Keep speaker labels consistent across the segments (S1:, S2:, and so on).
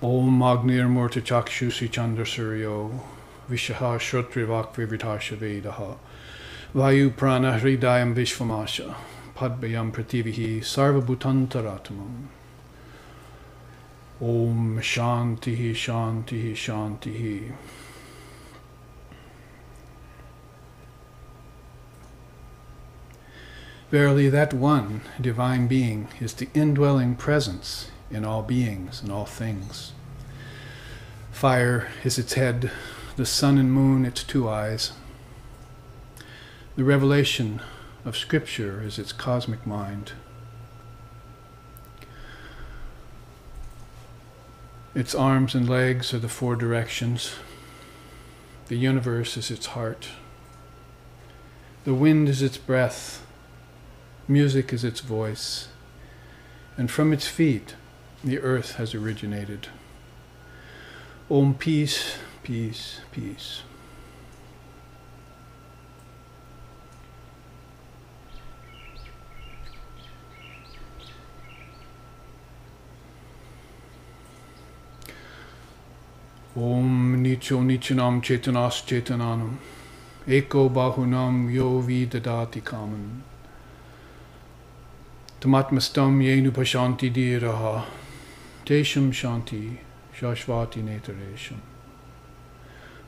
S1: Om Agnir Murta Chakshusi Chandra Suryo Vishaha Shrutri Vakvivitasha Vedaha Vayu Prana Hridayam Vishvamasha Padbayam Prativihi Sarvabhutantaratmam. Om Shantihi Shantihi Shantihi. Verily, that one divine being is the indwelling presence in all beings and all things. Fire is its head, the sun and moon its two eyes. The revelation of Scripture is its cosmic mind. Its arms and legs are the four directions. The universe is its heart. The wind is its breath. Music is its voice, and from its feet the earth has originated. Om peace, peace, peace. Om nicho nichanam chetanas chetananam, eko bahunam yo vidadati kaman. Tamatmastam yenu pashanti diraha, tesham shanti, shashvati netaresham.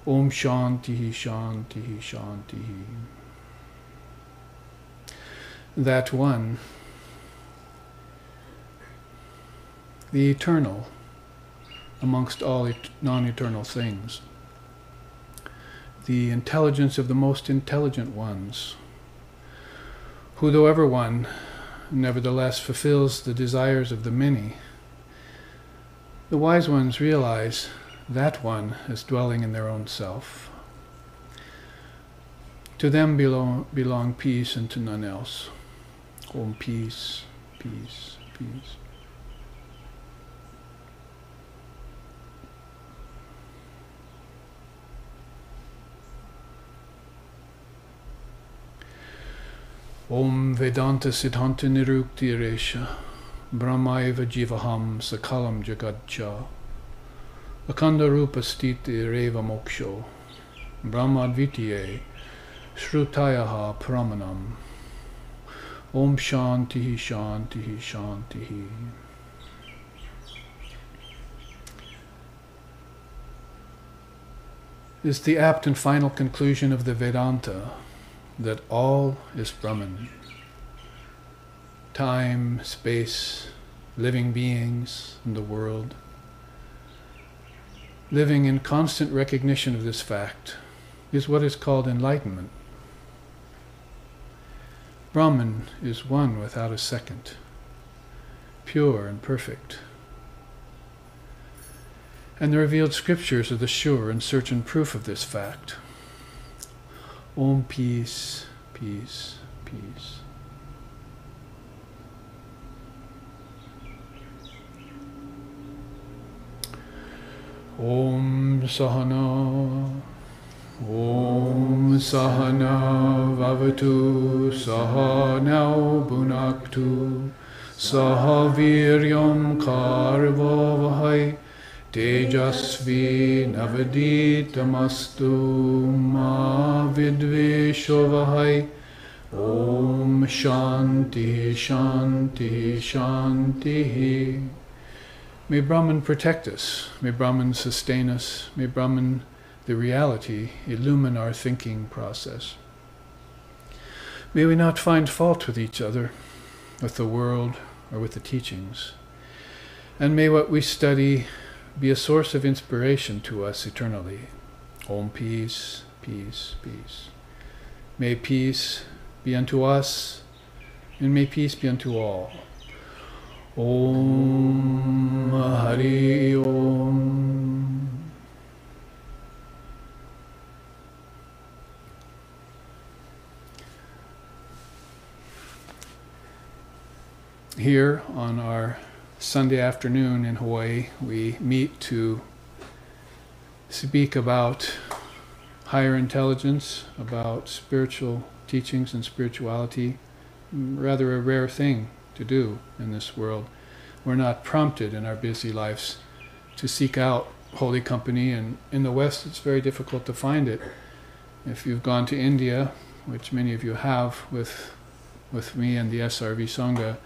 S1: Om shantihi shantihi shantihi. That one, the eternal amongst all non-eternal things, the intelligence of the most intelligent ones, who though ever one, nevertheless fulfills the desires of the many. The wise ones realize that one is dwelling in their own self. To them belong peace and to none else. Om peace, peace, peace. Om Vedanta Siddhanta Nirukti Resha Brahmaiva Jivaham Sakalam Jagadcha Akanda Rupa Stiti Reva Moksho Brahmadvitiye Shrutayaha Pramanam. Om Shantihi Shantihi Shantihi. Is the apt and final conclusion of the Vedanta that all is Brahman. Time, space, living beings, and the world. Living in constant recognition of this fact is what is called enlightenment. Brahman is one without a second, pure and perfect. And the revealed scriptures are the sure and certain proof of this fact. Om peace, peace, peace. Om Sahana, Om Sahana Vavatu, Sahanau Bhunaktu, Sahaviryam Karvavahai, Tejasvi Navaditamastu Ma Vidveshavahai. Om Shanti Shanti Shanti. May Brahman protect us, may Brahman sustain us, may Brahman, the reality, illumine our thinking process. May we not find fault with each other, with the world, or with the teachings. And may what we study be a source of inspiration to us eternally. Om peace, peace, peace. May peace be unto us, and may peace be unto all. Om Hari Om. Here on our Sunday afternoon in Hawaii, we meet to speak about higher intelligence, about spiritual teachings and spirituality. Rather a rare thing to do in this world. We're not prompted in our busy lives to seek out holy company, and in the West it's very difficult to find it. If you've gone to India, which many of you have with me and the SRV Sangha,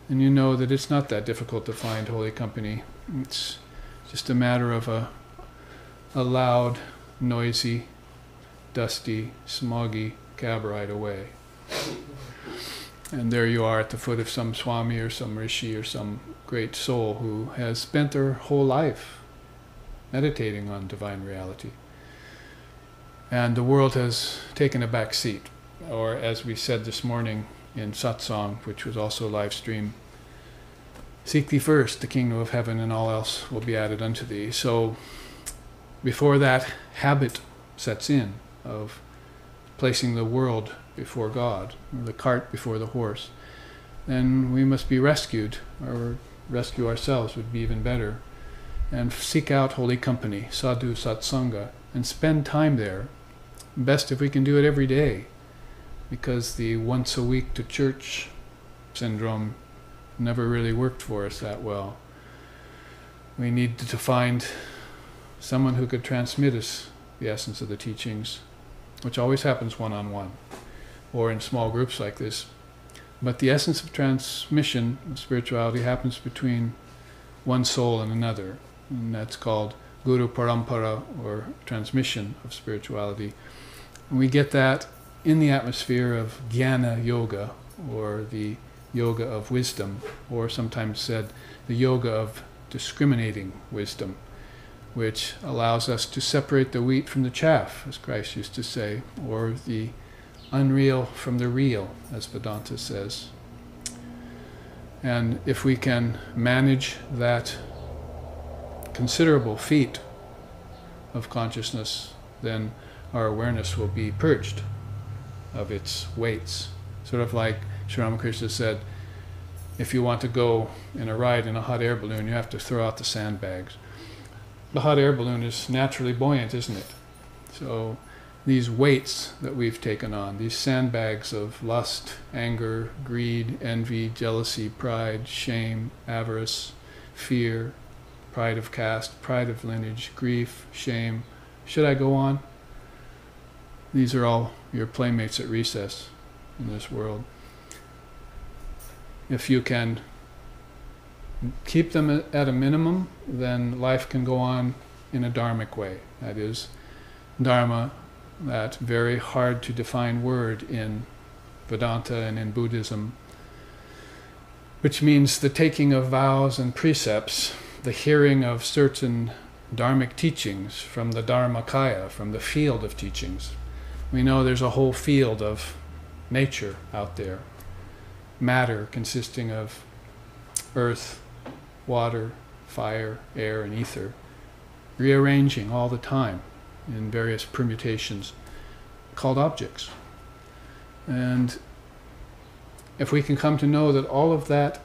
S1: then you know that it's not that difficult to find holy company. It's just a matter of a loud, noisy, dusty, smoggy cab ride away. And there you are at the foot of some Swami or some Rishi or some great soul who has spent their whole life meditating on divine reality. And the world has taken a back seat. Or as we said this morning in satsang, which was also live streamed, seek thee first the kingdom of heaven, and all else will be added unto thee. So before that habit sets in of placing the world before God, or the cart before the horse, then we must be rescued, or rescue ourselves would be even better, and seek out holy company, sadhu satsanga, and spend time there. Best if we can do it every day, because the once a week to church syndrome never really worked for us that well. We need to find someone who could transmit us the essence of the teachings, which always happens one-on-one or in small groups like this. But the essence of transmission of spirituality happens between one soul and another, and that's called Guru Parampara, or transmission of spirituality. And we get that in the atmosphere of Jnana Yoga, or the yoga of wisdom, or sometimes said the yoga of discriminating wisdom, which allows us to separate the wheat from the chaff, as Christ used to say, or the unreal from the real, as Vedanta says. And if we can manage that considerable feat of consciousness, then our awareness will be purged of its weights. Sort of like Sri Ramakrishna said, if you want to go in a ride in a hot air balloon, you have to throw out the sandbags. The hot air balloon is naturally buoyant, isn't it? So these weights that we've taken on, these sandbags of lust, anger, greed, envy, jealousy, pride, shame, avarice, fear, pride of caste, pride of lineage, grief, shame. Should I go on? These are all your playmates at recess in this world. If you can keep them at a minimum, then life can go on in a dharmic way. That is, dharma, that very hard to define word in Vedanta and in Buddhism, which means the taking of vows and precepts, the hearing of certain dharmic teachings from the Dharmakaya, from the field of teachings. We know there's a whole field of nature out there, matter consisting of earth, water, fire, air, and ether, rearranging all the time in various permutations, called objects. And if we can come to know that all of that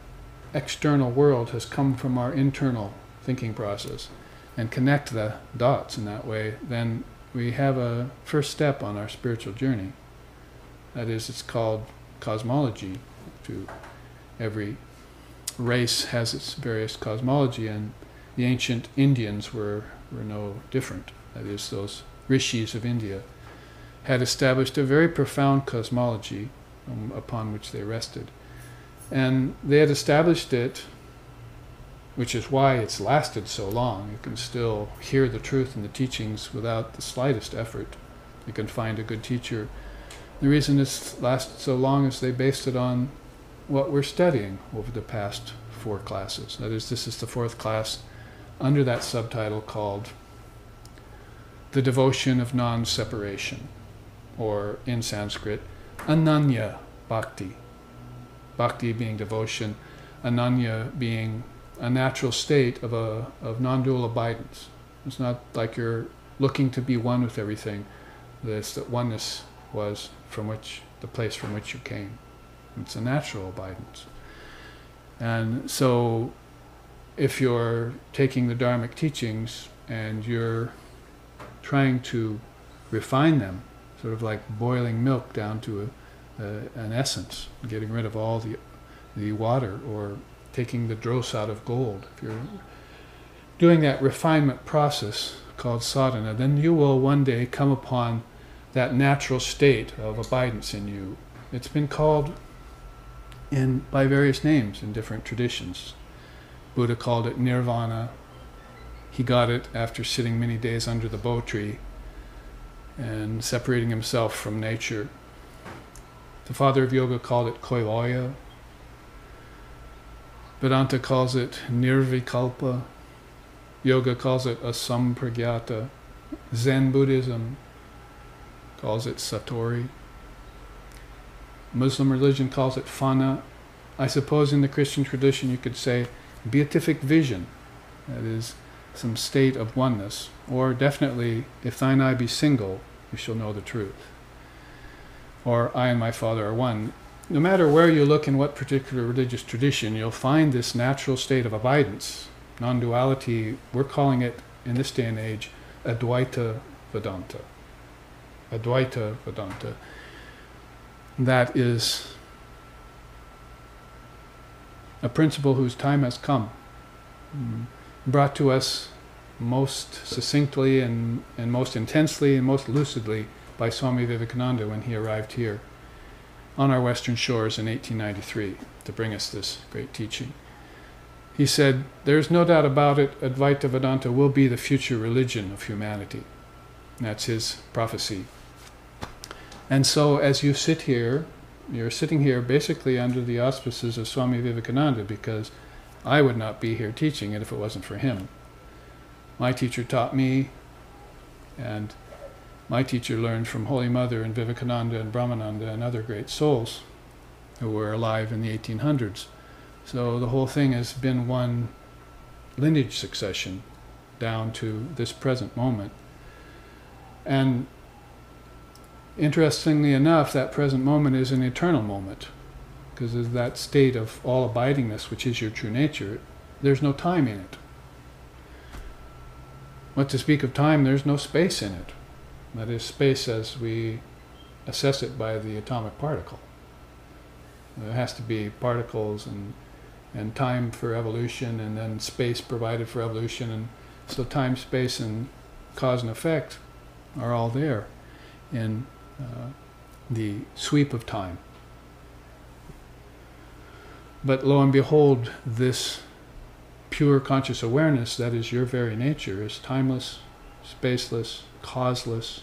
S1: external world has come from our internal thinking process, and connect the dots in that way, then we have a first step on our spiritual journey. That is, it's called cosmology. Every race has its various cosmology, and the ancient Indians were no different. That is, those rishis of India had established a very profound cosmology upon which they rested. And they had established it, which is why it's lasted so long. You can still hear the truth in the teachings without the slightest effort. You can find a good teacher. The reason it's lasted so long is they based it on what we're studying over the past 4 classes. That is, this is the 4th class under that subtitle called The Devotion of Non-Separation, or in Sanskrit, Ananya Bhakti. Bhakti being devotion, Ananya being a natural state of non-dual abidance. It's not like you're looking to be one with everything. It's that oneness was from which, the place from which you came. It's a natural abidance. And so if you're taking the Dharmic teachings and you're trying to refine them, sort of like boiling milk down to an essence, getting rid of all the water, or taking the dross out of gold. If you're doing that refinement process called sadhana, then you will one day come upon that natural state of abidance in you. It's been called by various names in different traditions. Buddha called it nirvana. He got it after sitting many days under the bo tree and separating himself from nature. The father of yoga called it kaivalya. Vedanta calls it nirvikalpa. Yoga calls it asampragyata. Zen Buddhism calls it satori. Muslim religion calls it fana. I suppose in the Christian tradition you could say beatific vision. That is some state of oneness. Or definitely, if thine eye be single, you shall know the truth. Or I and my Father are one. No matter where you look in what particular religious tradition, you'll find this natural state of abidance. Non-duality, we're calling it, in this day and age, Advaita Vedanta. Advaita Vedanta. That is a principle whose time has come, brought to us most succinctly and most intensely and most lucidly by Swami Vivekananda when he arrived here on our western shores in 1893 to bring us this great teaching. He said, there's no doubt about it, Advaita Vedanta will be the future religion of humanity. And that's his prophecy. And so as you sit here, you're sitting here basically under the auspices of Swami Vivekananda, because I would not be here teaching it if it wasn't for him. My teacher taught me, and my teacher learned from Holy Mother and Vivekananda and Brahmananda and other great souls who were alive in the 1800s. So the whole thing has been one lineage succession down to this present moment. And interestingly enough, that present moment is an eternal moment, because of that state of all abidingness, which is your true nature. There's no time in it. What to speak of time, there's no space in it. That is, space as we assess it by the atomic particle. There has to be particles and time for evolution, and then space provided for evolution, and so time, space, and cause and effect are all there in the sweep of time. But lo and behold, this pure conscious awareness that is your very nature is timeless, spaceless, causeless,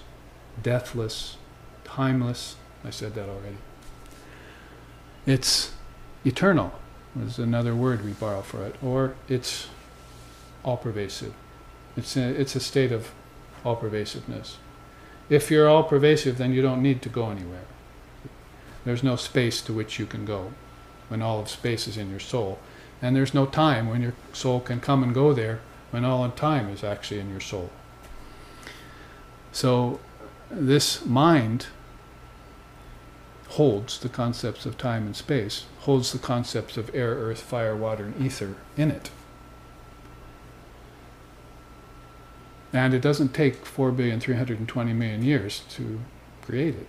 S1: deathless, timeless. I said that already. It's eternal, is another word we borrow for it, or it's all-pervasive. It's a state of all-pervasiveness. If you're all-pervasive, then you don't need to go anywhere. There's no space to which you can go when all of space is in your soul. And there's no time when your soul can come and go there, when all of time is actually in your soul. So this mind holds the concepts of time and space, holds the concepts of air, earth, fire, water, and ether in it. And it doesn't take 4,320,000,000 years to create it.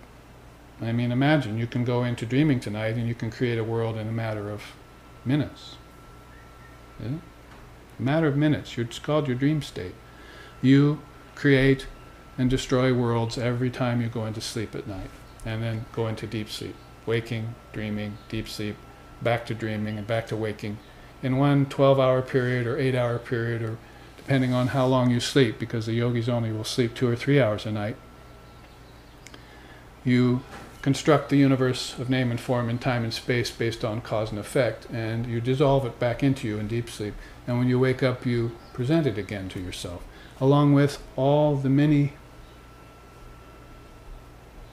S1: I mean, imagine, you can go into dreaming tonight and you can create a world in a matter of minutes. Yeah? A matter of minutes. It's called your dream state. You create and destroy worlds every time you go into sleep at night, and then go into deep sleep. Waking, dreaming, deep sleep, back to dreaming, and back to waking. In one 12-hour period or 8-hour period, or depending on how long you sleep, because the yogis only will sleep 2 or 3 hours a night, you construct the universe of name and form in time and space based on cause and effect, and you dissolve it back into you in deep sleep. And when you wake up, you present it again to yourself, along with all the many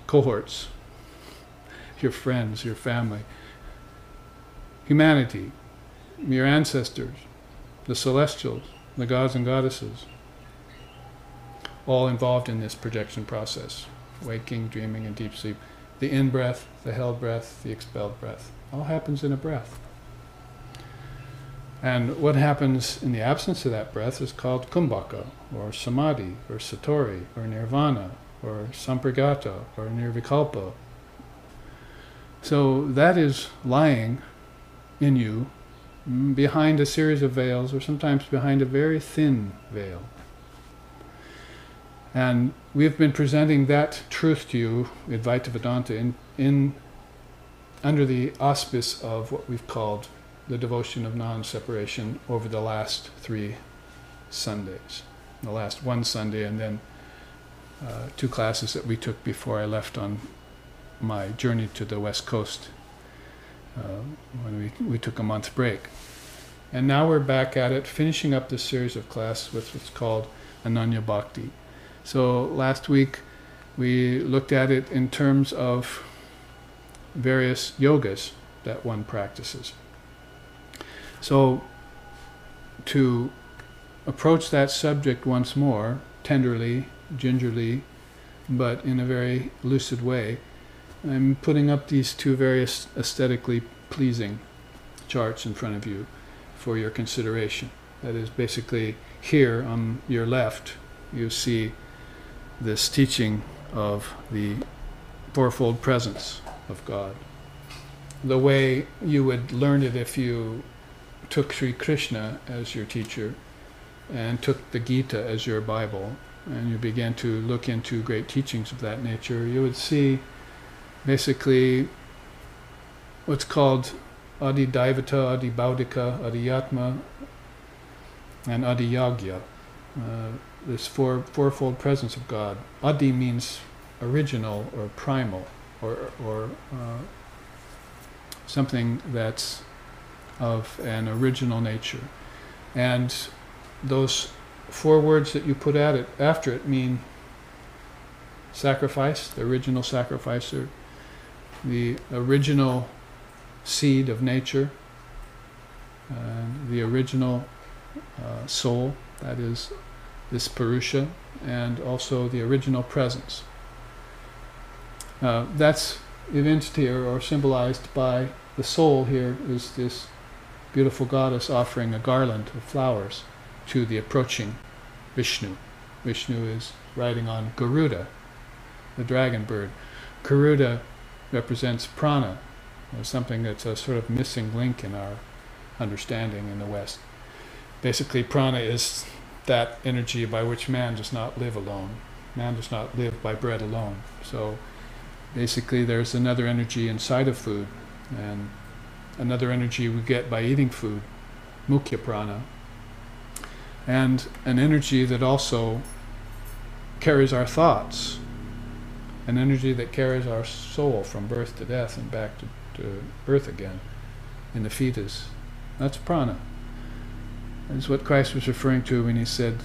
S1: cohorts, your friends, your family, humanity, your ancestors, the celestials, the gods and goddesses, all involved in this projection process, waking, dreaming, and deep sleep. The in-breath, the held breath, the expelled breath, all happens in a breath. And what happens in the absence of that breath is called kumbhaka, or samadhi, or satori, or nirvana, or sampragata, or nirvikalpa. So that is lying in you behind a series of veils, or sometimes behind a very thin veil. And we've been presenting that truth to you, Advaita Vedanta, under the auspice of what we've called the devotion of non-separation over the last 3 Sundays. The last one Sunday, and then 2 classes that we took before I left on my journey to the West Coast, when we took a month break. And now we're back at it, finishing up this series of class with what's called Ananya Bhakti. So last week we looked at it in terms of various yogas that one practices. So to approach that subject once more, tenderly, gingerly, but in a very lucid way, I'm putting up these 2 very aesthetically pleasing charts in front of you for your consideration. That is, basically here on your left you see this teaching of the fourfold presence of God. The way you would learn it if you took Sri Krishna as your teacher and took the Gita as your Bible, and you began to look into great teachings of that nature, you would see basically what's called Adi Daivata, Adi Baudika, Adi Yatma, and Adi Yagya. This fourfold presence of God. Adi means original or primal, or something that's of an original nature. And those 4 words that you put at it after it mean sacrifice, the original sacrificer, the original seed of nature, the original soul, that is this Purusha, and also the original presence. That's evinced here or symbolized by the soul. Here is this beautiful goddess offering a garland of flowers to the approaching Vishnu. Vishnu is riding on Garuda, the dragon bird. Garuda represents prana, something that's a sort of missing link in our understanding in the West. Basically, prana is that energy by which man does not live alone. Man does not live by bread alone. So basically there's another energy inside of food, and another energy we get by eating food, mukhya prana, and an energy that also carries our thoughts, an energy that carries our soul from birth to death and back to birth again in the fetus. That's prana. That's what Christ was referring to when he said,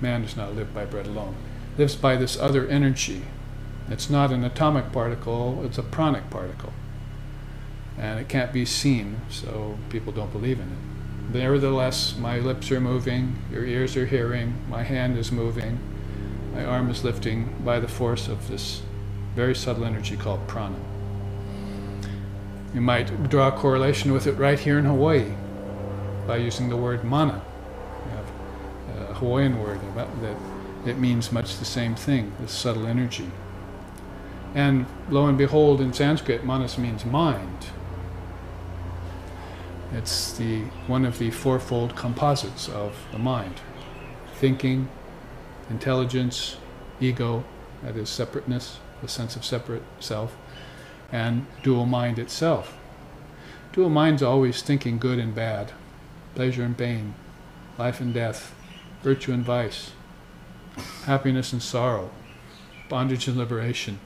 S1: man does not live by bread alone. Lives by this other energy. It's not an atomic particle, it's a pranic particle. And it can't be seen, so people don't believe in it. Nevertheless, my lips are moving, your ears are hearing, my hand is moving, my arm is lifting by the force of this very subtle energy called prana. You might draw a correlation with it right here in Hawaii by using the word mana. We have a Hawaiian word that it means much the same thing, this subtle energy. And lo and behold, in Sanskrit, manas means mind. It's one of the 4-fold composites of the mind. Thinking, intelligence, ego, that is separateness, the sense of separate self, and dual mind itself. Dual mind's always thinking good and bad, pleasure and pain, life and death, virtue and vice, happiness and sorrow, bondage and liberation.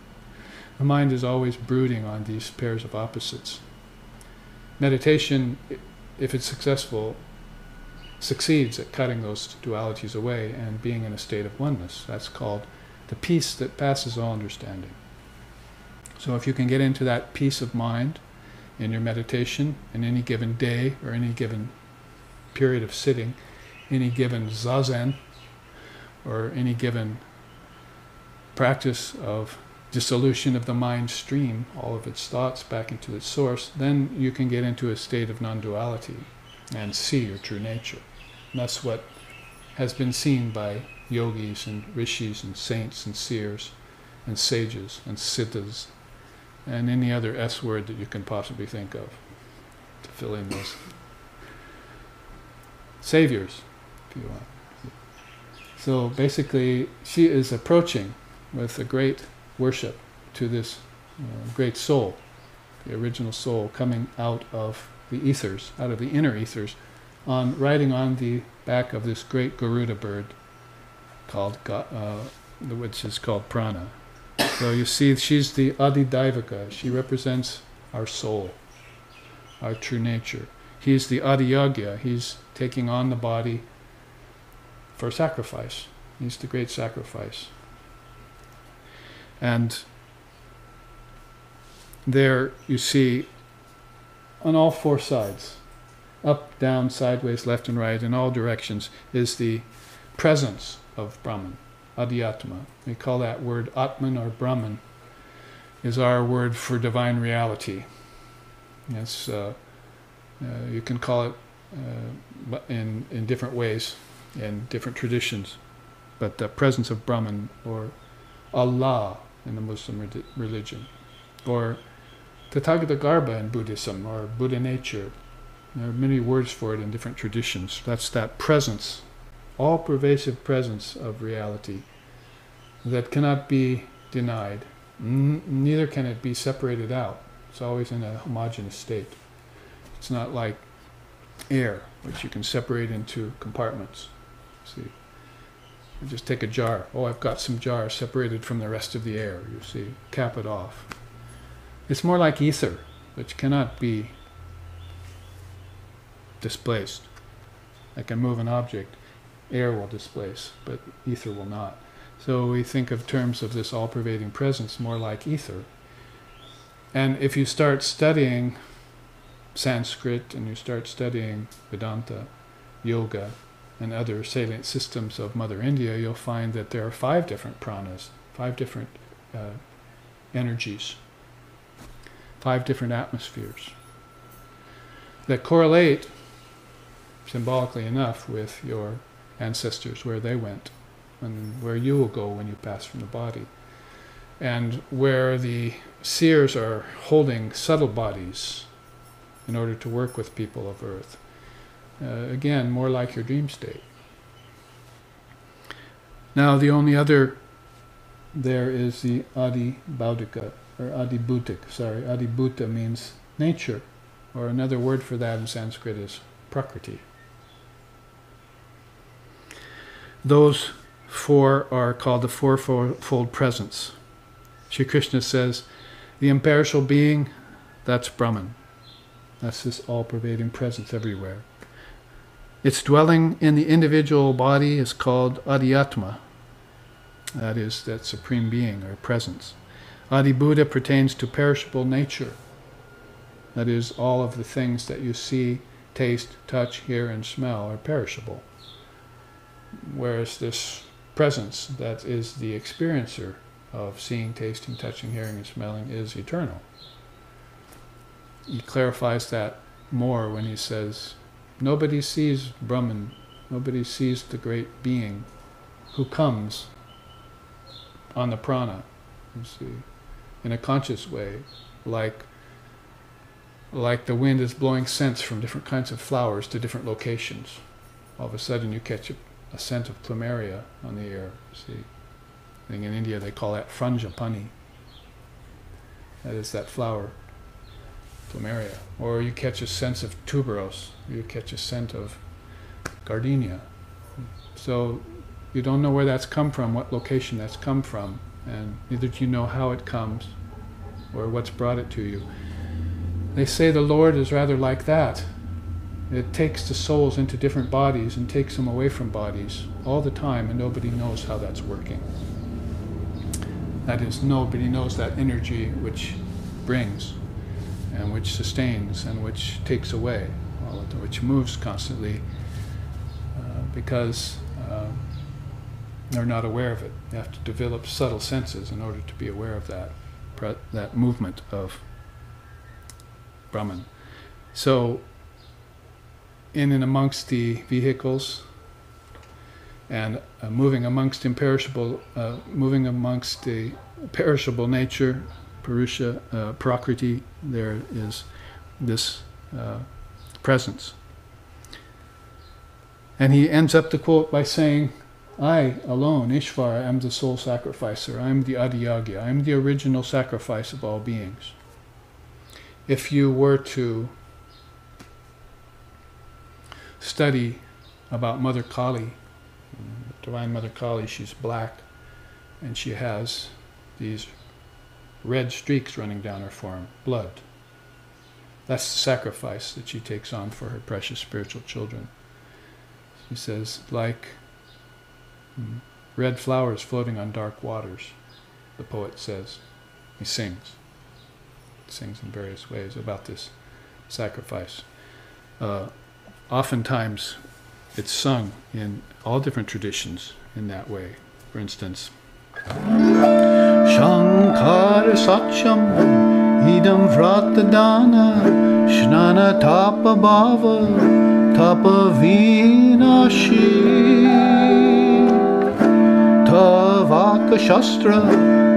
S1: The mind is always brooding on these pairs of opposites. Meditation, if it's successful, succeeds at cutting those dualities away and being in a state of oneness. That's called the peace that passes all understanding. So if you can get into that peace of mind in your meditation, in any given day or any given period of sitting, any given zazen, or any given practice of dissolution of the mind stream, all of its thoughts back into its source, then you can get into a state of non-duality and see your true nature. And that's what has been seen by yogis and rishis and saints and seers and sages and siddhas and any other S word that you can possibly think of to fill in those. saviors, if you want. So basically, she is approaching with a great worship to this great soul, the original soul coming out of the ethers, out of the inner ethers, riding on the back of this great Garuda bird, called which is called prana. So you see, she's the Adidaivaka. She represents our soul, our true nature. He's the Adiyagya. He's taking on the body for sacrifice. He's the great sacrifice. And there you see, on all four sides, up, down, sideways, left and right, in all directions, is the presence of Brahman, Adhyatma. We call that word Atman or Brahman, is our word for divine reality. Yes, you can call it in different ways, in different traditions, but the presence of Brahman, or Allah in the Muslim religion, or Tathagata Garbha in Buddhism, or Buddha nature. There are many words for it in different traditions. That's that presence, all-pervasive presence of reality that cannot be denied. Neither can it be separated out. It's always in a homogeneous state. It's not like air, which you can separate into compartments. See, you just take a jar. Oh, I've got some jar separated from the rest of the air. You see, cap it off. It's more like ether, which cannot be displaced. I can move an object, air will displace, but ether will not. So we think of terms of this all-pervading presence more like ether. And if you start studying Sanskrit and you start studying Vedanta, yoga, and other salient systems of Mother India, you'll find that there are 5 different pranas, 5 different energies, 5 different atmospheres that correlate, symbolically enough, with your ancestors, where they went, and where you will go when you pass from the body, and where the seers are holding subtle bodies in order to work with people of earth. Again, more like your dream state. Now, the only other there is the Adibhautika, or Adibhutik, sorry. Adibhuta means nature, or another word for that in Sanskrit is Prakriti. Those 4 are called the fourfold presence. Shri Krishna says, the imperishable being, that's Brahman. That's this all-pervading presence everywhere. Its dwelling in the individual body is called Adhyatma. That is, that supreme being or presence. Adibhuta pertains to perishable nature. That is, all of the things that you see, taste, touch, hear, and smell are perishable. Whereas this presence that is the experiencer of seeing, tasting, touching, hearing, and smelling is eternal. He clarifies that more when he says, nobody sees Brahman, nobody sees the great being who comes on the prana, you see, in a conscious way, like the wind is blowing scents from different kinds of flowers to different locations. All of a sudden you catch a scent of plumeria on the air, you see. I think in India they call that frangipani. That is that flower, plumeria. Or you catch a sense of tuberose, you catch a scent of gardenia. So you don't know where that's come from, what location that's come from, and neither do you know how it comes or what's brought it to you. They say the Lord is rather like that. It takes the souls into different bodies and takes them away from bodies all the time, and nobody knows how that's working. That is, nobody knows that energy which brings and which sustains and which takes away, which moves constantly, because they're not aware of it. You have to develop subtle senses in order to be aware of that movement of Brahman. So, in and amongst the vehicles and moving amongst imperishable, moving amongst the perishable nature, Purusha, Prakriti, there is this presence. And he ends up the quote by saying, I alone, Ishvara, am the sole sacrificer. I am the Adiyagya. I am the original sacrifice of all beings. If you were to study about Mother Kali, Divine Mother Kali, she's black, and she has these red streaks running down her forearm, blood. That's the sacrifice that she takes on for her precious spiritual children. She says, like red flowers floating on dark waters, the poet says. He sings. He sings in various ways about this sacrifice. Oftentimes, it's sung in all different traditions in that way. For instance, Shankar Satcham Idam Vratadana Shnana Tapa Bhava Tapa Vinashi Tavaka Shastra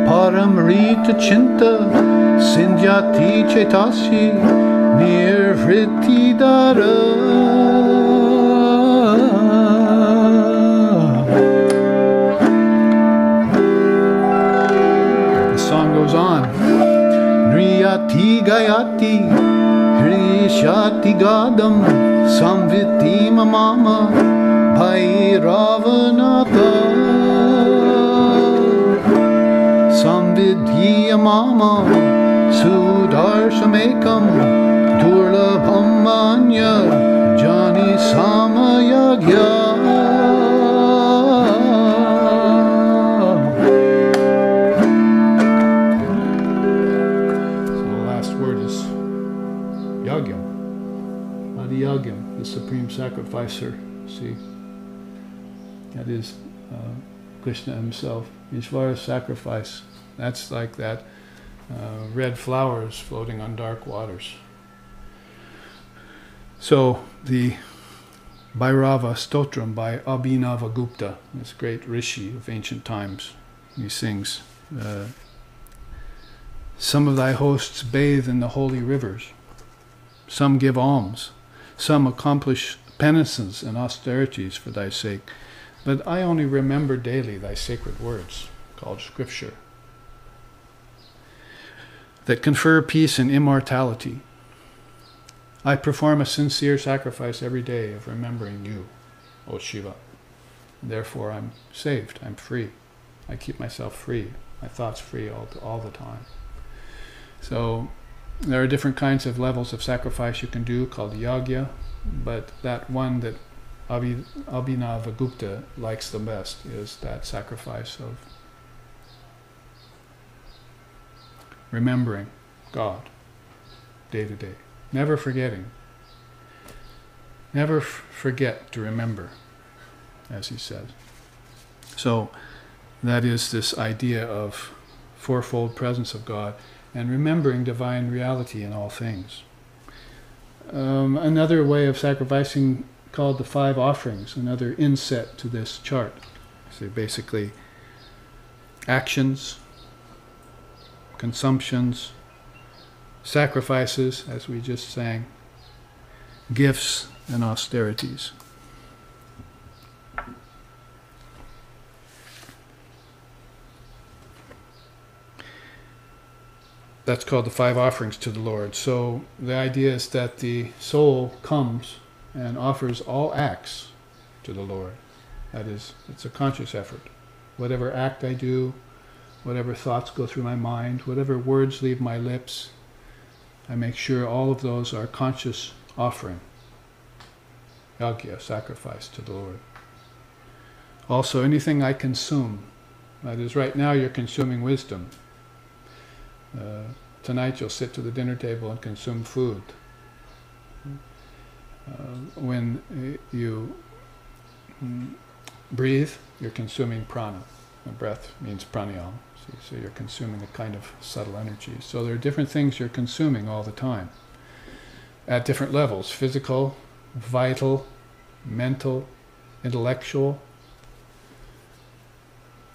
S1: Paramrita Chinta Sindhyati Chetasi Nirvriti Dara. On Nriyati Gayati Hrishati Gadam Samviti Mama Bhairavanata Samvidhi Mama Sudarshamekam Durlabham Manya Jani Samayagya. The supreme sacrificer, see, that is Krishna himself. Ishvara's sacrifice, that's like that red flowers floating on dark waters. So the Bhairava Stotram by Abhinavagupta, this great rishi of ancient times, he sings, some of thy hosts bathe in the holy rivers, some give alms, some accomplish penances and austerities for thy sake, but I only remember daily thy sacred words, called Scripture, that confer peace and immortality. I perform a sincere sacrifice every day of remembering you, O Shiva. Therefore I'm saved, I'm free. I keep myself free, my thoughts free all the time. So there are different kinds of levels of sacrifice you can do called yagya, but that one that Abhinavagupta likes the best is that sacrifice of remembering God day to day. Never forgetting. Never forget to remember, as he says. So that is this idea of fourfold presence of God and remembering divine reality in all things. Another way of sacrificing called the 5 offerings, another inset to this chart. So basically actions, consumptions, sacrifices, as we just sang, gifts and austerities. That's called the 5 offerings to the Lord. So the idea is that the soul comes and offers all acts to the Lord. That is, it's a conscious effort. Whatever act I do, whatever thoughts go through my mind, whatever words leave my lips, I make sure all of those are conscious offering. Yagya, sacrifice to the Lord. Also, anything I consume. That is, right now you're consuming wisdom. Tonight you'll sit to the dinner table and consume food. When you breathe, you're consuming prana. And breath means pranayama. So you're consuming a kind of subtle energy. So there are different things you're consuming all the time. At different levels: physical, vital, mental, intellectual.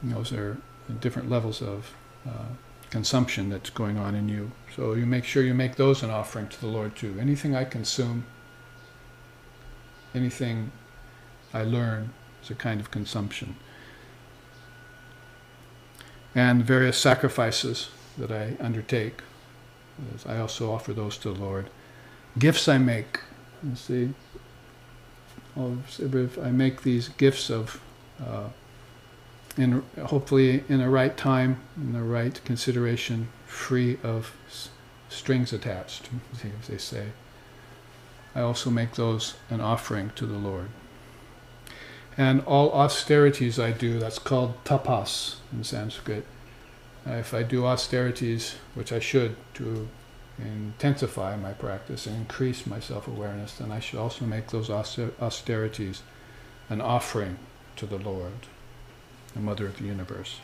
S1: And those are different levels of consumption that's going on in you. So you make sure you make those an offering to the Lord too. Anything I consume, anything I learn as a kind of consumption. And various sacrifices that I undertake, I also offer those to the Lord. Gifts I make, you see, I make these gifts of, hopefully in the right time, in the right consideration, free of strings attached, as they say. I also make those an offering to the Lord. And all austerities I do, that's called tapas in Sanskrit. If I do austerities, which I should, to intensify my practice and increase my self-awareness, then I should also make those austerities an offering to the Lord, the Mother of the Universe.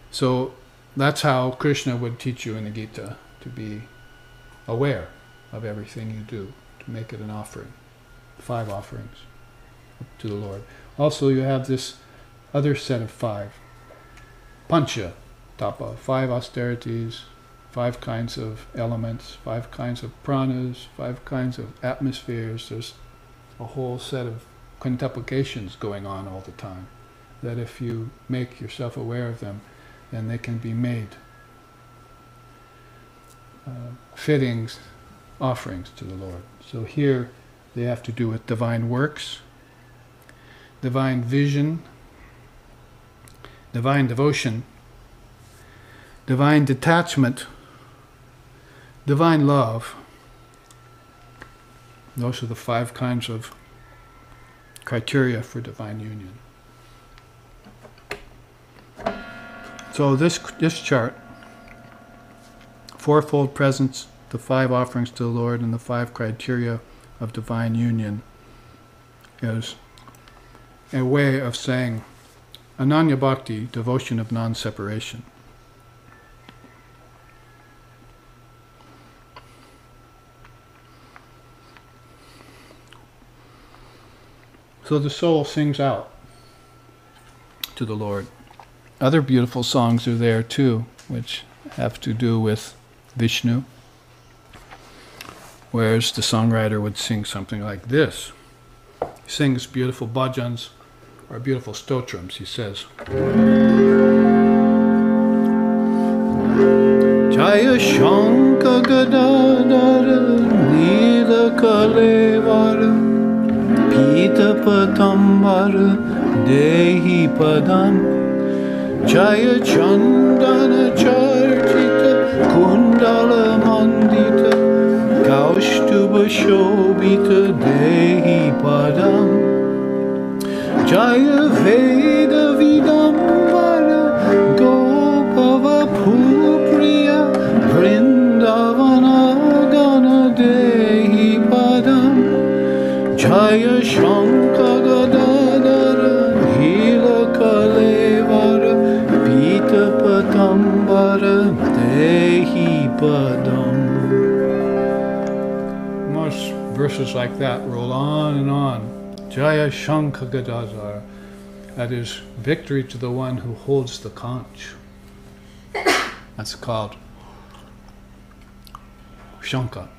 S1: So that's how Krishna would teach you in the Gita, to be aware of everything you do, to make it an offering. 5 offerings to the Lord. Also, you have this other set of 5. Pancha tapa, 5 austerities, 5 kinds of elements, 5 kinds of pranas, 5 kinds of atmospheres. There's a whole set of quintuplications going on all the time, that if you make yourself aware of them, then they can be made fitting offerings to the Lord. So here they have to do with divine works, divine vision, divine devotion, divine detachment, divine love. Those are the 5 kinds of criteria for divine union. So this chart, 4-fold presence, the 5 offerings to the Lord, and the 5 criteria of divine union, is a way of saying Ananya Bhakti, devotion of non-separation. So the soul sings out to the Lord. Other beautiful songs are there too, which have to do with Vishnu, whereas the songwriter would sing something like this. He sings beautiful bhajans or beautiful stotrams. He says, Jaya Shanka Gadadara Nila Kalevara Pita Patambara Dehi Padam Jaya Chandana Charchita Kundala Mandita Kaustuba Shobita Dehi Padam Jaya Veda Vidambara Gopava Pupriya Vrindavana Gana Dehi Padam Jaya Shanka Gadadara Hila Kalevara Pita Patambara Dehi Padam. Most verses like that roll on and on. Jaya Shankha Gadadhara, that is victory to the one who holds the conch. That's called Shankha.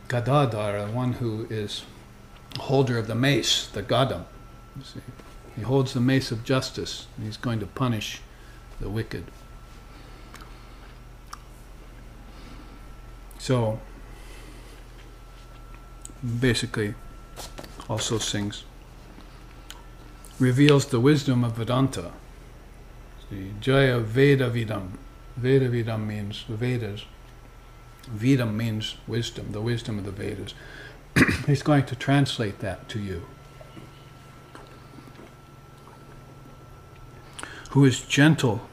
S1: Gadadhara, the one who is holder of the mace, the Gadam. You see, he holds the mace of justice, and he's going to punish the wicked. So, basically, also sings, reveals the wisdom of Vedanta. See, Jaya Veda Vidam. Veda Vidam means the Vedas. Vedam means wisdom, the wisdom of the Vedas. He's going to translate that to you. Who is gentle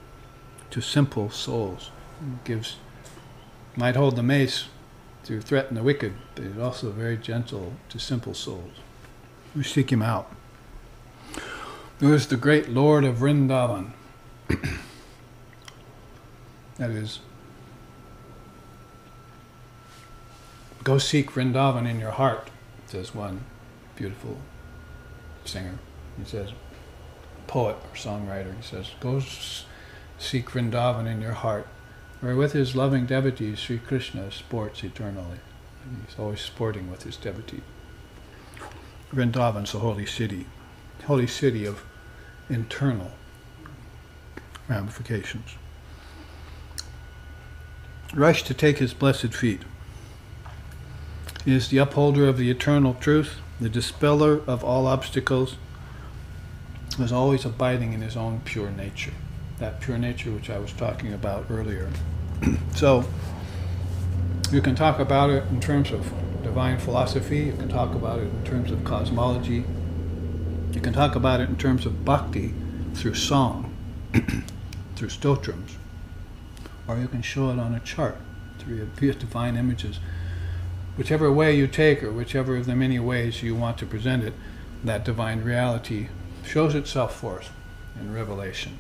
S1: to simple souls. Might hold the mace to threaten the wicked, but he's also very gentle to simple souls. We seek him out. Who is the great Lord of Vrindavan? That is, go seek Vrindavan in your heart, says one beautiful singer. He says, poet or songwriter, he says, go seek Vrindavan in your heart, where with his loving devotees, Sri Krishna sports eternally. And he's always sporting with his devotees. Vrindavan's the holy city of internal ramifications. Rush to take his blessed feet. He is the upholder of the eternal truth, the dispeller of all obstacles, is always abiding in his own pure nature. That pure nature which I was talking about earlier. So, you can talk about it in terms of divine philosophy, you can talk about it in terms of cosmology, you can talk about it in terms of bhakti through song, through stotrams, or you can show it on a chart through divine images. Whichever way you take, or whichever of the many ways you want to present it, that divine reality shows itself forth in revelation.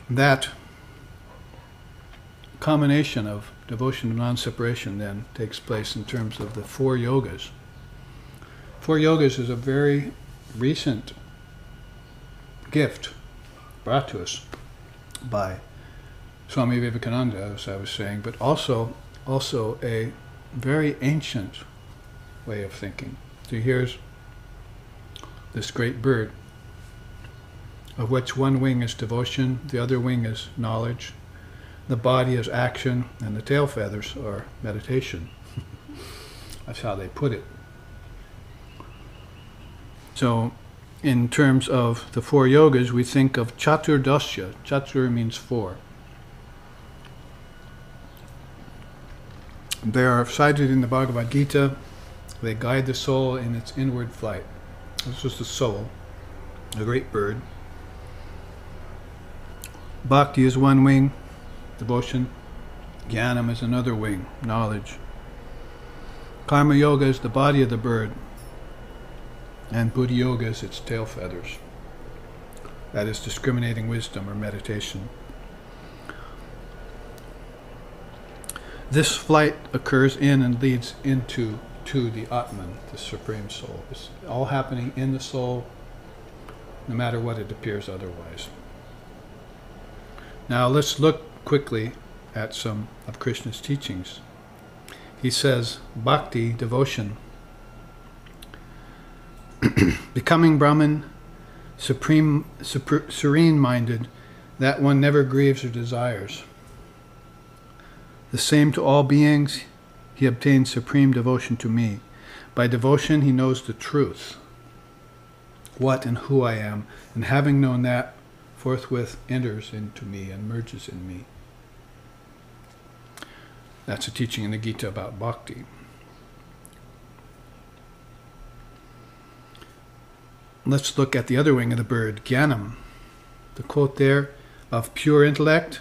S1: That combination of devotion and non-separation then takes place in terms of the 4 yogas. 4 yogas is a very recent gift brought to us by Swami Vivekananda, as I was saying, but also a very ancient way of thinking. So here's this great bird, of which one wing is devotion, the other wing is knowledge, the body is action, and the tail feathers are meditation. That's how they put it. So, in terms of the 4 yogas, we think of Chaturdasya. Chatur means 4. They are cited in the Bhagavad Gita. They guide the soul in its inward flight. This is the soul, a great bird. Bhakti is one wing, devotion. Jnanam is another wing, knowledge. Karma Yoga is the body of the bird. And Buddhi Yoga is its tail feathers. That is discriminating wisdom or meditation. This flight occurs in and leads into the Atman, the Supreme Soul. It's all happening in the soul, no matter what it appears otherwise. Now let's look quickly at some of Krishna's teachings. He says, bhakti, devotion, becoming Brahman, serene-minded, that one never grieves or desires. The same to all beings, he obtains supreme devotion to me. By devotion, he knows the truth, what and who I am, and having known that, forthwith enters into me and merges in me. That's a teaching in the Gita about bhakti. Let's look at the other wing of the bird, Jnanam. The quote there, of pure intellect,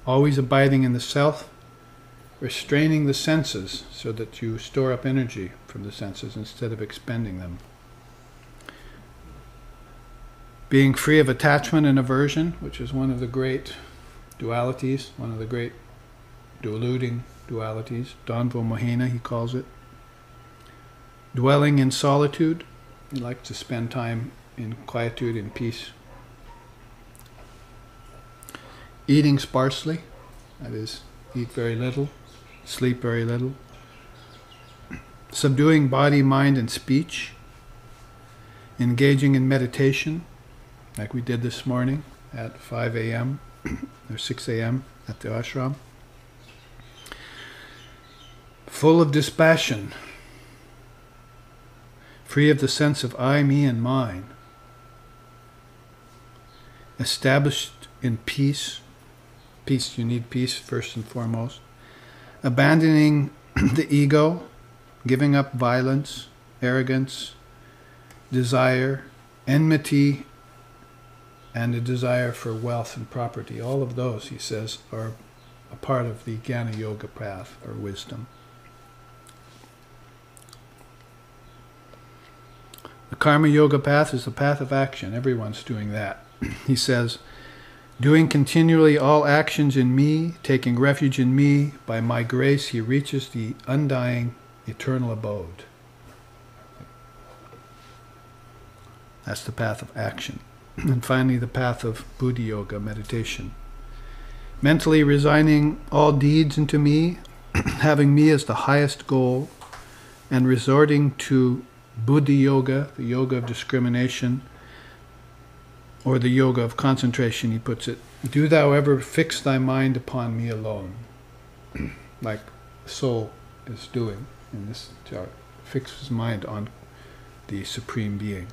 S1: always abiding in the self, restraining the senses so that you store up energy from the senses instead of expending them. Being free of attachment and aversion, which is one of the great dualities, one of the great deluding dualities, Dvandva Mohina he calls it. Dwelling in solitude, he likes to spend time in quietude and peace. Eating sparsely, that is, eat very little, sleep very little. Subduing body, mind, and speech. Engaging in meditation, like we did this morning at 5 a.m. or 6 a.m. at the ashram. Full of dispassion, free of the sense of I, me, and mine. Established in peace. Peace, you need peace first and foremost. Abandoning the ego, giving up violence, arrogance, desire, enmity, and a desire for wealth and property. All of those, he says, are a part of the Jnana Yoga path, or wisdom. The Karma Yoga path is the path of action. Everyone's doing that. He says, doing continually all actions in me, taking refuge in me, by my grace he reaches the undying eternal abode. That's the path of action. And finally, the path of Buddhi Yoga, meditation. mentally resigning all deeds into me, having me as the highest goal, and resorting to Buddhi Yoga, the yoga of discrimination, or the yoga of concentration, he puts it, do thou ever fix thy mind upon me alone, like the soul is doing in this chart, fix his mind on the Supreme Being.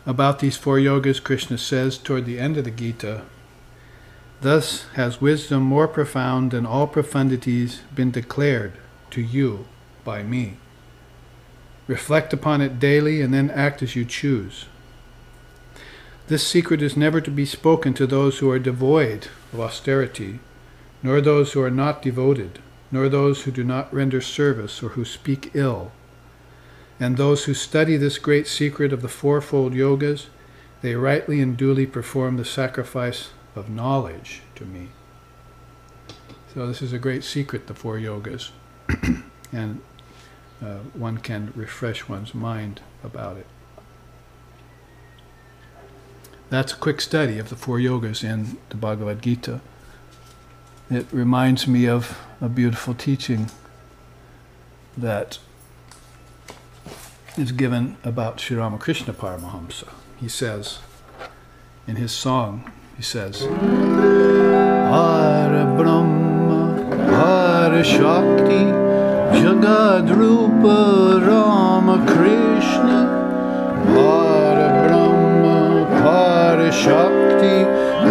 S1: About these 4 yogas, Krishna says toward the end of the Gita, thus has wisdom more profound than all profundities been declared to you by me. Reflect upon it daily and then act as you choose. This secret is never to be spoken to those who are devoid of austerity, nor those who are not devoted, nor those who do not render service or who speak ill. And those who study this great secret of the 4-fold yogas, they rightly and duly perform the sacrifice of knowledge to me. So this is a great secret, the 4 yogas, and one can refresh one's mind about it. That's a quick study of the 4 yogas in the Bhagavad Gita. It reminds me of a beautiful teaching that is given about Sri Ramakrishna Paramahamsa. He says, in his song, he says, Hara Brahma, Hara Shakti, Jagad Rupa Rama Krishna, Hara Brahma, Hara Shakti,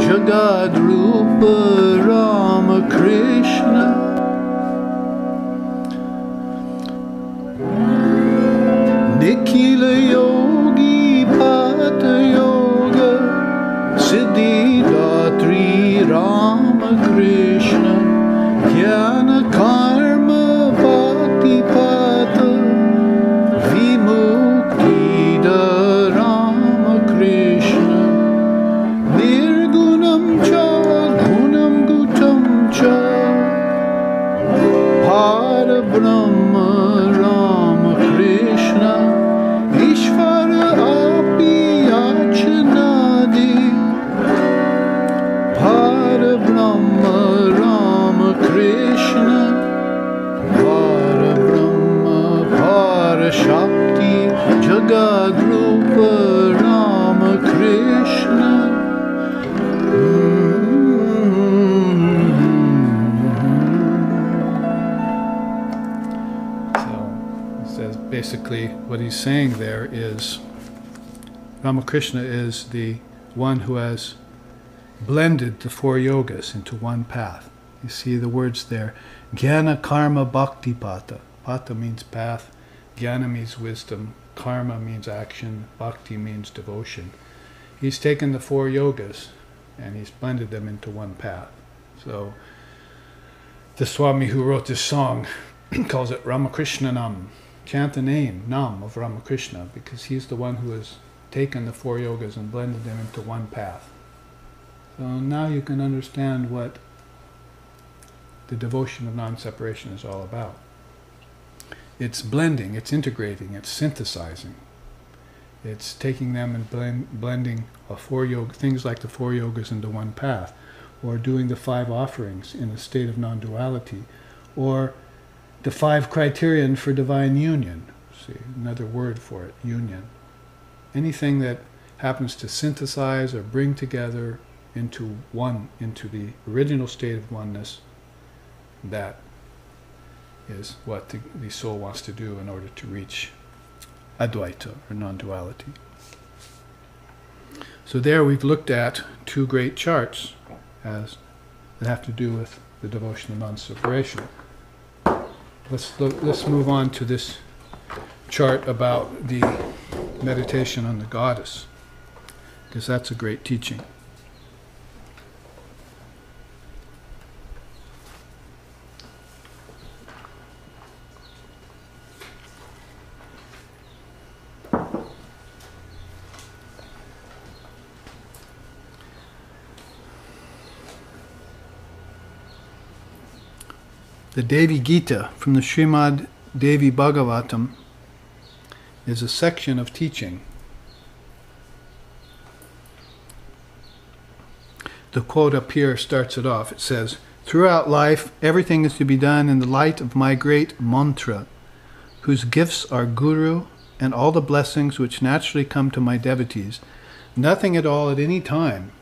S1: Jagad Rupa Rama Krishna. Nikhila Yogi Bhata Yoga Siddhi Datri Rama Krishna Jnana Karma Bhakti Pata Vimukti Da Rama Krishna Nirgunam Cha Gunam Gutam Cha Para Brahma Rama Krishna Ishvara api yachanadi Para Brahma Rama Krishna Para Brahma Para Shakti Jagad Rupa Rama Krishna. Basically, what he's saying there is Ramakrishna is the one who has blended the 4 yogas into one path. You see the words there, Jnana Karma Bhakti Pata. Pata means path, Jnana means wisdom, Karma means action, Bhakti means devotion. He's taken the 4 yogas and he's blended them into one path. So the Swami who wrote this song calls it Ramakrishna Nam. Chant the name, Nam, of Ramakrishna, because he's the one who has taken the 4 yogas and blended them into one path. So now you can understand what the devotion of non-separation is all about. It's blending, it's integrating, it's synthesizing. It's taking them and blending things like the 4 yogas into one path, or doing the 5 offerings in a state of non-duality, or the 5 criterion for divine union. See, another word for it, union. Anything that happens to synthesize or bring together into one, into the original state of oneness, that is what the soul wants to do in order to reach Advaita, or non-duality. So there we've looked at 2 great charts that have to do with the devotion of non-separation. Let's move on to this chart about the meditation on the goddess, because that's a great teaching. The Devi Gita from the Srimad Devi Bhagavatam is a section of teaching the quote up here starts it off. It says, "Throughout life, everything is to be done in the light of my great mantra, whose gifts are Guru and all the blessings which naturally come to my devotees. Nothing at all at any time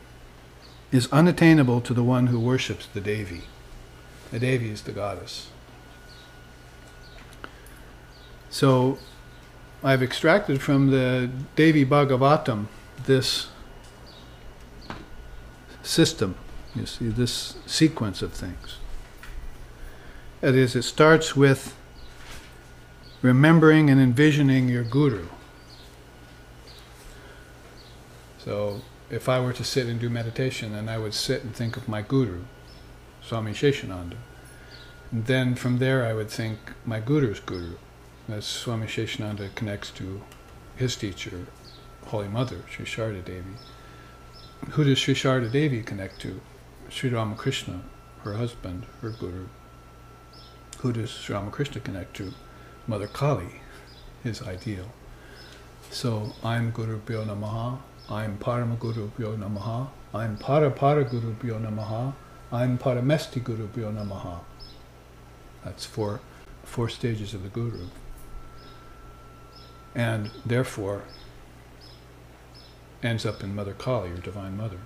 S1: is unattainable to the one who worships the Devi." The Devi is the goddess. So I've extracted from the Devi Bhagavatam this system, you see, this sequence of things. That is, it starts with remembering and envisioning your guru. So if I were to sit and do meditation, then I would sit and think of my guru, Swami Sheshananda. And then from there I would think my guru's guru. As Swami Sheshananda connects to his teacher, Holy Mother, Sri Sharda Devi. Who does Sri Sharda Devi connect to? Sri Ramakrishna, her husband, her guru. Who does Sri Ramakrishna connect to? Mother Kali, his ideal. So I'm Guru Bhyo Namaha, I'm Parama Guru Bhyo Namaha, I'm Para Guru Bhyo Namaha, I'm Paramesti Guru Bhyo Namaha. That's four stages of the Guru. And therefore ends up in Mother Kali, or Divine Mother.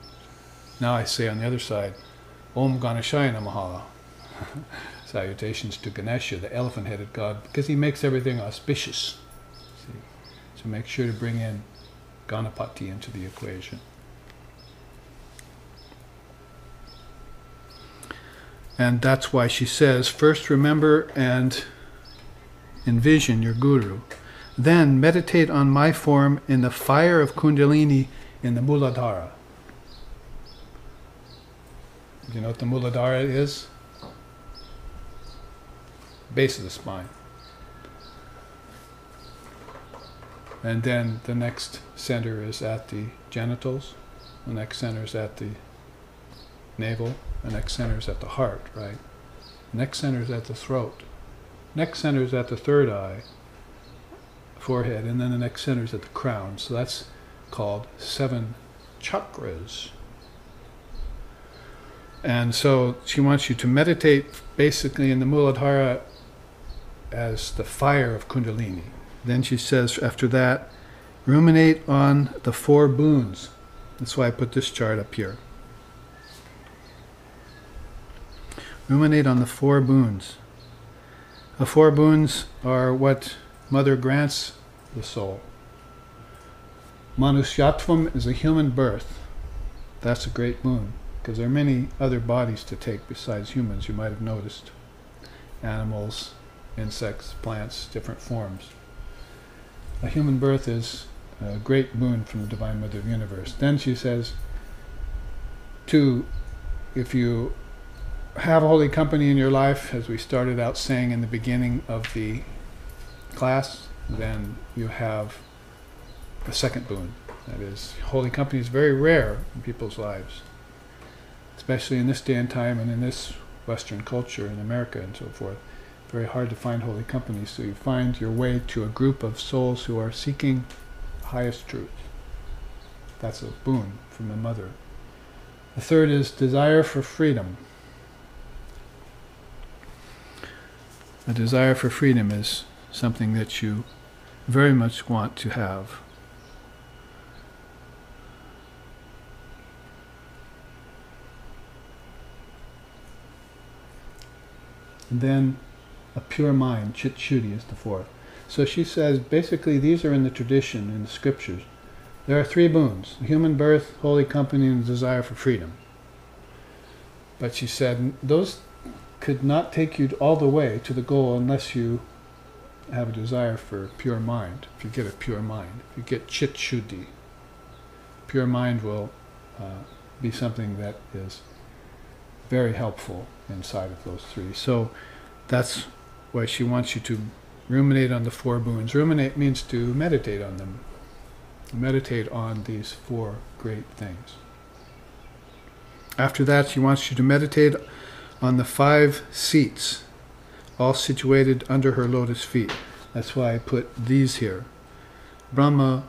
S1: Now I say on the other side, Om Ganeshaya Namaha. Salutations to Ganesha, the elephant-headed god, because he makes everything auspicious. See? So make sure to bring in Ganapati into the equation. And that's why she says, first remember and envision your guru. Then meditate on my form in the fire of Kundalini in the Muladhara. Do you know what the Muladhara is? Base of the spine. And then the next center is at the genitals. The next center is at the navel. The next center is at the heart, right? The next center is at the throat. Next center is at the third eye, forehead, and then the next center is at the crown. So that's called 7 chakras. And so she wants you to meditate basically in the Muladhara as the fire of Kundalini. Then she says after that, ruminate on the 4 boons. That's why I put this chart up here. Ruminate on the 4 boons. The 4 boons are what Mother grants the soul. Manusyatvam is a human birth. That's a great boon, because there are many other bodies to take besides humans, you might have noticed. Animals, insects, plants, different forms. A human birth is a great boon from the Divine Mother of the Universe. Then she says, 2, if you have holy company in your life, as we started out saying in the beginning of the class, then you have a second boon. That is, holy company is very rare in people's lives, especially in this day and time and in this Western culture in America and so forth. Very hard to find holy company, so you find your way to a group of souls who are seeking the highest truth. That's a boon from the Mother. The third is desire for freedom. A desire for freedom is something that you very much want to have. And then a pure mind, chit shuddhi, is the 4th. So she says, basically these are in the tradition, in the scriptures. There are 3 boons: human birth, holy company, and desire for freedom. But she said, those could not take you all the way to the goal unless you have a desire for pure mind. If you get a pure mind, if you get chit shuddhi, pure mind will be something that is very helpful inside of those 3. So that's why she wants you to ruminate on the 4 boons. Ruminate means to meditate on them. Meditate on these 4 great things. After that, she wants you to meditate on the 5 seats, all situated under her lotus feet. That's why I put these here. Brahma,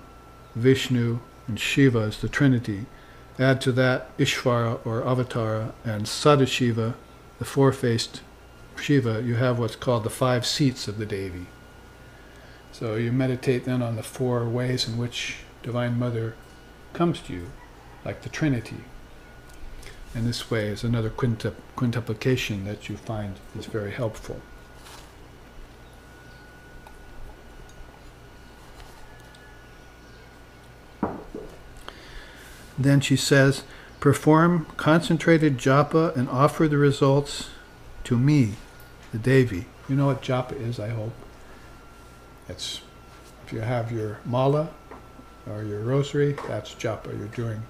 S1: Vishnu, and Shiva is the Trinity. Add to that Ishvara or Avatara and Sadashiva, the four-faced Shiva, you have what's called the 5 seats of the Devi. So you meditate then on the 4 ways in which Divine Mother comes to you, like the Trinity. And this way is another quintuplication that you find is very helpful. Then she says, perform concentrated japa and offer the results to me, the Devi. You know what japa is, I hope. It's, if you have your mala or your rosary, that's japa. You're doing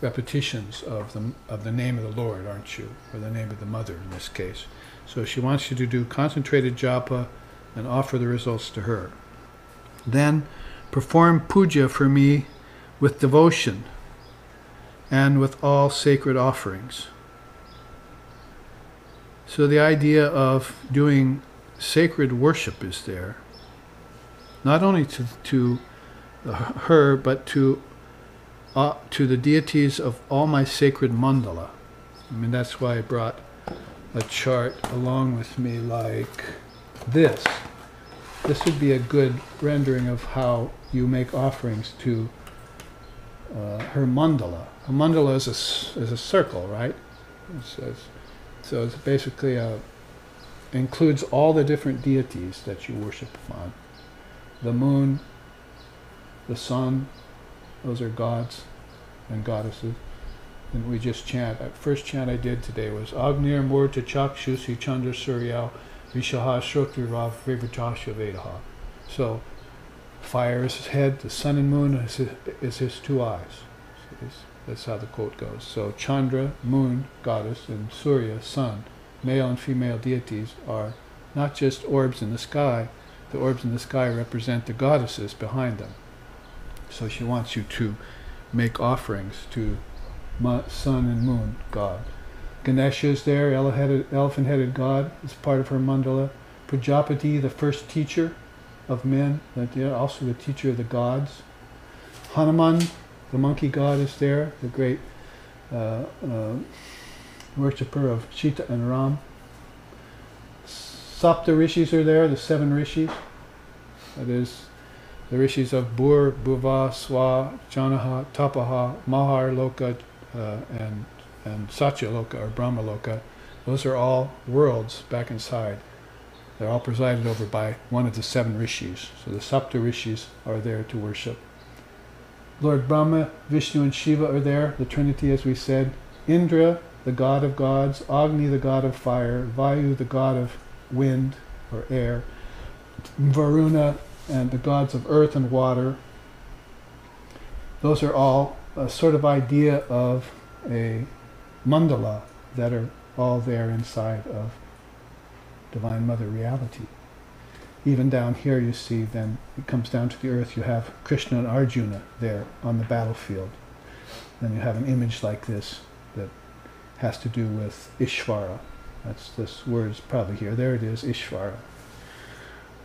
S1: repetitions of the name of the Lord, aren't you? Or the name of the Mother in this case. So she wants you to do concentrated japa and offer the results to her. Then perform puja for me with devotion and with all sacred offerings. So the idea of doing sacred worship is there, not only to her, but to the deities of all my sacred mandala. I mean, that's why I brought a chart along with me like this. This would be a good rendering of how you make offerings to her mandala. A mandala is a circle, right? So it's basically includes all the different deities that you worship upon. The moon, the sun, those are gods and goddesses. And we just chant. First chant I did today was Agnir Murta Chakshusi Chandra Surya Vishaha Shrotri Rav Vivatasha Vedaha. So fire is his head, the sun and moon is his 2 eyes. So that's how the quote goes. So Chandra, moon, goddess, and Surya, sun, male and female deities are not just orbs in the sky. The orbs in the sky represent the goddesses behind them. So she wants you to make offerings to sun and moon god. Ganesha is there, elephant-headed god, is part of her mandala. Prajapati, the first teacher of men, also the teacher of the gods. Hanuman, the monkey god, is there, the great worshipper of Sita and Ram. Sapta rishis are there, the 7 rishis. That is, the rishis of Bur, Bhuva, Swa, Janaha, Tapaha, Mahar Loka, and Satya Loka or Brahma Loka. Those are all worlds back inside. They're all presided over by one of the 7 rishis. So the Sapta rishis are there to worship. Lord Brahma, Vishnu, and Shiva are there, the Trinity as we said. Indra, the god of gods. Agni, the god of fire. Vayu, the god of wind or air. Varuna, and the gods of earth and water. Those are all a sort of idea of a mandala that are all there inside of Divine Mother reality. Even down here you see, then it comes down to the earth, you have Krishna and Arjuna there on the battlefield. Then you have an image like this that has to do with Ishvara. That's this word is probably here. There it is, Ishvara.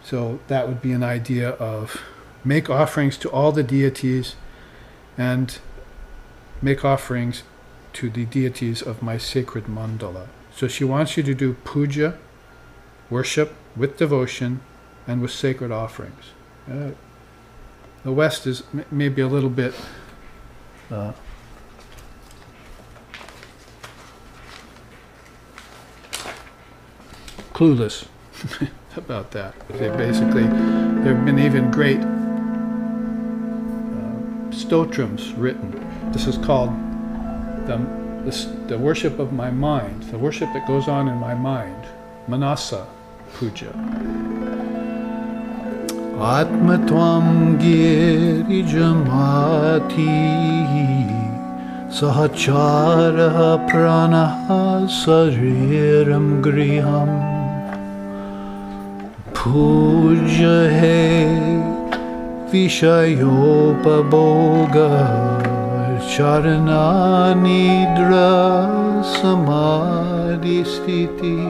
S1: So that would be an idea of make offerings to all the deities and make offerings to the deities of my sacred mandala. So she wants you to do puja, worship with devotion and with sacred offerings. The West is maybe a little bit clueless about that. They basically, there have been even great stotrams written. This is called the worship of my mind, the worship that goes on in my mind, Manasa Puja. Atmatvam giri jamati sahachara pranaha sariram griham puja he vishayopaboga charana nidra samadhi sthiti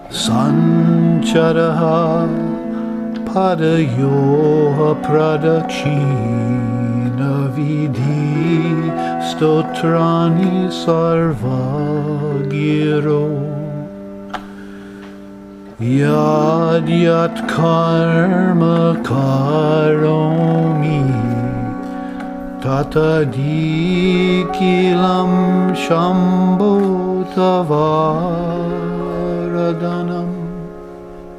S1: sancharaha padayoha pradakshina Vidhi stotrani sarva giro Yad yat karma karomi Tatadi kilam shambho tavaradanam.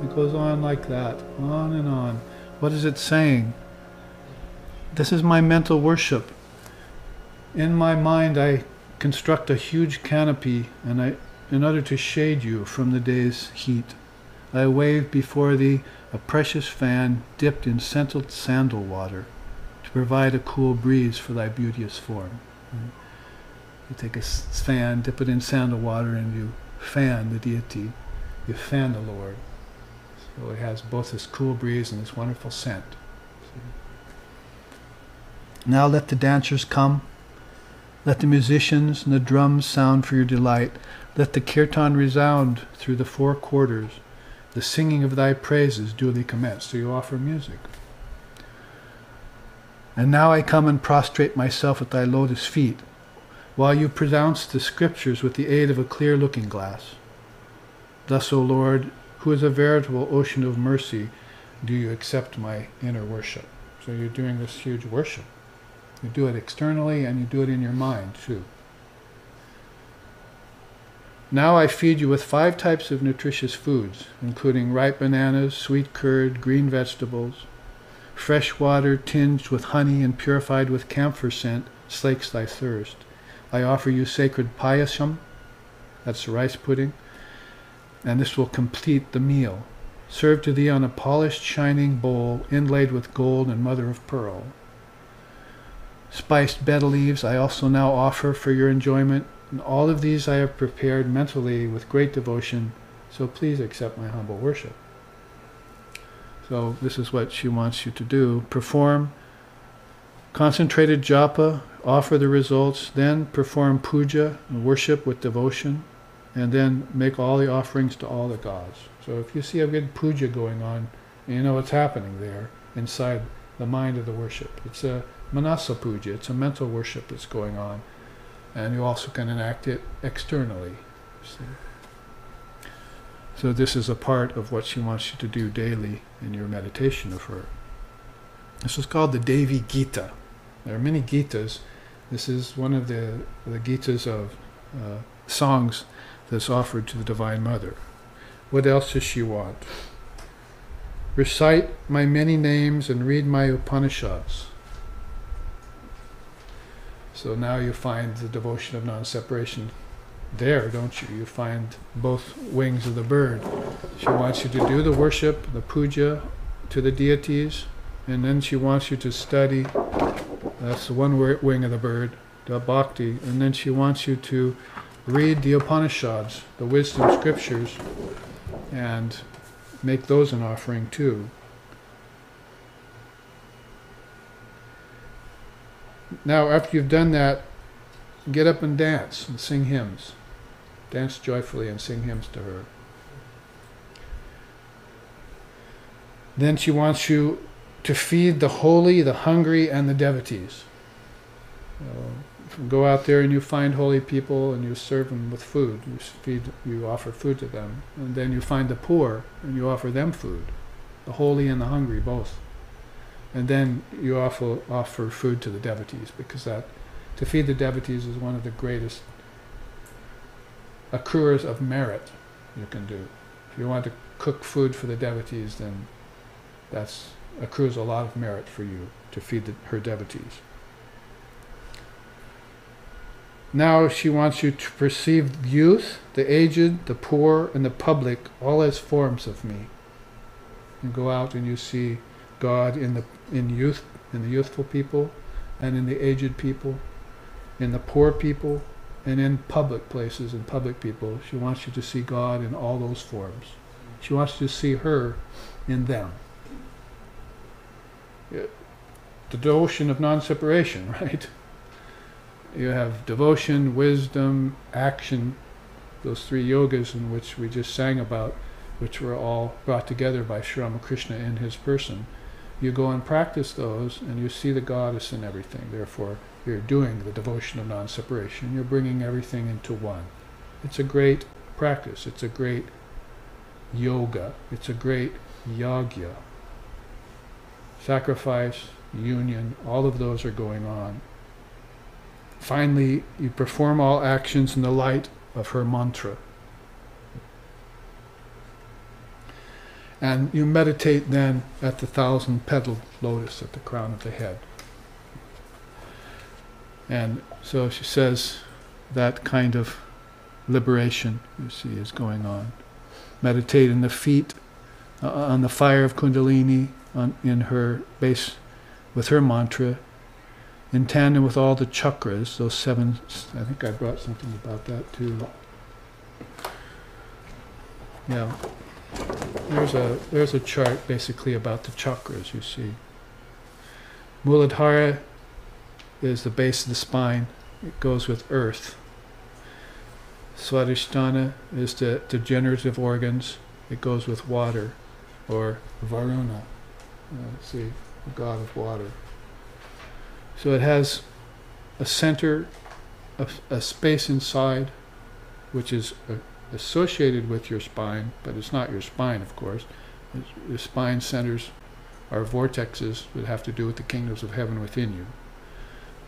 S1: It goes on like that, on and on. What is it saying? This is my mental worship. In my mind I construct a huge canopy and in order to shade you from the day's heat. I wave before thee a precious fan dipped in scented sandal water to provide a cool breeze for thy beauteous form. You take a fan, dip it in sandal water, and you fan the deity. You fan the Lord. So it has both this cool breeze and this wonderful scent. Now let the dancers come. Let the musicians and the drums sound for your delight. Let the kirtan resound through the four quarters. The singing of thy praises duly commenced. So you offer music. And now I come and prostrate myself at thy lotus feet, while you pronounce the scriptures with the aid of a clear looking glass. Thus, O Lord, who is a veritable ocean of mercy, do you accept my inner worship. So you're doing this huge worship. You do it externally and you do it in your mind too. Now I feed you with 5 types of nutritious foods, including ripe bananas, sweet curd, green vegetables. Fresh water tinged with honey and purified with camphor scent slakes thy thirst. I offer you sacred payasam, that's rice pudding, and this will complete the meal. Served to thee on a polished, shining bowl inlaid with gold and mother of pearl. Spiced betel leaves I also now offer for your enjoyment, and all of these I have prepared mentally with great devotion, so please accept my humble worship. So this is what she wants you to do. Perform concentrated japa, offer the results, then perform puja, worship with devotion, and then make all the offerings to all the gods. So if you see a good puja going on, you know what's happening there inside the mind of the worship. It's a manasa puja, it's a mental worship that's going on. And you also can enact it externally. See? So this is a part of what she wants you to do daily in your meditation of her. This is called the Devi Gita. There are many Gitas. This is one of the Gitas of songs that's offered to the Divine Mother. What else does she want? Recite my many names and read my Upanishads. So now you find the devotion of non-separation there, don't you? You find both wings of the bird. She wants you to do the worship, the puja to the deities, and then she wants you to study. That's the one wing of the bird, the bhakti. And then she wants you to read the Upanishads, the wisdom scriptures, and make those an offering too. Now, after you've done that, get up and dance and sing hymns. Dance joyfully and sing hymns to her. Then she wants you to feed the holy, the hungry, and the devotees. Go out there and you find holy people and you serve them with food. You offer food to them. And then you find the poor and you offer them food. The holy and the hungry both. And then you offer food to the devotees, because to feed the devotees is one of the greatest accruers of merit you can do. If you want to cook food for the devotees, then that accrues a lot of merit for you to feed her devotees. Now she wants you to perceive youth, the aged, the poor, and the public all as forms of me. You go out and you see God in the youthful people, and in the aged people, in the poor people, and in public places and public people. She wants you to see God in all those forms. She wants you to see her in them. The devotion of non-separation, right? You have devotion, wisdom, action, those 3 yogas in which we just sang about, which were all brought together by Sri Ramakrishna in his person. you go and practice those, and you see the goddess in everything. Therefore, you're doing the devotion of non-separation. You're bringing everything into one. It's a great practice. It's a great yoga. It's a great yagya. Sacrifice, union, all of those are going on. Finally, you perform all actions in the light of her mantra. And you meditate then at the 1,000-petaled lotus at the crown of the head. And so she says that kind of liberation, you see, is going on. Meditate in the feet, on the fire of Kundalini, in her base, with her mantra, in tandem with all the chakras, those 7, I think I brought something about that too. Yeah. There's a chart basically about the chakras, you see. Muladhara is the base of the spine. It goes with earth. Swadhisthana is the generative organs. It goes with water, or Varuna, the god of water. So it has a center, a space inside, which is associated with your spine, but it's not your spine, of course. Your spine centers are vortexes that have to do with the kingdoms of heaven within you.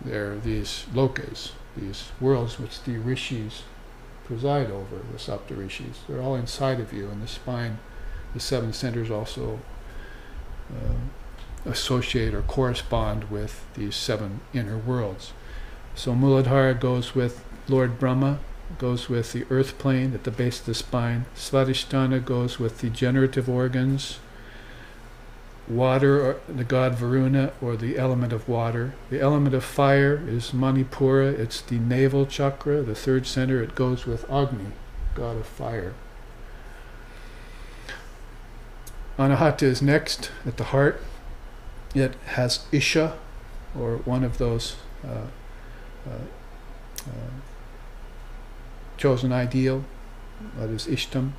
S1: They're these lokas, these worlds which the rishis preside over, the sapta rishis. They're all inside of you, and the spine, the 7 centers also associate or correspond with these 7 inner worlds. So Muladhara goes with Lord Brahma, goes with the earth plane at the base of the spine. Swadhisthana goes with the generative organs. Water, or the god Varuna, or the element of water. The element of fire is Manipura. It's the navel chakra, the 3rd center. It goes with Agni, god of fire. Anahata is next at the heart. It has Isha, or one of those chosen ideal, that is Ishtam.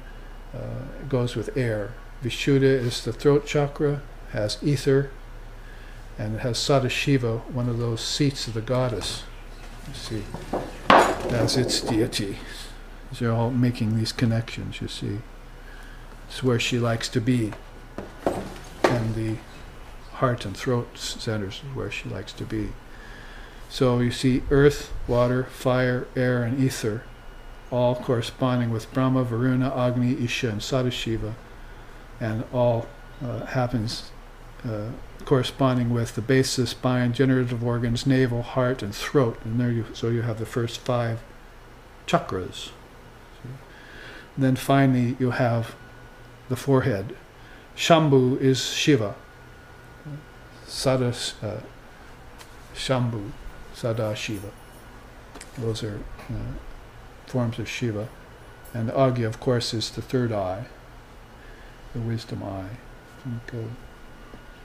S1: It goes with air. Vishuddha is the throat chakra, has ether, and it has Sadashiva, one of those seats of the goddess, you see, as its deity. They're all making these connections, you see. It's where she likes to be, and the heart and throat centers is where she likes to be. So you see earth, water, fire, air, and ether, all corresponding with Brahma, Varuna, Agni, Isha, and Sadashiva, and all happens corresponding with the base of the spine, generative organs, navel, heart, and throat. And so you have the first 5 chakras. And then finally you have the forehead. Shambhu is Shiva. Shambhu, Sada Shiva. Those are forms of Shiva. And Agya, of course, is the 3rd eye, the wisdom eye.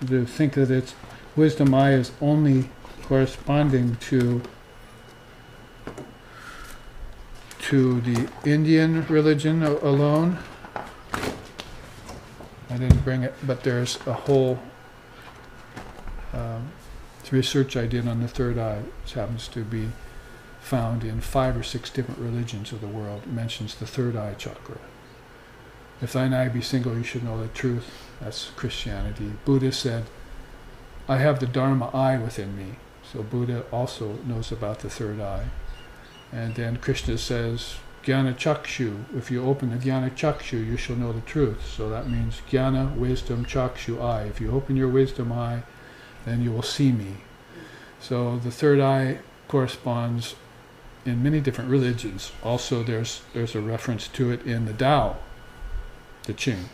S1: To think that its wisdom eye is only corresponding to the Indian religion alone. I didn't bring it, but there's a whole research I did on the 3rd eye, which happens to be found in 5 or 6 different religions of the world. It mentions the 3rd eye chakra. If thine eye be single, you should know the truth. That's Christianity. Buddha said, I have the Dharma eye within me. So Buddha also knows about the 3rd eye. And then Krishna says, Jnana Chakshu. If you open the Jnana Chakshu, you shall know the truth. So that means Jnana, wisdom, Chakshu, eye. If you open your wisdom eye, then you will see me. So the 3rd eye corresponds in many different religions. Also there's a reference to it in the Tao, the Ching.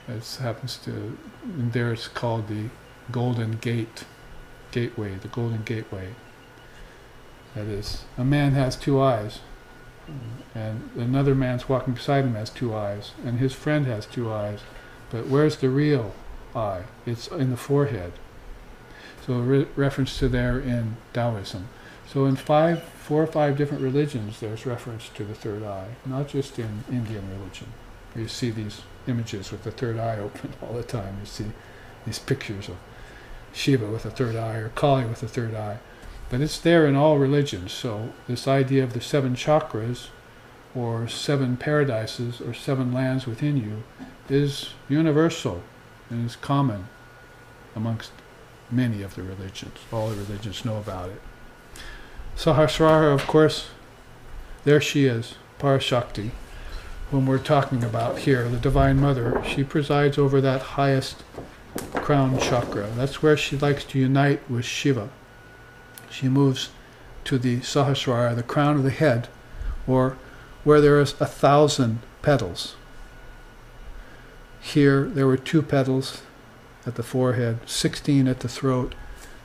S1: It happens to, and there it's called the Golden Gateway, the Golden Gateway. That is, a man has 2 eyes, and another man's walking beside him has 2 eyes, and his friend has 2 eyes, but where's the real eye? It's in the forehead. So a reference to there in Taoism. So in 4 or 5 different religions, there's reference to the third eye, not just in Indian religion. You see these images with the third eye open all the time. You see these pictures of Shiva with a third eye or Kali with a third eye. But it's there in all religions. So this idea of the 7 chakras or 7 paradises or 7 lands within you is universal and is common amongst many of the religions. All the religions know about it. Sahasrara, of course, there she is, Parashakti, whom we're talking about here, the Divine Mother. She presides over that highest crown chakra. That's where she likes to unite with Shiva. She moves to the Sahasrara, the crown of the head, or where there is 1,000 petals. Here there were 2 petals at the forehead, 16 at the throat,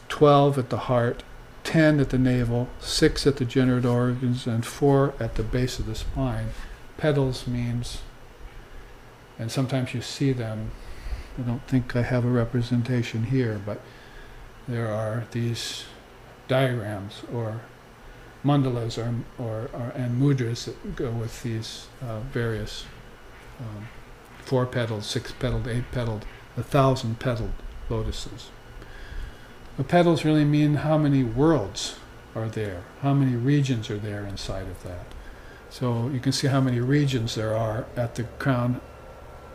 S1: 12 at the heart, 10 at the navel, 6 at the genital organs, and 4 at the base of the spine. Petals means, and sometimes you see them, I don't think I have a representation here, but there are these diagrams or mandalas and mudras that go with these various 4-petaled, 6-petaled, 8-petaled, 1,000-petaled lotuses. The petals really mean how many worlds are there, how many regions are there inside of that. So you can see how many regions there are at the crown,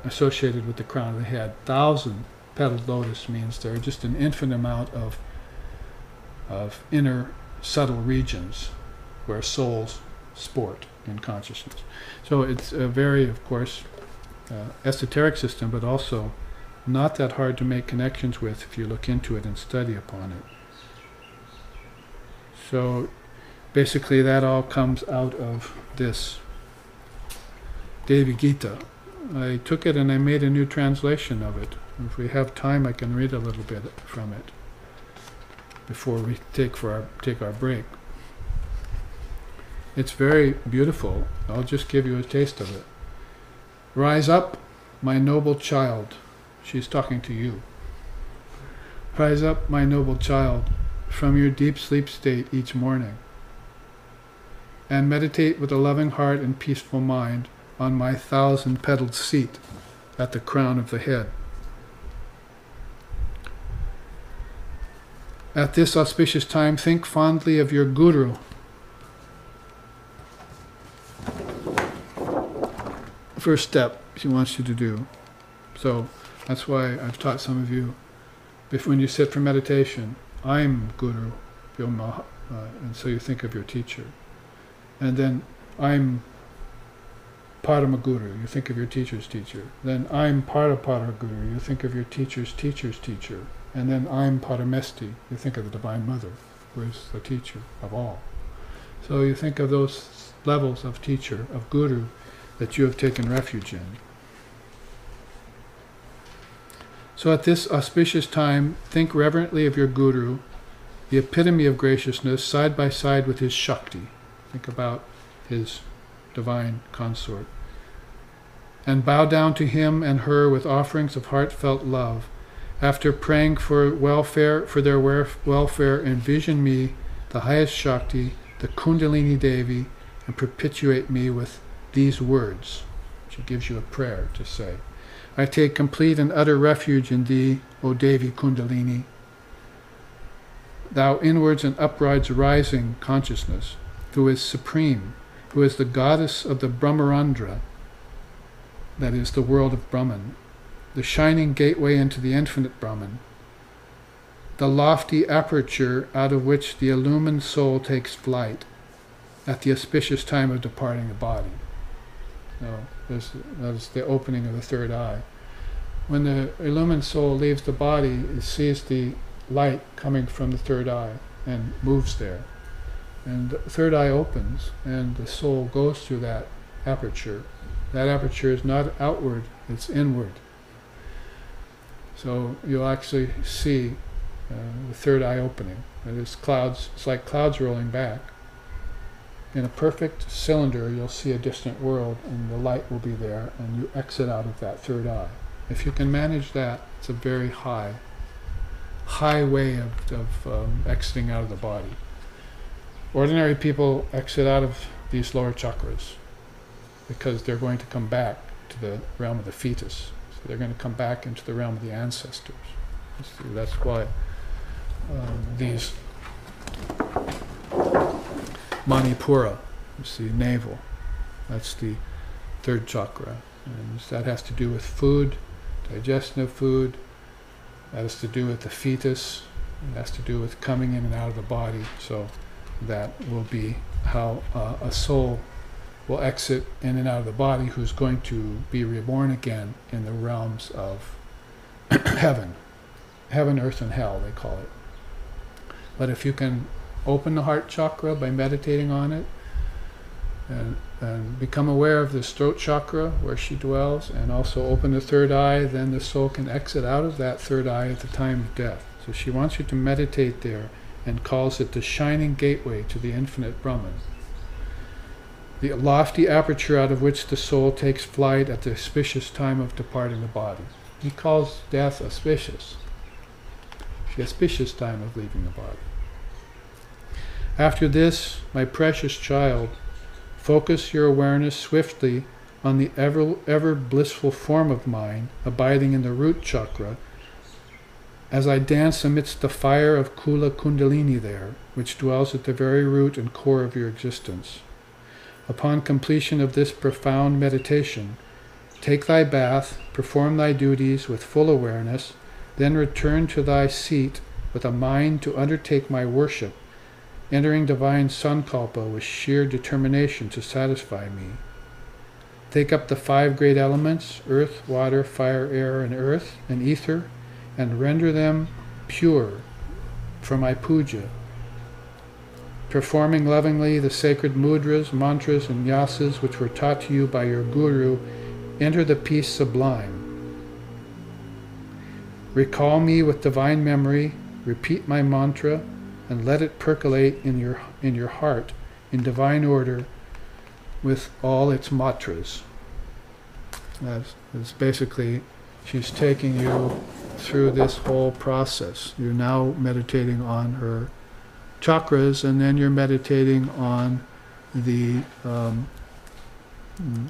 S1: associated with the crown of the head. 1,000-petaled lotus means there are just an infinite amount of inner subtle regions where souls sport in consciousness. So it's a very, of course, esoteric system, but also not that hard to make connections with if you look into it and study upon it. So basically that all comes out of this Devi Gita. I took it and I made a new translation of it. If we have time, I can read a little bit from it before we take our break. It's very beautiful. I'll just give you a taste of it. Rise up, my noble child. She's talking to you. Rise up, my noble child, from your deep sleep state each morning, and meditate with a loving heart and peaceful mind on my 1,000-petaled seat at the crown of the head. At this auspicious time, think fondly of your Guru. First step she wants you to do. So that's why I've taught some of you, when you sit for meditation, I'm Guru, and so you think of your teacher. And then I'm Paramaguru, you think of your teacher's teacher. Then I'm Paraparaguru, you think of your teacher's teacher's teacher. And then I'm Paramesti, you think of the Divine Mother, who is the teacher of all. So you think of those levels of teacher, of Guru, that you have taken refuge in. So at this auspicious time, think reverently of your Guru, the epitome of graciousness, side by side with his Shakti. Think about his divine consort. And bow down to him and her with offerings of heartfelt love. After praying for their welfare, envision me, the highest Shakti, the Kundalini Devi, and perpetuate me with these words. She gives you a prayer to say. I take complete and utter refuge in thee, O Devi Kundalini, thou inwards and upwards rising consciousness, who is supreme, who is the goddess of the Brahmarandra, that is the world of Brahman, the shining gateway into the infinite Brahman, the lofty aperture out of which the illumined soul takes flight at the auspicious time of departing the body. No, that is the opening of the third eye. When the illumined soul leaves the body, it sees the light coming from the third eye and moves there. And the third eye opens, and the soul goes through that aperture. That aperture is not outward, it's inward. So you'll actually see the third eye opening. And it's like clouds rolling back. In a perfect cylinder, you'll see a distant world, and the light will be there, and you exit out of that third eye. If you can manage that, it's a very high way of exiting out of the body. Ordinary people exit out of these lower chakras because they're going to come back to the realm of the fetus. So they're going to come back into the realm of the ancestors. So that's why these Manipura, you see, navel, that's the third chakra. And that has to do with food, digestion of food. That has to do with the fetus. It has to do with coming in and out of the body. So that will be how a soul will exit in and out of the body, who's going to be reborn again in the realms of heaven. Heaven, earth, and hell, they call it. But if you can open the heart chakra by meditating on it, and become aware of this throat chakra where she dwells, and also open the third eye, then the soul can exit out of that third eye at the time of death. So she wants you to meditate there and calls it the shining gateway to the infinite Brahman, the lofty aperture out of which the soul takes flight at the auspicious time of departing the body. He calls death auspicious, the auspicious time of leaving the body. After this, my precious child, focus your awareness swiftly on the ever blissful form of mine abiding in the root chakra, as I dance amidst the fire of Kula Kundalini there, which dwells at the very root and core of your existence. Upon completion of this profound meditation, take thy bath, perform thy duties with full awareness, then return to thy seat with a mind to undertake my worship, entering divine sankalpa with sheer determination to satisfy me. Take up the 5 great elements, earth, water, fire, air, and earth, and ether, and render them pure for my puja, performing lovingly the sacred mudras, mantras, and yasas which were taught to you by your guru. Enter the peace sublime. Recall me with divine memory, repeat my mantra, and let it percolate in your heart in divine order with all its matras. That's basically, she's taking you through this whole process. You're now meditating on her chakras, and then you're meditating on the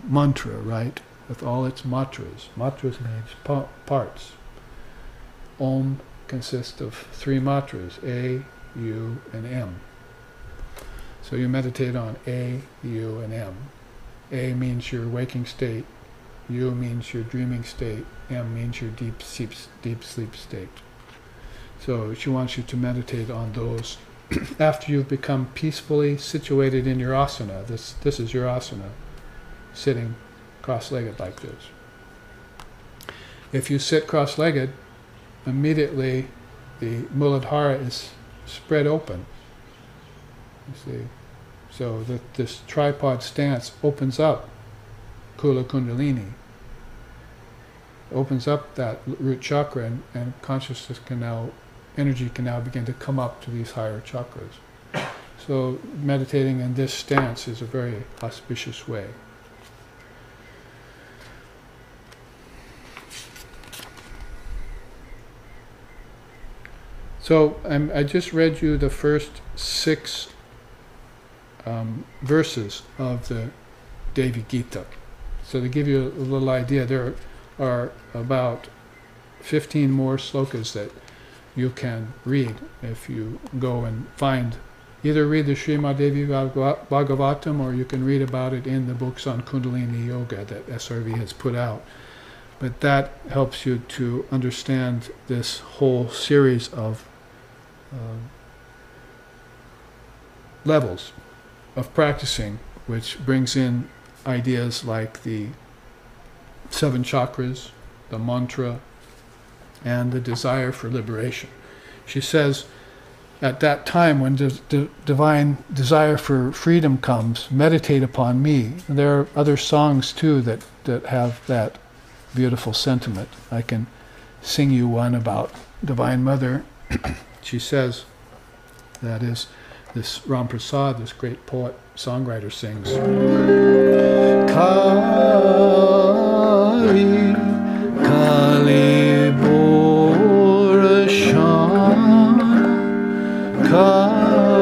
S1: mantra, right? With all its matras. Matras means parts. Om consists of 3 matras, A, U, and M. So you meditate on A, U, and M. A means your waking state, U means your dreaming state, M means your deep sleep state. So she wants you to meditate on those after you've become peacefully situated in your asana. This is your asana, sitting cross-legged like this. If you sit cross-legged, immediately the Muladhara is spread open. You see, so that this tripod stance opens up Kula Kundalini, opens up that root chakra, and consciousness energy can now begin to come up to these higher chakras. So meditating in this stance is a very auspicious way. So I just read you the first 6 verses of the Devi Gita. So to give you a little idea, there are about 15 more slokas that you can read if you go and find, either read the Srimad Devi Bhagavatam, or you can read about it in the books on Kundalini Yoga that SRV has put out. But that helps you to understand this whole series of levels of practicing, which brings in ideas like the 7 chakras, the mantra, and the desire for liberation. She says, at that time when the divine desire for freedom comes, meditate upon me. And there are other songs too that have that beautiful sentiment. I can sing you one about Divine Mother. She says, that is, this Ram Prasad, this great poet, songwriter, sings, Kali, Kali Borashan, Kali,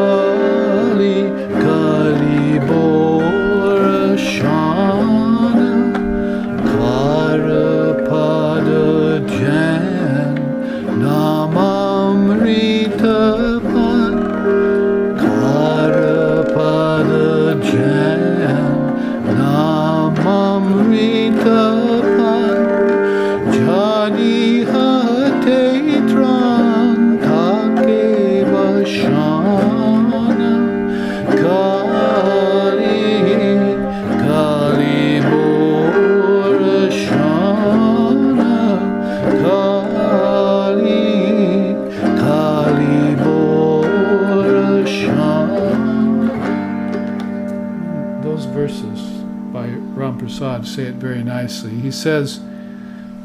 S1: Prasad say it very nicely. He says,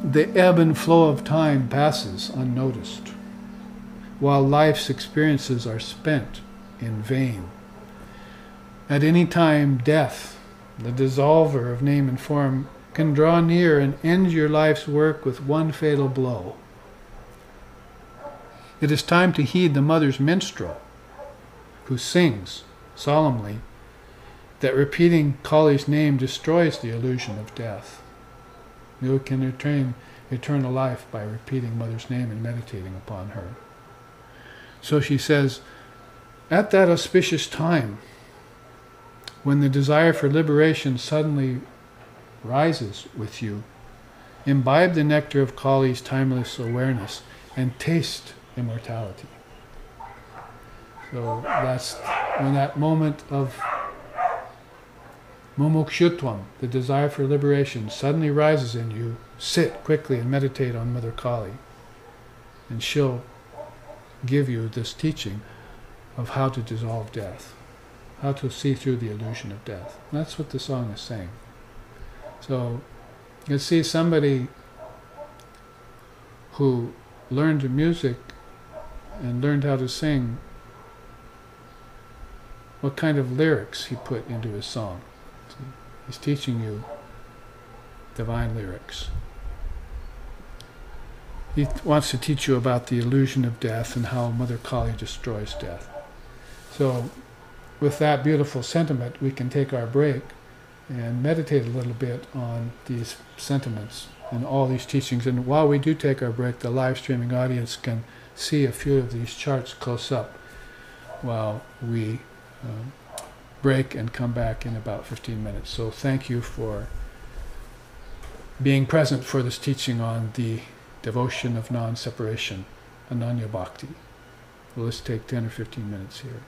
S1: the ebb and flow of time passes unnoticed, while life's experiences are spent in vain. At any time, death, the dissolver of name and form, can draw near and end your life's work with one fatal blow. It is time to heed the mother's minstrel, who sings solemnly that repeating Kali's name destroys the illusion of death. You can attain eternal life by repeating Mother's name and meditating upon her. So she says, at that auspicious time, when the desire for liberation suddenly rises with you, imbibe the nectar of Kali's timeless awareness and taste immortality. So that's when that moment of mumukshutvam, the desire for liberation, suddenly rises in you, sit quickly and meditate on Mother Kali. And she'll give you this teaching of how to dissolve death, how to see through the illusion of death. And that's what the song is saying. So you see somebody who learned music and learned how to sing, what kind of lyrics he put into his song. See, he's teaching you divine lyrics. He wants to teach you about the illusion of death and how Mother Kali destroys death. So with that beautiful sentiment, we can take our break and meditate a little bit on these sentiments and all these teachings. And while we do take our break, the live streaming audience can see a few of these charts close up while we break and come back in about 15 minutes. So thank you for being present for this teaching on the devotion of non-separation, Ananya Bhakti. Well, let's take 10 or 15 minutes here.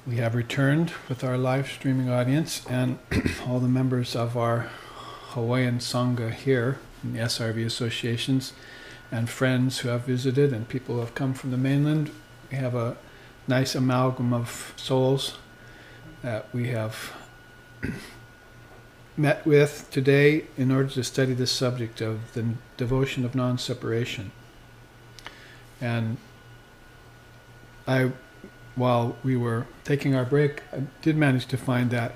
S1: We have returned with our live streaming audience and all the members of our Hawaiian Sangha here in the SRV associations and friends who have visited and people who have come from the mainland. We have a nice amalgam of souls that we have met with today in order to study the subject of the devotion of non-separation. And while we were taking our break, I did manage to find that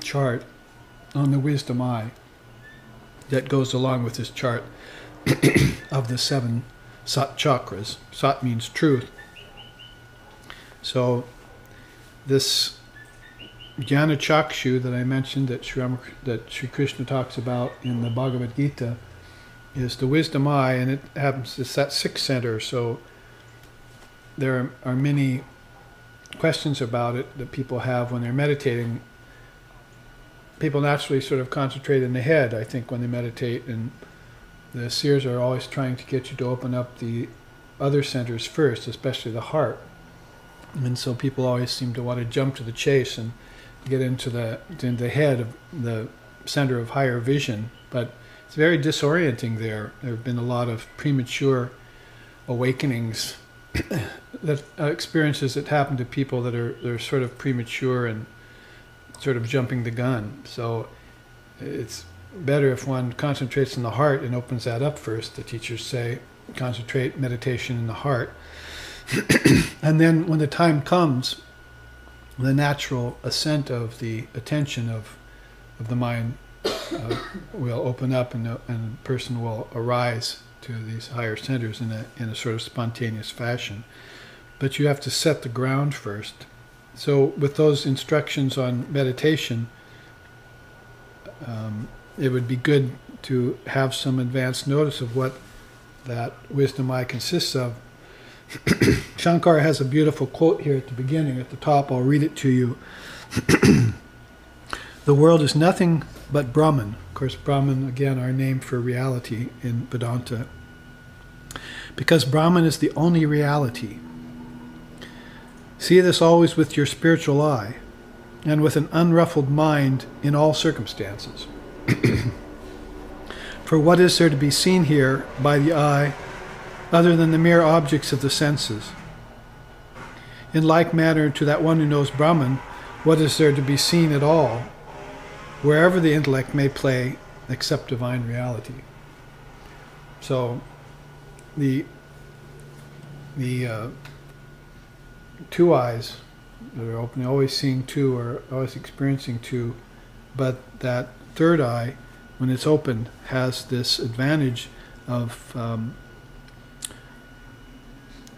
S1: chart on the wisdom eye that goes along with this chart of the 7 Sat chakras. Sat means truth. So this Jnana Chakshu that I mentioned that Sri Krishna talks about in the Bhagavad Gita is the wisdom eye, and it happens, it's that 6th center. So there are many questions about it that people have when they're meditating. People naturally sort of concentrate in the head, I think, when they meditate, and the seers are always trying to get you to open up the other centers first, especially the heart. And so people always seem to want to jump to the chase and get into the head of the center of higher vision. But it's very disorienting there. There have been a lot of premature awakenings, that experiences that happen to people that are sort of premature and sort of jumping the gun. So it's better if one concentrates in the heart and opens that up first. The teachers say, concentrate meditation in the heart. And then when the time comes, the natural ascent of the attention of the mind will open up, and a person will arise to these higher centers in a sort of spontaneous fashion. But you have to set the ground first. So with those instructions on meditation, it would be good to have some advance notice of what that wisdom eye consists of. Shankara has a beautiful quote here at the beginning, at the top. I'll read it to you. The world is nothing but Brahman. Of course, Brahman, again, our name for reality in Vedanta. Because Brahman is the only reality. See this always with your spiritual eye, and with an unruffled mind in all circumstances. For what is there to be seen here by the eye other than the mere objects of the senses? In like manner, to that one who knows Brahman, what is there to be seen at all, wherever the intellect may play, except divine reality? So, the two eyes that are open, always seeing two or always experiencing two, but that third eye, when it's open, has this advantage of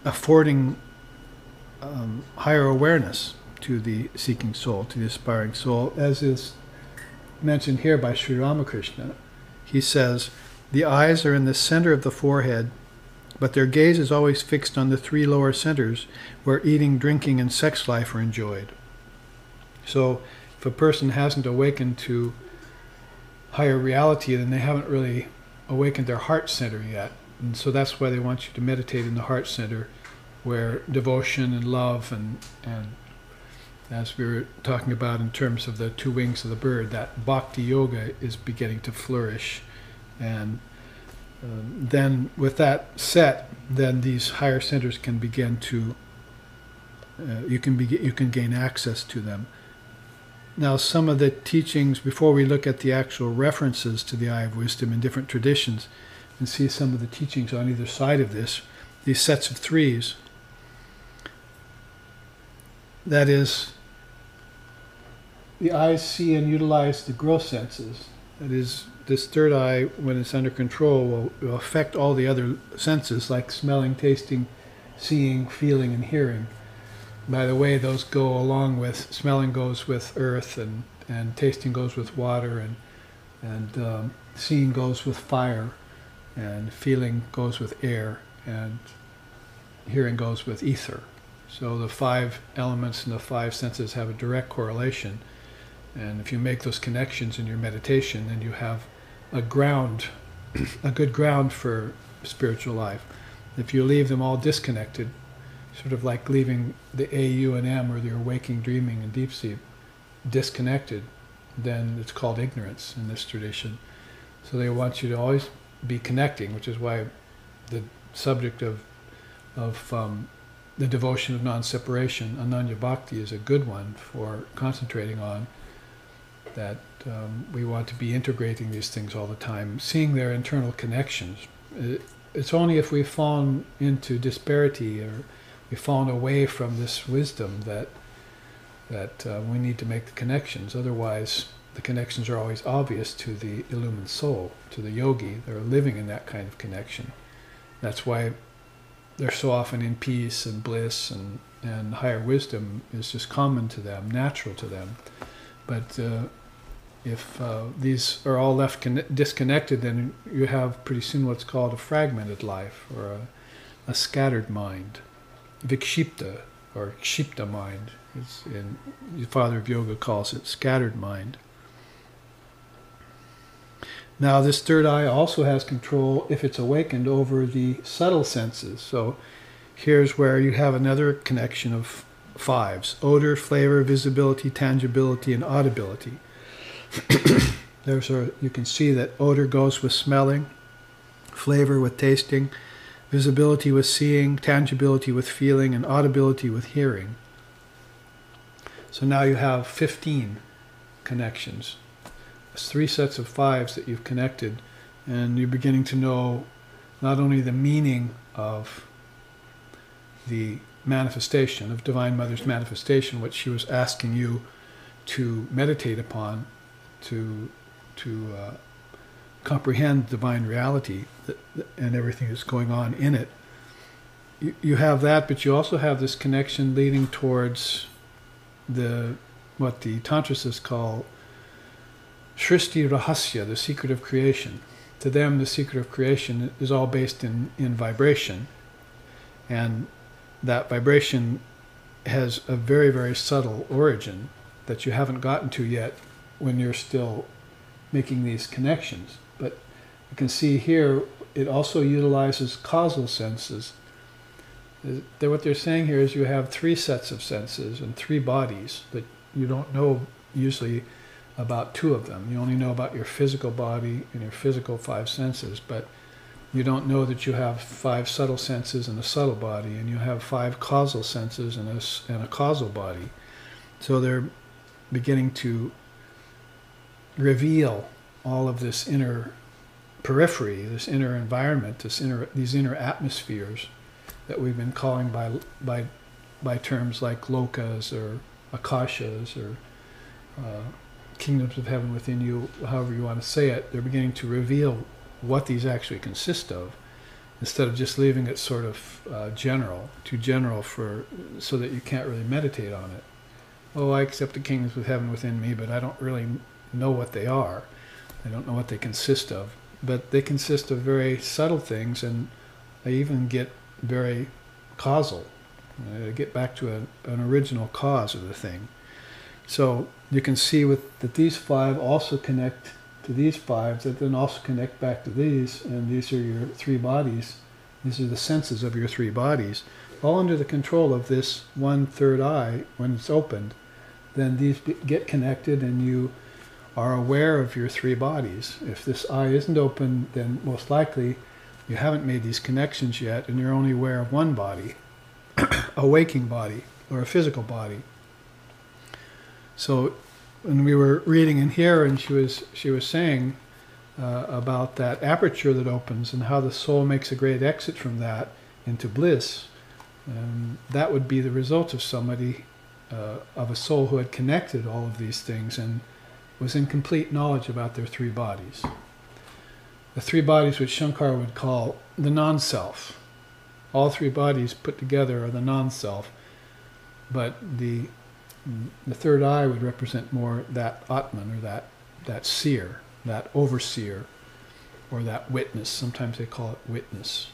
S1: affording higher awareness to the seeking soul, to the aspiring soul, as is mentioned here by Sri Ramakrishna. He says, the eyes are in the center of the forehead, but their gaze is always fixed on the 3 lower centers where eating, drinking, and sex life are enjoyed. So if a person hasn't awakened to higher reality, then they haven't really awakened their heart center yet. And so that's why they want you to meditate in the heart center, where devotion and love and as we were talking about in terms of the 2 wings of the bird, that bhakti yoga is beginning to flourish. And then with that set, then these higher centers can begin to, you can gain access to them. Now, some of the teachings, before we look at the actual references to the Eye of Wisdom in different traditions, and see some of the teachings on either side of this, these sets of 3s, that is, the eyes see and utilize the gross senses. That is, this third eye, when it's under control, will affect all the other senses, like smelling, tasting, seeing, feeling, and hearing. By the way, those go along with, smelling goes with earth, and tasting goes with water, and seeing goes with fire, and feeling goes with air, and hearing goes with ether. So the 5 elements and the 5 senses have a direct correlation. And if you make those connections in your meditation, then you have a ground, a good ground for spiritual life. If you leave them all disconnected, sort of like leaving the A, U, and M, or your waking, dreaming, and deep sleep disconnected, then it's called ignorance in this tradition. So they want you to always be connecting, which is why the subject of the devotion of non-separation, Ananya Bhakti, is a good one for concentrating on. That we want to be integrating these things all the time, seeing their internal connections. It's only if we've fallen into disparity or we've fallen away from this wisdom that we need to make the connections. Otherwise, the connections are always obvious to the illumined soul, to the yogi. They're living in that kind of connection. That's why they're so often in peace and bliss, and higher wisdom is just common to them, natural to them. But if these are all left disconnected, then you have pretty soon what's called a fragmented life, or a scattered mind, vikshipta, or kshipta mind. The father of yoga calls it scattered mind. Now this third eye also has control, if it's awakened, over the subtle senses. So here's where you have another connection of fives: odor, flavor, visibility, tangibility, and audibility. You can see that odor goes with smelling, flavor with tasting, visibility with seeing, tangibility with feeling, and audibility with hearing. So now you have 15 connections. It's 3 sets of fives that you've connected, and you're beginning to know not only the meaning of the manifestation, of Divine Mother's manifestation, which she was asking you to meditate upon, to comprehend divine reality and everything that's going on in it. You have that, but you also have this connection leading towards what the Tantricists call Shristi Rahasya, the secret of creation. To them, the secret of creation is all based in vibration. And that vibration has a very, very subtle origin that you haven't gotten to yet when you're still making these connections. But you can see here, it also utilizes causal senses. What they're saying here is you have 3 sets of senses and 3 bodies, but you don't know usually about 2 of them. You only know about your physical body and your physical 5 senses, but you don't know that you have 5 subtle senses and a subtle body, and you have 5 causal senses and a causal body. So they're beginning to reveal all of this inner periphery, this inner environment, these inner atmospheres that we've been calling by terms like lokas or akashas or kingdoms of heaven within you, however you want to say it. They're beginning to reveal what these actually consist of, instead of just leaving it sort of too general so that you can't really meditate on it. Oh, I accept the kingdoms of heaven within me, but I don't really know what they are. I don't know what they consist of. But they consist of very subtle things, and they even get very causal. They get back to an original cause of the thing. So you can see that these 5 also connect to these 5 that then also connect back to these, and these are your 3 bodies. These are the senses of your 3 bodies, all under the control of this 1/3 eye. When it's opened, then these get connected and you are aware of your 3 bodies. If this eye isn't open, then most likely you haven't made these connections yet, and you're only aware of 1 body, a waking body or a physical body. So when we were reading in here, and she was saying about that aperture that opens and how the soul makes a great exit from that into bliss, that would be the result of somebody, of a soul who had connected all of these things and was in complete knowledge about their 3 bodies. The 3 bodies which Shankara would call the non-self. All 3 bodies put together are the non-self, but the 3rd eye would represent more that Atman, or that seer, that overseer, or that witness. Sometimes they call it witness,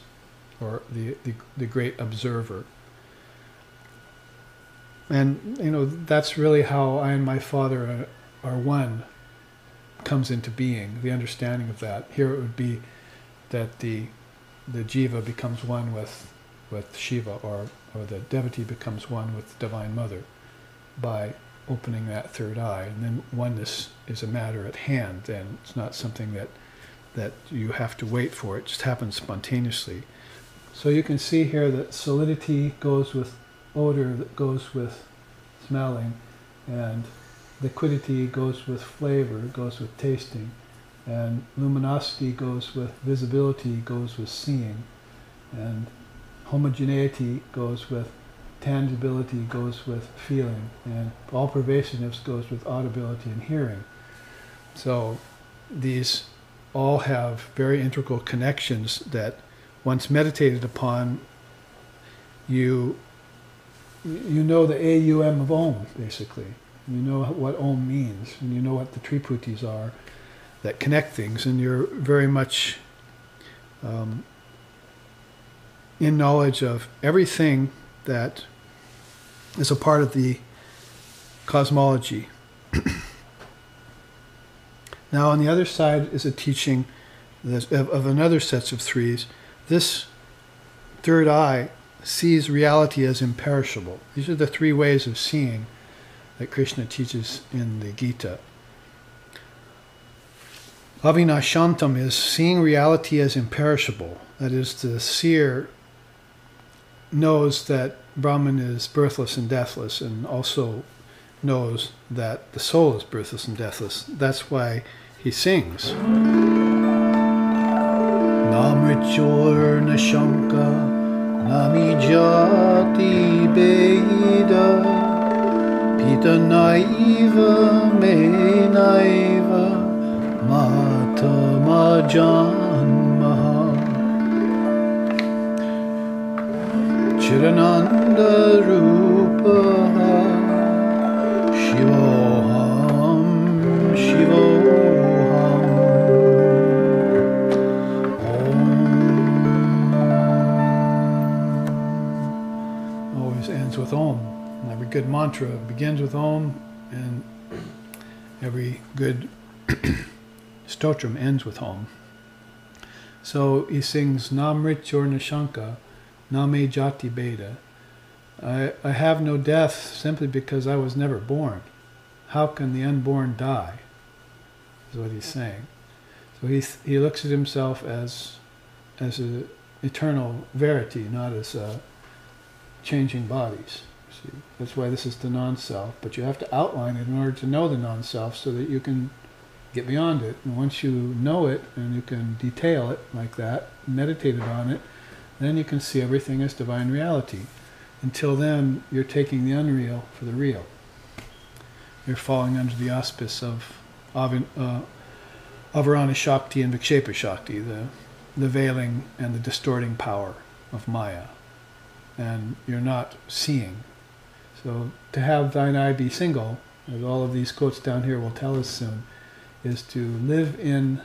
S1: or the great observer. And that's really how I and my Father are one comes into being, the understanding of that. Here it would be that the jiva becomes one with with Shiva, or the devotee becomes one with the Divine Mother by opening that third eye. And then oneness is a matter at hand, and it's not something that you have to wait for. It just happens spontaneously. So you can see here that solidity goes with odor, that goes with smelling, and liquidity goes with flavor, goes with tasting, and luminosity goes with visibility, goes with seeing, and homogeneity goes with tangibility, goes with feeling, and all pervasiveness goes with audibility and hearing. So these all have very integral connections that, once meditated upon, you know the AUM of Om, basically. You know what Om means, and you know what the Triputis are that connect things, and you're very much in knowledge of everything that is a part of the cosmology. Now, on the other side is a teaching of another set of threes. This third eye sees reality as imperishable. These are the three ways of seeing that Krishna teaches in the Gita. Avinashantam is seeing reality as imperishable. That is, the seer knows that Brahman is birthless and deathless, and also knows that the soul is birthless and deathless. That's why he sings. Namrichor Nashanka Nami Jati Beda Pita Naiva Me Naiva Mata Majanmaha Chirananda Rupaha Shivoham Shivoham Om. Always ends with Om. And every good mantra begins with Om, and every good stotram ends with Om. So he sings Namrit Jornashanka Name Jati Beda. I have no death simply because I was never born. How can the unborn die? Is what he's saying. So he looks at himself as an eternal verity, not as changing bodies. See? That's why this is the non-self. But you have to outline it in order to know the non-self, so that you can get beyond it. And once you know it and you can detail it like that, meditated on it, then you can see everything as divine reality. Until then, you're taking the unreal for the real. You're falling under the auspice of Avarana Shakti and Vikshepa Shakti, the veiling and the distorting power of Maya. And you're not seeing. So to have thine eye be single, as all of these quotes down here will tell us soon, is to live in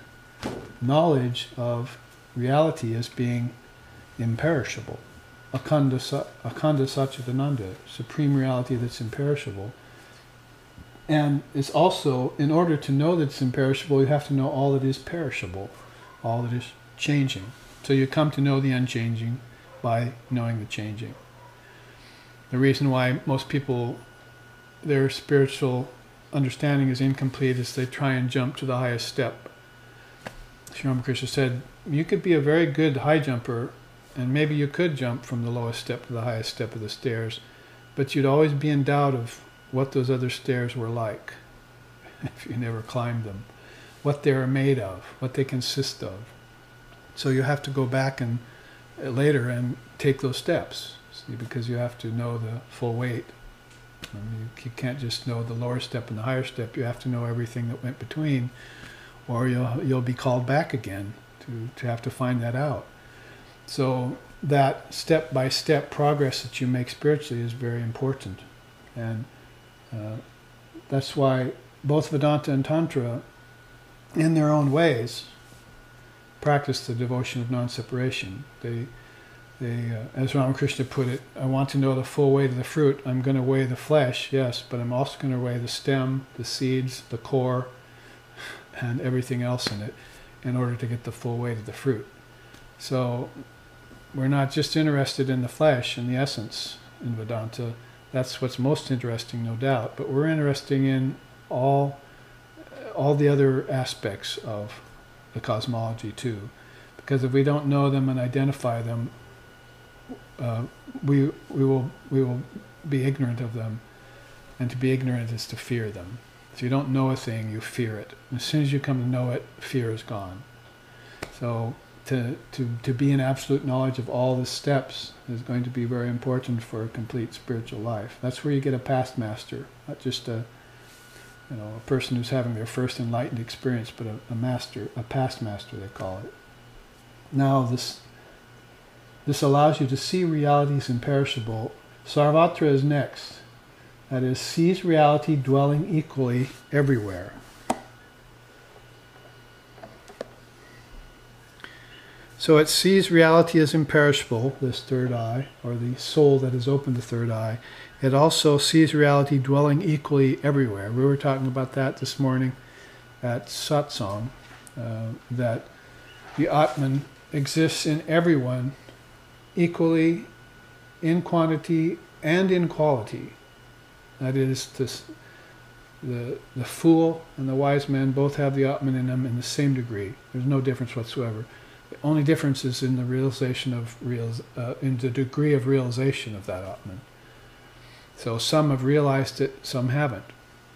S1: knowledge of reality as being imperishable. Akanda Satchitananda, supreme reality that's imperishable. And it's also, in order to know that it's imperishable, you have to know all that is perishable, all that is changing. So you come to know the unchanging by knowing the changing. The reason why most people, their spiritual understanding is incomplete is they try and jump to the highest step. Sri Ramakrishna said, you could be a very good high jumper, and maybe you could jump from the lowest step to the highest step of the stairs, but you'd always be in doubt of what those other stairs were like if you never climbed them, what they're made of, what they consist of. So you have to go back and later and take those steps, see, because you have to know the full weight. You can't just know the lower step and the higher step. You have to know everything that went between, or you'll be called back again to have to find that out. So that step-by-step progress that you make spiritually is very important. And that's why both Vedanta and Tantra, in their own ways, practice the devotion of non-separation. They as Ramakrishna put it, I want to know the full weight of the fruit. I'm going to weigh the flesh, yes, but I'm also going to weigh the stem, the seeds, the core, and everything else in it in order to get the full weight of the fruit. So we're not just interested in the flesh and the essence in Vedanta. That's what's most interesting, no doubt. But we're interested in all the other aspects of the cosmology too, because if we don't know them and identify them, we will be ignorant of them, and to be ignorant is to fear them. If you don't know a thing, you fear it. As soon as you come to know it, fear is gone. So to be in absolute knowledge of all the steps is going to be very important for a complete spiritual life. That's where you get a past master, not just a person who's having their first enlightened experience, but a master, a past master they call it. Now this allows you to see reality as imperishable. Sarvatra is next. That is, sees reality dwelling equally everywhere. So it sees reality as imperishable, this third eye, or the soul that has opened the third eye. It also sees reality dwelling equally everywhere. We were talking about that this morning at satsang, that the Atman exists in everyone equally, in quantity and in quality. That is, the fool and the wise man both have the Atman in them in the same degree. There's no difference whatsoever. The only difference is in the realization of in the degree of realization of that Atman. So some have realized it, some haven't.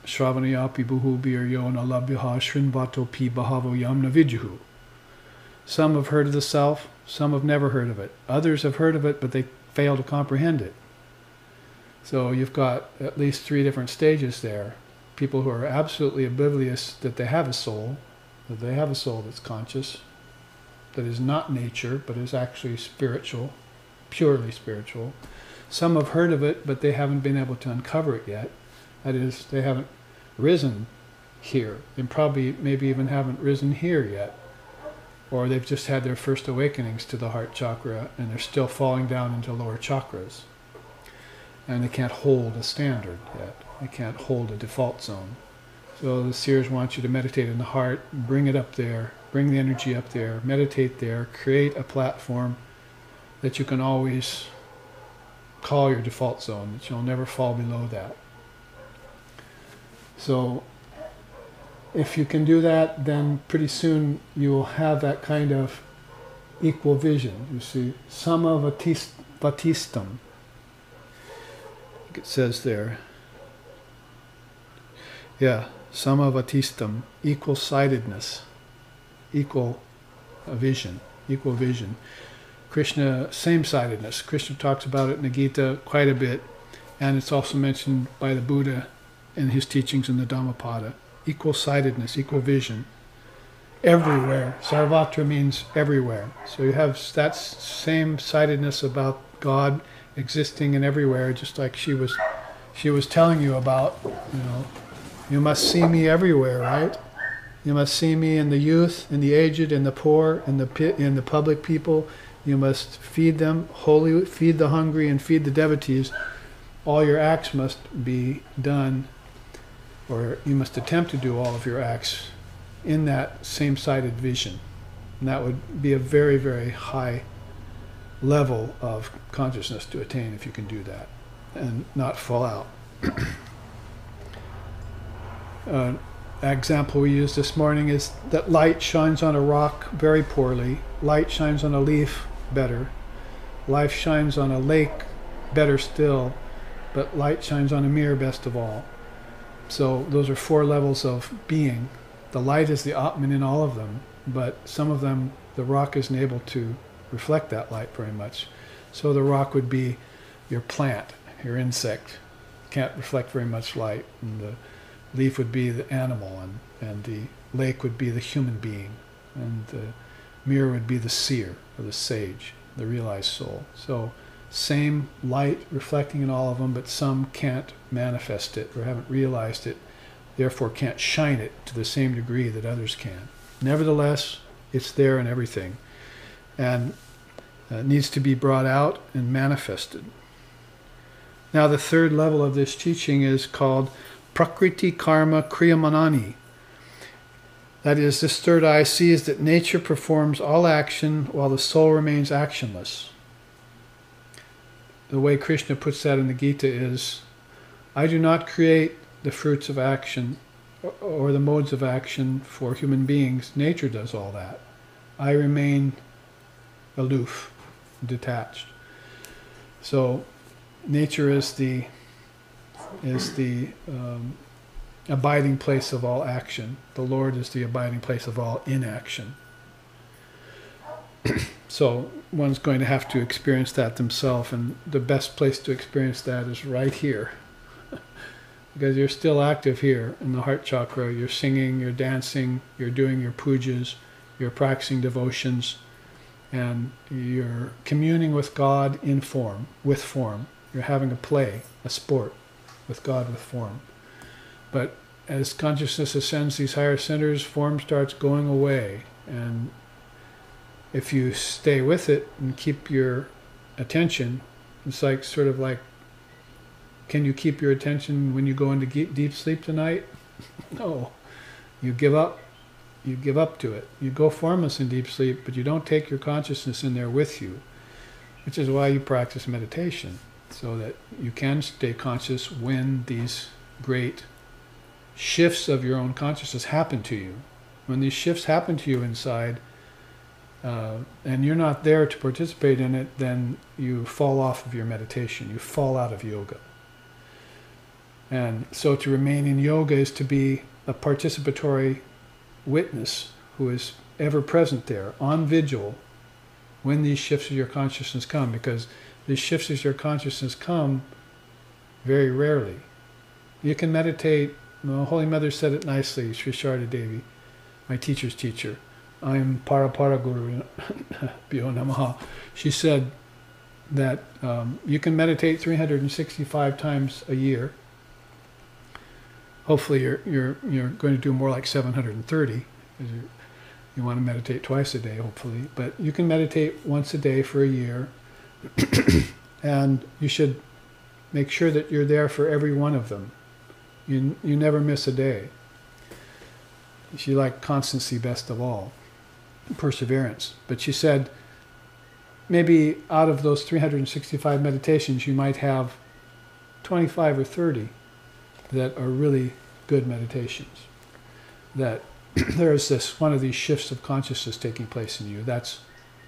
S1: Shravanayapi buhubir na labhyaha shrinvato pi bahavo yam navijuhu. Some have heard of the self, some have never heard of it. Others have heard of it, but they fail to comprehend it. So you've got at least 3 different stages there. People who are absolutely oblivious that they have a soul, that's conscious, that is not nature, but is actually spiritual, purely spiritual. Some have heard of it, but they haven't been able to uncover it yet. That is, they haven't risen here, and probably maybe even haven't risen here yet. Or they've just had their first awakenings to the heart chakra, and they're still falling down into lower chakras. And they can't hold a standard yet. They can't hold a default zone. So the seers want you to meditate in the heart, bring it up there, bring the energy up there, meditate there, create a platform that you can always call your default zone, that you'll never fall below that. So if you can do that, then pretty soon you will have that kind of equal vision. You see, sama vatistam. It says there. Yeah, sama vatistam, equal-sidedness, equal vision. Krishna, same-sidedness. Krishna talks about it in the Gita quite a bit, and it's also mentioned by the Buddha in his teachings in the Dhammapada. Equal-sidedness, equal vision. Everywhere. Sarvatra means everywhere. So you have that same-sidedness about God existing in everywhere, just like she was telling you about, you must see me everywhere, right? You must see me in the youth, in the aged, in the poor, in the public people. You must feed them, feed the hungry, and feed the devotees. All your acts must be done, or you must attempt to do all of your acts in that same-sided vision. And that would be a very, very high level of consciousness to attain if you can do that and not fall out. Example we used this morning is that light shines on a rock very poorly, light shines on a leaf better, light shines on a lake better still, but light shines on a mirror best of all. So those are 4 levels of being. The light is the Atman in all of them, but some of them the rock isn't able to reflect that light very much. So the rock would be your plant, your insect, can't reflect very much light, and the leaf would be the animal, and the lake would be the human being, and the mirror would be the seer, or the sage, the realized soul. So same light reflecting in all of them, but some can't manifest it or haven't realized it, therefore can't shine it to the same degree that others can. Nevertheless, it's there in everything, and needs to be brought out and manifested. Now the 3rd level of this teaching is called Prakriti Karma Kriyamanani. That is, this 3rd eye sees that nature performs all action while the soul remains actionless. the way Krishna puts that in the Gita is, I do not create the fruits of action or the modes of action for human beings. Nature does all that. I remain aloof, detached. So nature is the abiding place of all action. The Lord is the abiding place of all inaction. So one's going to have to experience that themselves, and the best place to experience that is right here. Because you're still active here in the heart chakra. You're singing, you're dancing, you're doing your pujas, you're practicing devotions, and you're communing with God in form, with form. You're having a play, a sport with God with form. But as consciousness ascends these higher centers, form starts going away. And if you stay with it and keep your attention, it's like sort of like, can you keep your attention when you go into deep sleep tonight? No. You give up. You give up to it. You go formless in deep sleep, but you don't take your consciousness in there with you, which is why you practice meditation, so that you can stay conscious when these great shifts of your own consciousness happen to you. When these shifts happen to you inside, and you're not there to participate in it, then you fall off of your meditation. You fall out of yoga. And so to remain in yoga is to be a participatory witness who is ever present there, on vigil, when these shifts of your consciousness come, because these shifts of your consciousness come very rarely. You can meditate. The Holy Mother said it nicely, Sri Sharda Devi, my teacher's teacher. I'm Parapara Guru Bhyo Namaha. She said that you can meditate 365 times a year. Hopefully you're going to do more like 730, because you want to meditate twice a day, hopefully. But you can meditate once a day for a year, and you should make sure that you're there for every one of them. You never miss a day. She liked constancy best of all, perseverance. But she said, maybe out of those 365 meditations, you might have 25 or 30 that are really good meditations. That there is this one of these shifts of consciousness taking place in you. That's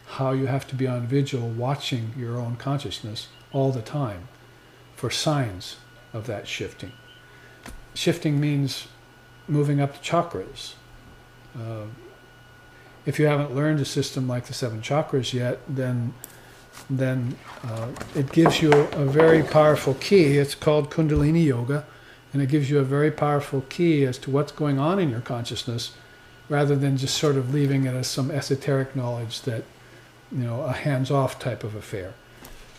S1: how you have to be on vigil, watching your own consciousness all the time for signs of that shifting. Shifting means moving up the chakras. If you haven't learned a system like the 7 chakras yet, then it gives you a very powerful key. It's called Kundalini Yoga. And it gives you a very powerful key as to what's going on in your consciousness, rather than just sort of leaving it as some esoteric knowledge that, a hands-off type of affair.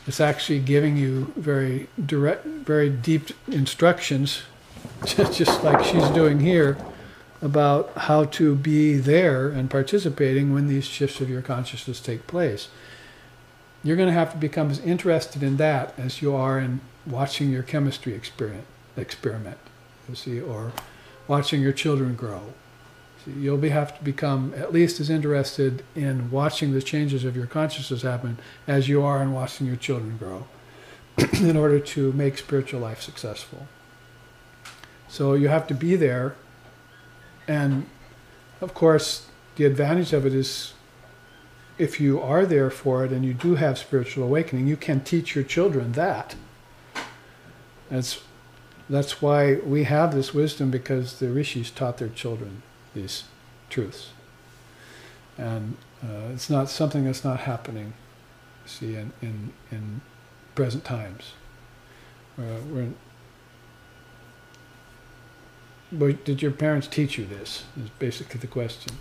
S1: It's actually giving you very direct, very deep instructions, just like she's doing here, about how to be there and participating when these shifts of your consciousness take place. You're going to have to become as interested in that as you are in watching your chemistry experiment, you see, or watching your children grow. See, you'll have to become at least as interested in watching the changes of your consciousness happen as you are in watching your children grow in order to make spiritual life successful. So you have to be there, and of course the advantage of it is, if you are there for it and you do have spiritual awakening, you can teach your children that. That's why we have this wisdom, because the rishis taught their children these truths. And it's not something that's not happening, see, in present times. Did your parents teach you this, is basically the question.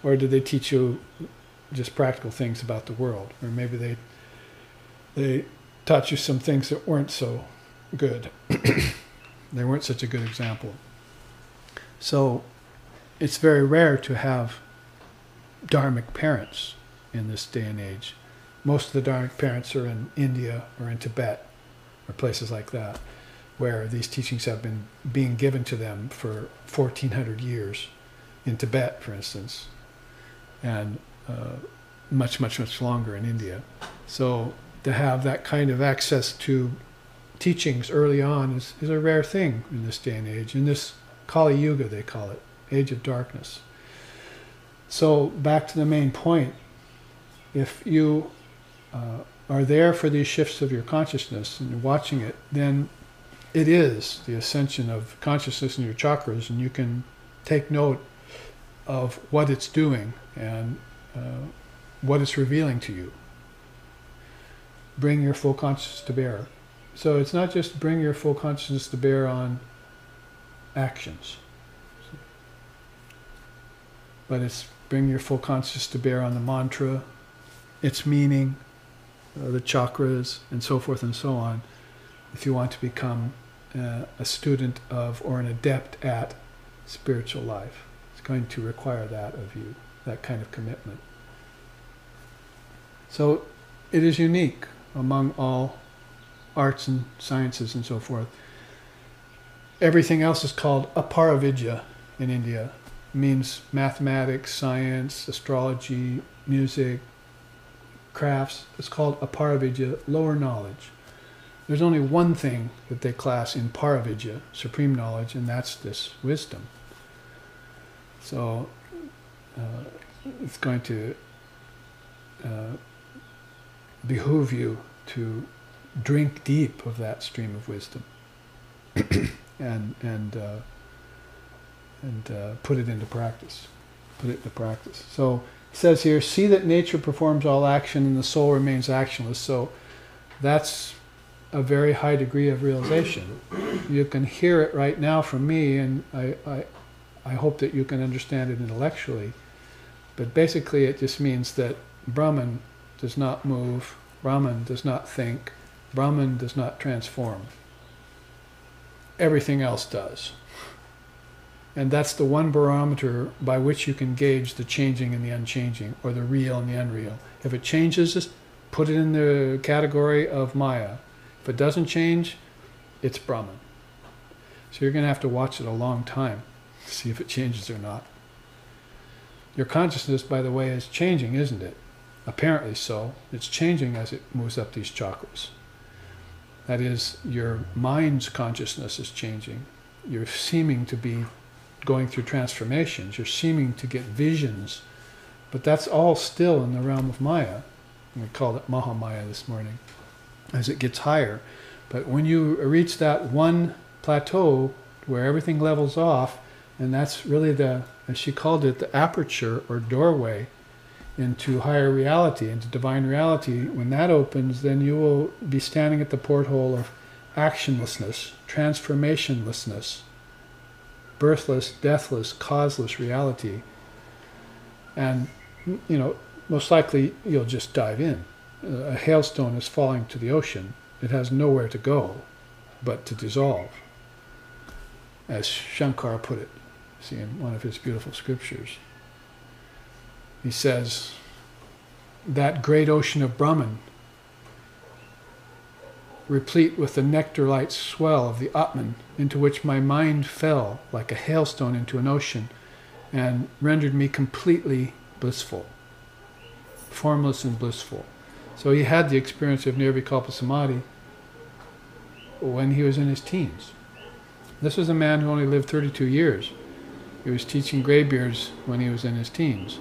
S1: Or did they teach you just practical things about the world? Or maybe they taught you some things that weren't so good. They weren't such a good example. So it's very rare to have dharmic parents in this day and age. Most of the dharmic parents are in India or in Tibet or places like that, where these teachings have been being given to them for 1400 years, in Tibet, for instance, and much, much, much longer in India. So to have that kind of access to teachings early on is a rare thing in this day and age. In this Kali Yuga, they call it, age of darkness. So back to the main point, if you are there for these shifts of your consciousness and you're watching it, then it is the ascension of consciousness in your chakras, and you can take note of what it's doing and what it's revealing to you. Bring your full consciousness to bear. So it's not just bring your full consciousness to bear on actions, but it's bring your full consciousness to bear on the mantra, its meaning, the chakras, and so forth and so on, if you want to become a student of or an adept at spiritual life. It's going to require that of you, that kind of commitment. So it is unique among all arts and sciences and so forth. Everything else is called aparavidya in India. It means mathematics, science, astrology, music, crafts. It's called aparavidya, lower knowledge. There's only one thing that they class in paravidya, supreme knowledge, and that's this wisdom. So it's going to behoove you to drink deep of that stream of wisdom and put it into practice. Put it into practice. So it says here, see that nature performs all action and the soul remains actionless. So that's a very high degree of realization. You can hear it right now from me, and I hope that you can understand it intellectually. But basically it just means that Brahman does not move, Brahman does not think, Brahman does not transform. Everything else does. And that's the one barometer by which you can gauge the changing and the unchanging, or the real and the unreal. If it changes, put it in the category of Maya. If it doesn't change, it's Brahman. So you're going to have to watch it a long time to see if it changes or not. Your consciousness, by the way, is changing, isn't it? Apparently so. It's changing as it moves up these chakras. That is, your mind's consciousness is changing. You're seeming to be going through transformations. You're seeming to get visions. But that's all still in the realm of Maya. We called it Mahamaya this morning, as it gets higher. But when you reach that one plateau where everything levels off, and that's really the, as she called it, the aperture or doorway into higher reality, into divine reality, when that opens, then you will be standing at the porthole of actionlessness, transformationlessness, birthless, deathless, causeless reality. And, you know, most likely you'll just dive in. A hailstone is falling to the ocean. It has nowhere to go but to dissolve, as Shankara put it, see, in one of his beautiful scriptures. He says, that great ocean of Brahman, replete with the nectar-light swell of the Atman, into which my mind fell like a hailstone into an ocean, and rendered me completely blissful, formless and blissful. So he had the experience of Nirvikalpa Samadhi when he was in his teens. This was a man who only lived 32 years. He was teaching graybeards when he was in his teens.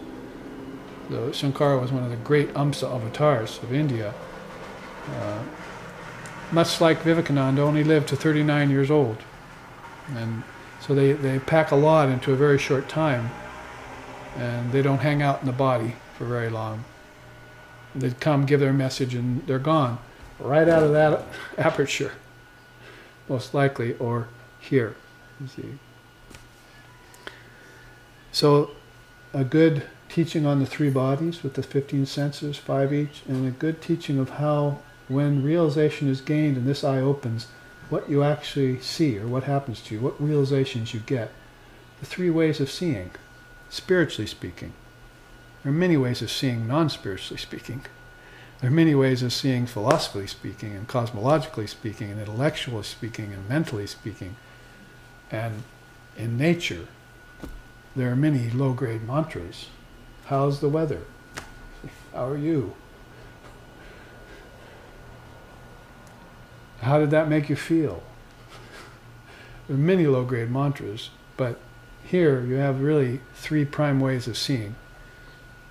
S1: So Shankara was one of the great Amsa avatars of India. Much like Vivekananda, only lived to 39 years old. And so they pack a lot into a very short time, and they don't hang out in the body for very long. They'd come, give their message, and they're gone. Right out of that aperture, most likely, or here, you see. So a good teaching on the three bodies with the 15 senses, 5 each, and a good teaching of how, when realization is gained and this eye opens, what you actually see or what happens to you, what realizations you get. The 3 ways of seeing, spiritually speaking. There are many ways of seeing non-spiritually speaking. There are many ways of seeing philosophically speaking and cosmologically speaking and intellectually speaking and mentally speaking. And in nature, there are many low-grade mantras. How's the weather? How are you? How did that make you feel? There are many low-grade mantras, but here you have really 3 prime ways of seeing,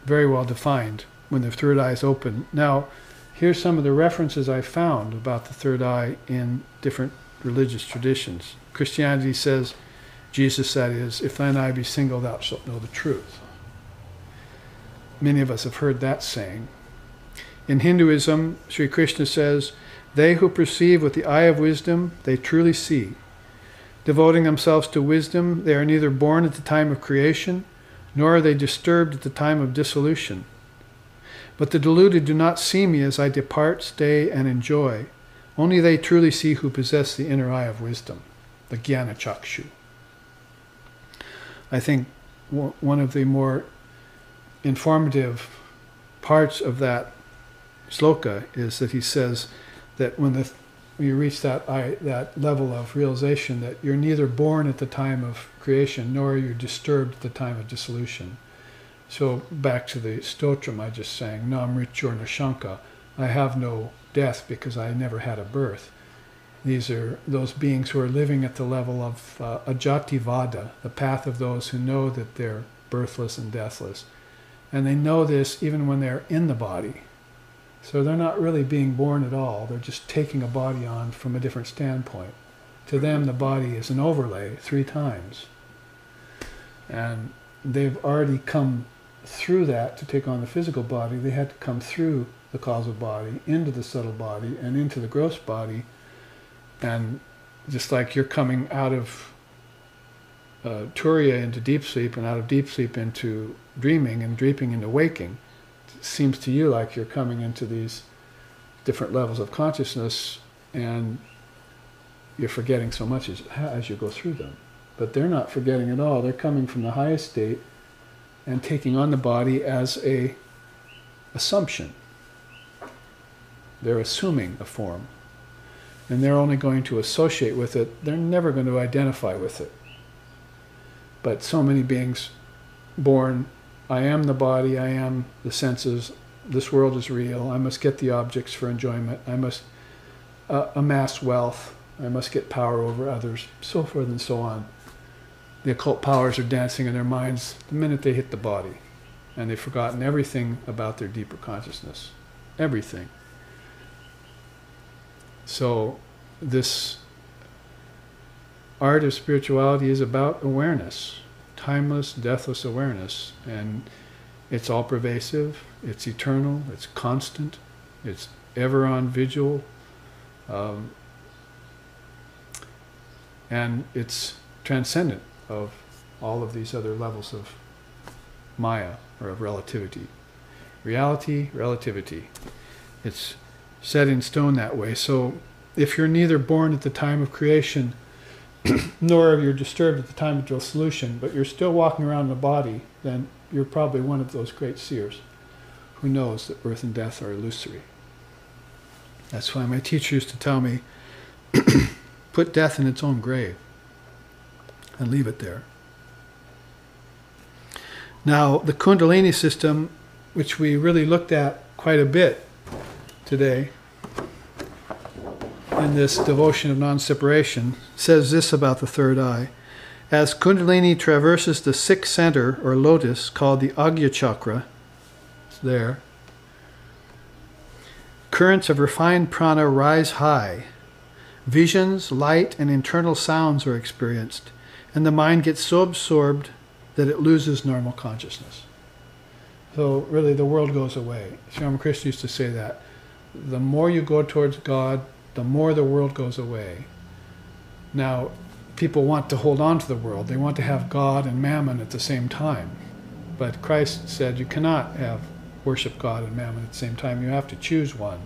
S1: very well defined when the third eye is open. Now, here's some of the references I found about the third eye in different religious traditions. Christianity says, Jesus, that is, if thine eye be single, thou shalt know the truth. Many of us have heard that saying. In Hinduism, Sri Krishna says, they who perceive with the eye of wisdom, they truly see. Devoting themselves to wisdom, they are neither born at the time of creation, nor are they disturbed at the time of dissolution. But the deluded do not see me as I depart, stay, and enjoy. Only they truly see who possess the inner eye of wisdom, the Jnana Chakshu. I think one of the more informative parts of that sloka is that he says that when you reach that level of realization that you're neither born at the time of creation nor are you disturbed at the time of dissolution. So back to the stotram I just sang, Na mrityur na shanka, I have no death because I never had a birth. These are those beings who are living at the level of ajativada, the path of those who know that they're birthless and deathless. And they know this even when they're in the body. So they're not really being born at all. They're just taking a body on from a different standpoint. To them, the body is an overlay 3 times. And they've already come through that to take on the physical body. They had to come through the causal body, into the subtle body, and into the gross body. And just like you're coming out of Turiya into deep sleep, and out of deep sleep into dreaming, and dreaming into waking, it seems to you like you're coming into these different levels of consciousness, and you're forgetting so much as you go through them. But they're not forgetting at all. They're coming from the highest state and taking on the body as a assumption. They're assuming a form. And they're only going to associate with it. They're never going to identify with it. But so many beings born, I am the body, I am the senses, this world is real, I must get the objects for enjoyment, I must amass wealth, I must get power over others, so forth and so on. The occult powers are dancing in their minds the minute they hit the body. And they've forgotten everything about their deeper consciousness. Everything. So this art of spirituality is about awareness, timeless, deathless awareness, and it's all pervasive, it's eternal, it's constant, it's ever on vigil, and it's transcendent of all of these other levels of Maya, or of relativity. Reality, relativity. It's set in stone that way. So if you're neither born at the time of creation nor you're disturbed at the time of dissolution, but you're still walking around in a body, then you're probably one of those great seers who knows that birth and death are illusory. That's why my teacher used to tell me, put death in its own grave and leave it there. Now, the Kundalini system, which we really looked at quite a bit today in this devotion of non-separation, says this about the third eye. As Kundalini traverses the sixth center, or lotus, called the Agya Chakra, it's there, currents of refined prana rise high. Visions, light, and internal sounds are experienced, and the mind gets so absorbed that it loses normal consciousness. So really the world goes away. Sri Ramakrishna used to say that. The more you go towards God, the more the world goes away. Now, people want to hold on to the world. They want to have God and Mammon at the same time. But Christ said you cannot worship God and Mammon at the same time. You have to choose one.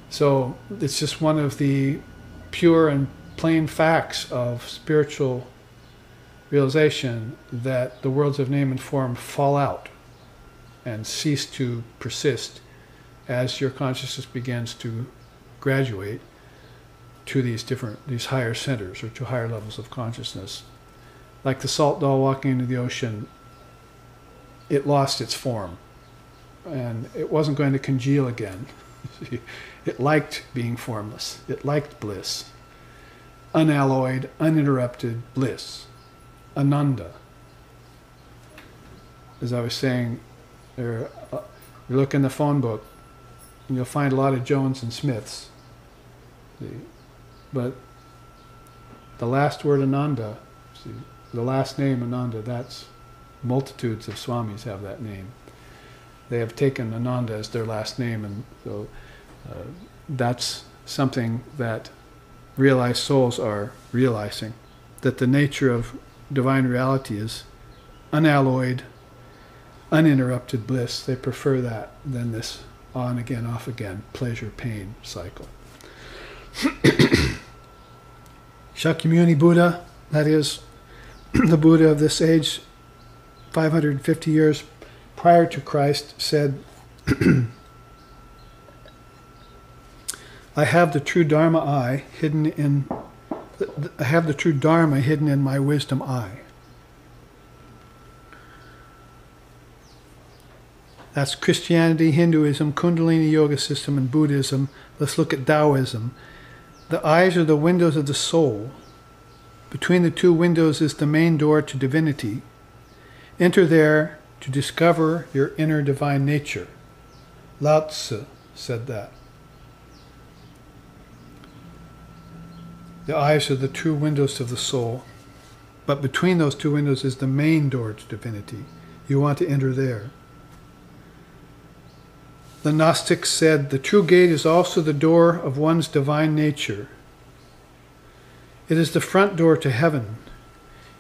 S1: So it's just one of the pure and plain facts of spiritual realization that the worlds of name and form fall out and cease to persist as your consciousness begins to graduate to these higher centers, or to higher levels of consciousness. Like the salt doll walking into the ocean, it lost its form and it wasn't going to congeal again. It liked being formless. It liked bliss. Unalloyed, uninterrupted bliss. Ananda. As I was saying, you look in the phone book, and you'll find a lot of Jones and Smiths. But the last word Ananda, the last name Ananda, that's multitudes of Swamis have that name. They have taken Ananda as their last name, and so that's something that realized souls are realizing, that the nature of divine reality is unalloyed, uninterrupted bliss. They prefer that than this on again, off again, pleasure, pain cycle. Shakyamuni Buddha, that is the Buddha of this age, 550 years prior to Christ, said, I have the true Dharma hidden in my wisdom eye. That's Christianity, Hinduism, Kundalini Yoga system, and Buddhism. Let's look at Taoism. The eyes are the windows of the soul. Between the two windows is the main door to divinity. Enter there to discover your inner divine nature. Lao Tzu said that. The eyes are the true windows of the soul, but between those two windows is the main door to divinity. You want to enter there. The Gnostics said, the true gate is also the door of one's divine nature. It is the front door to heaven.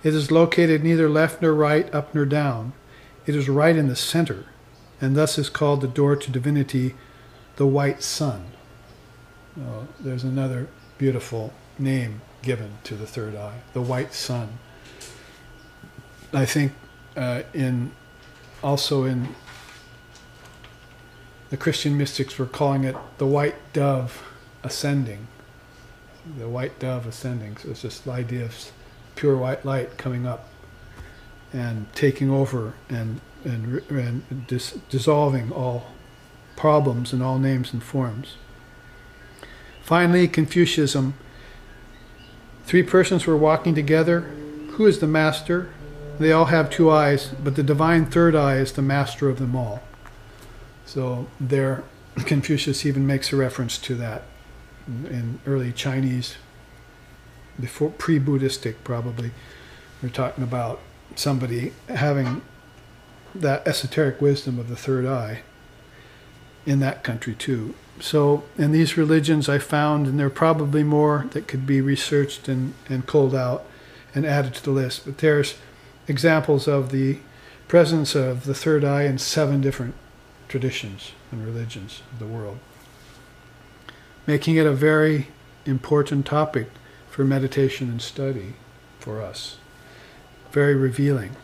S1: It is located neither left nor right, up nor down. It is right in the center, and thus is called the door to divinity, the white sun. Oh, there's another beautiful name given to the third eye, the white sun. I think also in the Christian mystics were calling it the white dove ascending. The white dove ascending. So it's just the idea of pure white light coming up and taking over and dissolving all problems and all names and forms. Finally, Confucianism. 3 persons were walking together. Who is the master? They all have 2 eyes, but the divine third eye is the master of them all. So there, Confucius even makes a reference to that in early Chinese, before pre-Buddhistic probably. We're talking about somebody having that esoteric wisdom of the third eye in that country too. So in these religions I found, and there are probably more that could be researched and culled out and added to the list, but there's examples of the presence of the third eye in 7 different traditions and religions of the world, making it a very important topic for meditation and study for us. Very revealing.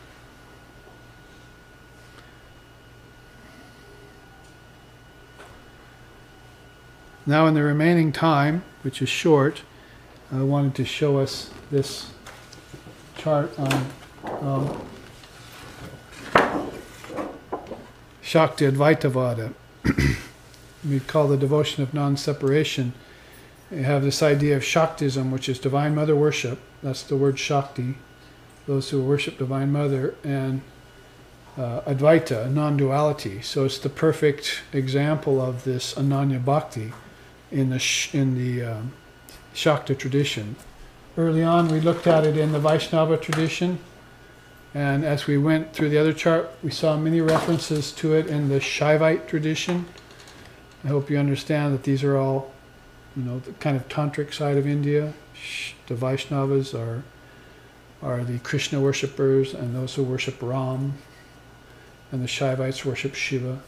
S1: Now in the remaining time, which is short, I wanted to show us this chart on Shakti Advaitavada. We call the devotion of non-separation. We have this idea of Shaktism, which is Divine Mother worship. That's the word Shakti, those who worship Divine Mother, and Advaita, non-duality. So it's the perfect example of this Ananya Bhakti in the Shakta tradition. Early on we looked at it in the Vaishnava tradition, and as we went through the other chart we saw many references to it in the Shaivite tradition. I hope you understand that these are all, the kind of tantric side of India. The Vaishnavas are the Krishna worshippers and those who worship Ram, and the Shaivites worship Shiva,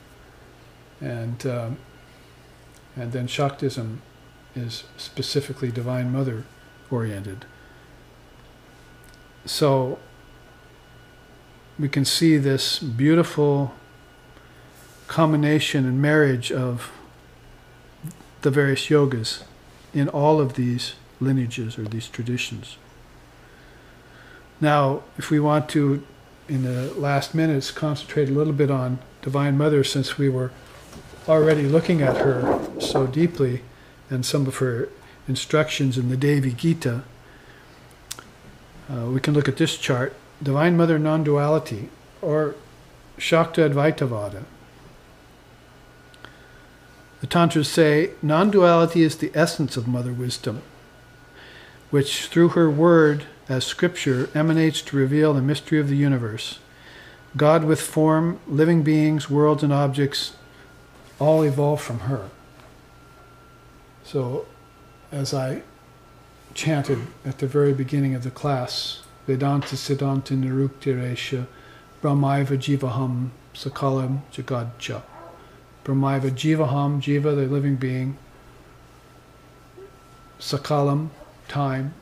S1: and then Shaktism is specifically Divine Mother oriented. So we can see this beautiful combination and marriage of the various yogas in all of these lineages or these traditions. Now, if we want to, in the last minutes, concentrate a little bit on Divine Mother, since we were already looking at her so deeply, and some of her instructions in the Devi Gita, we can look at this chart. Divine Mother Non-Duality, or Shakta Advaitavada. The Tantras say, non-duality is the essence of Mother Wisdom, which through her word as scripture emanates to reveal the mystery of the universe. God with form, living beings, worlds and objects, all evolve from her. So, as I chanted at the very beginning of the class, Vedanta Siddhanta Niruktiresha Brahmaiva Jivaham Sakalam Jagadcha. Brahmaiva Jivaham, Jiva, the living being, Sakalam, time,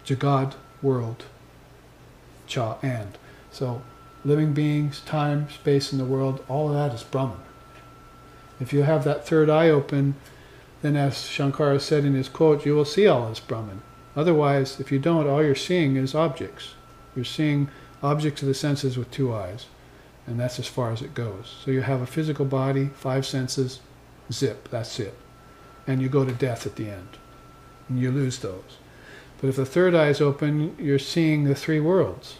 S1: Jagad, world, Cha, and. So, living beings, time, space, and the world, all of that is Brahman. If you have that third eye open, then as Shankara said in his quote, you will see all as Brahman. Otherwise, if you don't, all you're seeing is objects. You're seeing objects of the senses with two eyes, and that's as far as it goes. So you have a physical body, 5 senses, zip, that's it. And you go to death at the end, and you lose those. But if the third eye is open, you're seeing the 3 worlds.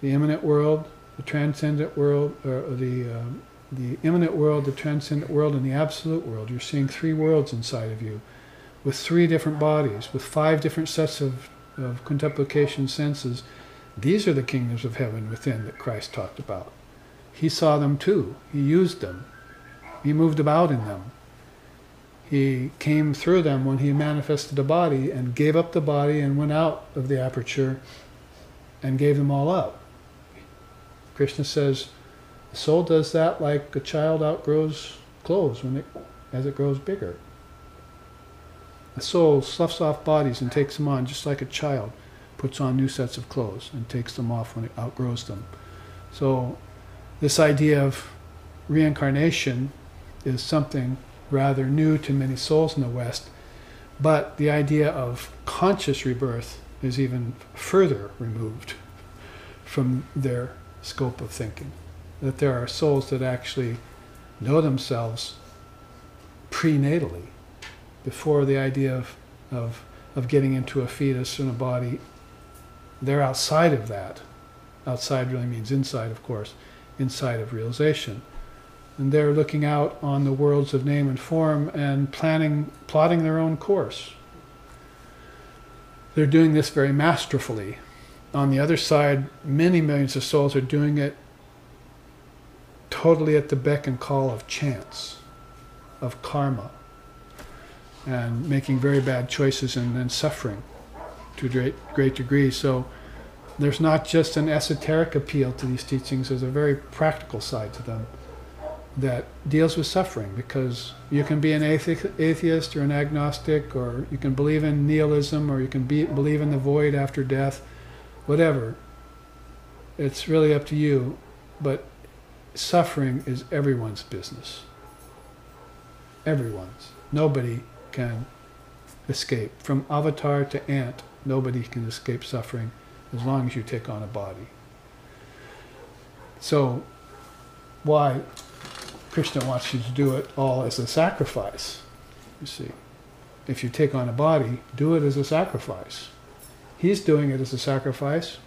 S1: The immanent world, the transcendent world, or the immanent world, the transcendent world, and the absolute world. You're seeing 3 worlds inside of you, with 3 different bodies, with 5 different sets of contemplation senses. These are the kingdoms of heaven within that Christ talked about. He saw them too. He used them. He moved about in them. He came through them when he manifested a body and gave up the body and went out of the aperture and gave them all up. Krishna says, the soul does that like a child outgrows clothes as it grows bigger. The soul sloughs off bodies and takes them on just like a child puts on new sets of clothes and takes them off when it outgrows them. So this idea of reincarnation is something rather new to many souls in the West, but the idea of conscious rebirth is even further removed from their scope of thinking. That there are souls that actually know themselves prenatally, before the idea of getting into a fetus in a body. They're outside of that. Outside really means inside, of course, inside of realization. And they're looking out on the worlds of name and form and plotting their own course. They're doing this very masterfully. On the other side, many millions of souls are doing it totally at the beck and call of chance, of karma, and making very bad choices and then suffering to a great degree. So there's not just an esoteric appeal to these teachings, there's a very practical side to them that deals with suffering, because you can be an atheist or an agnostic, or you can believe in nihilism, or you can believe in the void after death, whatever. It's really up to you, but suffering is everyone's business. Everyone's. Nobody can escape. From avatar to ant, nobody can escape suffering as long as you take on a body. So, why Krishna wants you to do it all as a sacrifice, you see. If you take on a body, do it as a sacrifice. He's doing it as a sacrifice.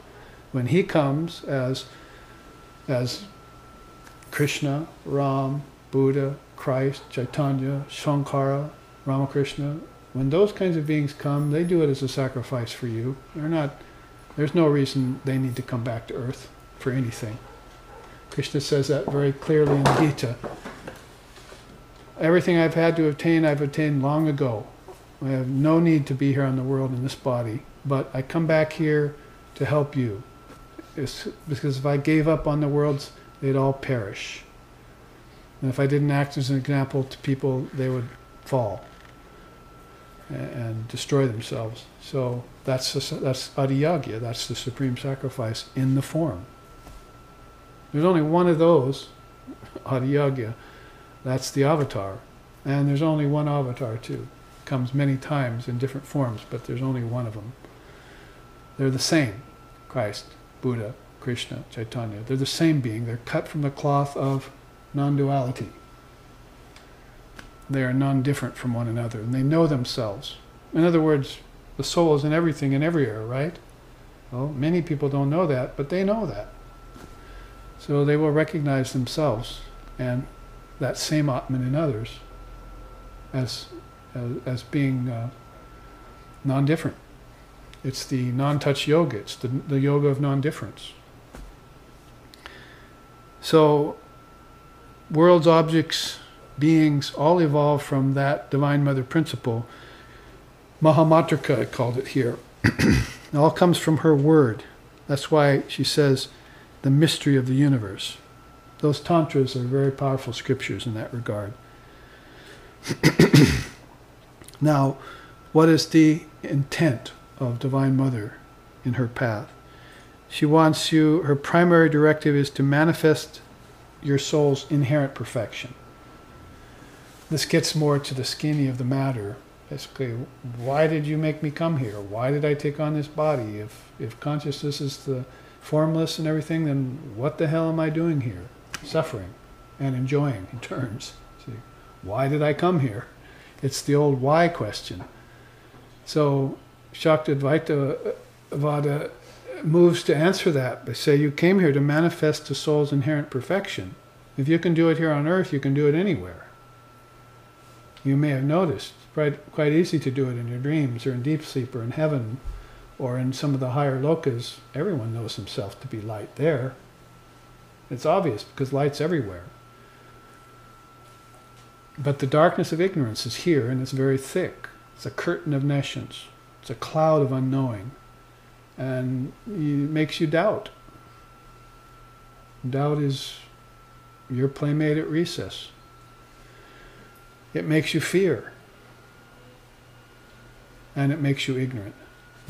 S1: When he comes as Krishna, Ram, Buddha, Christ, Chaitanya, Shankara, Ramakrishna, when those kinds of beings come, they do it as a sacrifice for you. There's no reason they need to come back to earth for anything. Krishna says that very clearly in the Gita. Everything I've had to obtain, I've attained long ago. I have no need to be here on the world in this body, but I come back here to help you. It's because if I gave up on the worlds, they'd all perish. And if I didn't act as an example to people, they would fall and destroy themselves. So that's adiyagya, that's the supreme sacrifice in the form. There's only one of those, adiyagya, that's the avatar. And there's only one avatar too. Comes many times in different forms, but there's only one of them. They're the same, Christ, Buddha, Krishna, Chaitanya. They're the same being. They're cut from the cloth of non-duality. They are non-different from one another, and they know themselves. In other words, the soul is in everything and everywhere, right? Well, many people don't know that, but they know that. So they will recognize themselves and that same Atman in others as being non-different. It's the non-touch yoga. It's the yoga of non-difference. So worlds, objects, beings all evolve from that Divine Mother principle. Mahamatrika, I called it here. It all comes from her word. That's why she says the mystery of the universe. Those tantras are very powerful scriptures in that regard. Now, what is the intent of Divine Mother in her path? She wants you, her primary directive is to manifest your soul's inherent perfection. This gets more to the skinny of the matter. Basically, why did you make me come here? Why did I take on this body? If consciousness is the formless and everything, then what the hell am I doing here? Suffering and enjoying in turns. See, why did I come here? It's the old why question. So Shakti-Advaita moves to answer that by saying you came here to manifest the soul's inherent perfection. If you can do it here on earth, you can do it anywhere. You may have noticed, quite easy to do it in your dreams or in deep sleep or in heaven or in some of the higher lokas. Everyone knows himself to be light there. It's obvious because light's everywhere. But the darkness of ignorance is here, and it's very thick. It's a curtain of nescience. It's a cloud of unknowing. And it makes you doubt. Doubt is your playmate at recess. It makes you fear. And it makes you ignorant.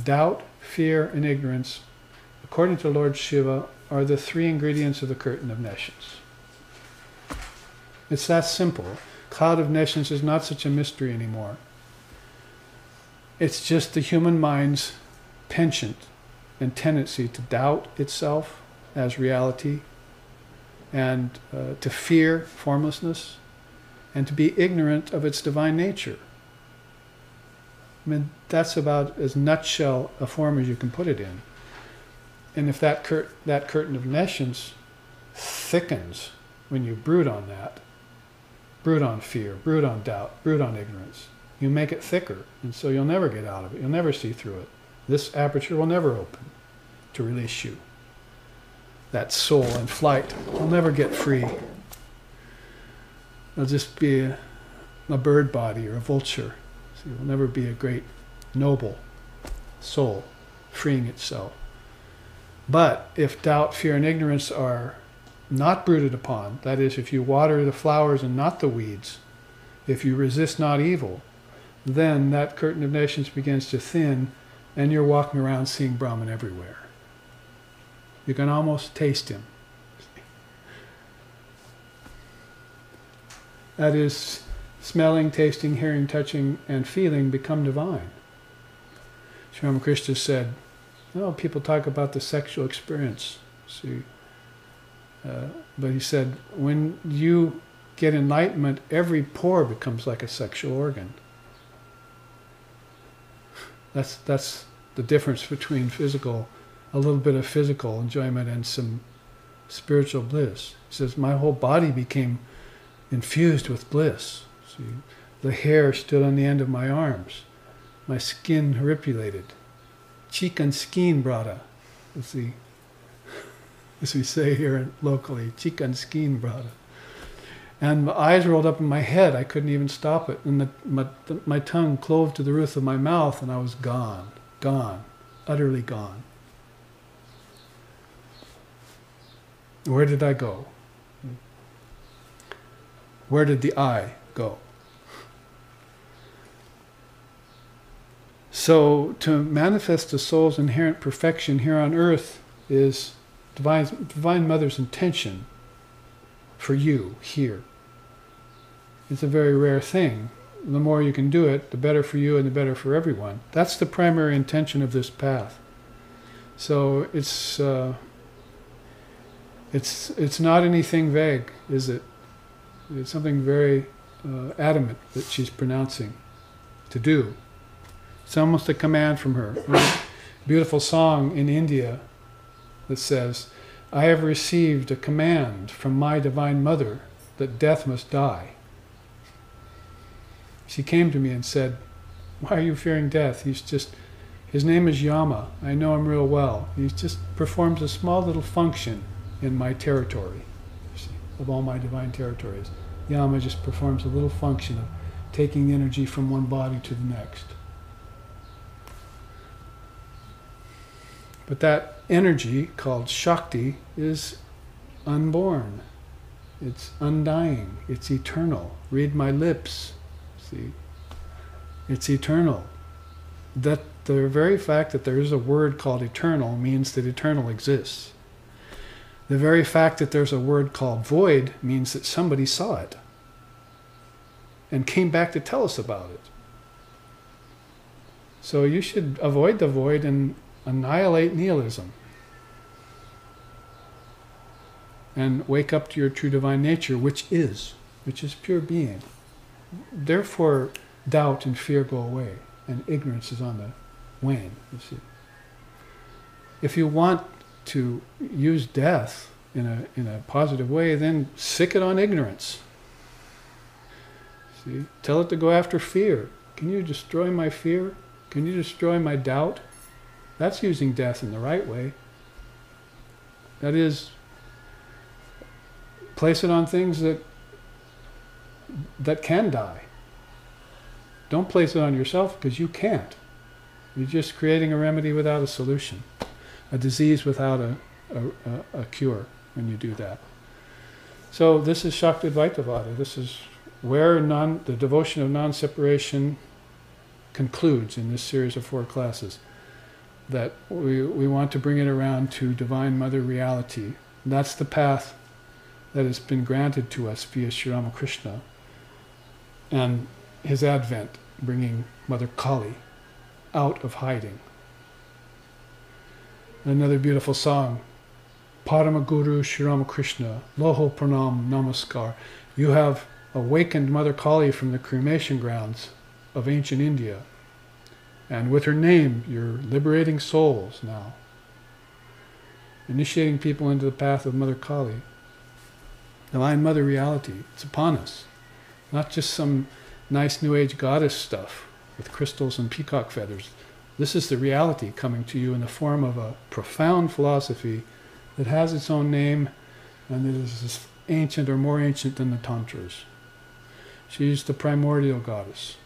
S1: Doubt, fear, and ignorance, according to Lord Shiva, are the three ingredients of the curtain of nescience. It's that simple. Cloud of nescience is not such a mystery anymore. It's just the human mind's penchant and tendency to doubt itself as reality, and to fear formlessness, and to be ignorant of its divine nature. I mean, that's about as nutshell a form as you can put it in. And if that curtain of nescience thickens when you brood on that, brood on fear, brood on doubt, brood on ignorance, you make it thicker, and so you'll never get out of it. You'll never see through it. This aperture will never open to release you. That soul in flight will never get free. It'll just be a bird body or a vulture. So it will never be a great, noble soul freeing itself. But if doubt, fear, and ignorance are not brooded upon, that is, if you water the flowers and not the weeds, if you resist not evil, then that curtain of nescience begins to thin, and you're walking around seeing Brahman everywhere. You can almost taste him. That is, smelling, tasting, hearing, touching, and feeling become divine. Sri Ramakrishna said, "Oh, people talk about the sexual experience, see, but he said, when you get enlightenment, every pore becomes like a sexual organ." That's the difference between a little bit of physical enjoyment and some spiritual bliss. He says, my whole body became infused with bliss. See, the hair stood on the end of my arms. My skin horripulated. Chikan skin brada, as we say here locally, chikan skin brada. And my eyes rolled up in my head. I couldn't even stop it. And my tongue clove to the roof of my mouth, and I was gone, utterly gone. Where did I go? Where did the I go? So to manifest the soul's inherent perfection here on earth is Divine Mother's intention for you here. It's a very rare thing. The more you can do it, the better for you and the better for everyone. That's the primary intention of this path. So it's It's not anything vague, is it? It's something very adamant that she's pronouncing to do. It's almost a command from her. There's a beautiful song in India that says, "I have received a command from my Divine Mother that death must die." She came to me and said, "Why are you fearing death? His name is Yama. I know him real well. He just performs a small little function in my territory, of all my divine territories. Yama just performs a little function of taking energy from one body to the next." But that energy, called Shakti, is unborn. It's undying. It's eternal. Read my lips. See? It's eternal. That the very fact that there is a word called eternal means that eternal exists. The very fact that there's a word called void means that somebody saw it and came back to tell us about it. So you should avoid the void and annihilate nihilism and wake up to your true divine nature, which is pure being. Therefore, doubt and fear go away, and ignorance is on the wane, you see. If you want to use death in a positive way, then sick it on ignorance. See? Tell it to go after fear. Can you destroy my fear? Can you destroy my doubt? That's using death in the right way. That is, place it on things that can die. Don't place it on yourself, because you can't. You're just creating a remedy without a solution, a disease without a cure when you do that. So this is Shakti Advaitavada. This is where the devotion of non-separation concludes in this series of 4 classes. That we want to bring it around to Divine Mother reality. That's the path that has been granted to us via Sri Ramakrishna and his advent, bringing Mother Kali out of hiding. Another beautiful song, Paramaguru Sri Ramakrishna, Loho Pranam Namaskar. You have awakened Mother Kali from the cremation grounds of ancient India. And with her name, you're liberating souls now. Initiating people into the path of Mother Kali. Divine Mother reality, it's upon us. Not just some nice New Age goddess stuff with crystals and peacock feathers. This is the reality coming to you in the form of a profound philosophy that has its own name and that is as ancient or more ancient than the Tantras. She's the primordial goddess.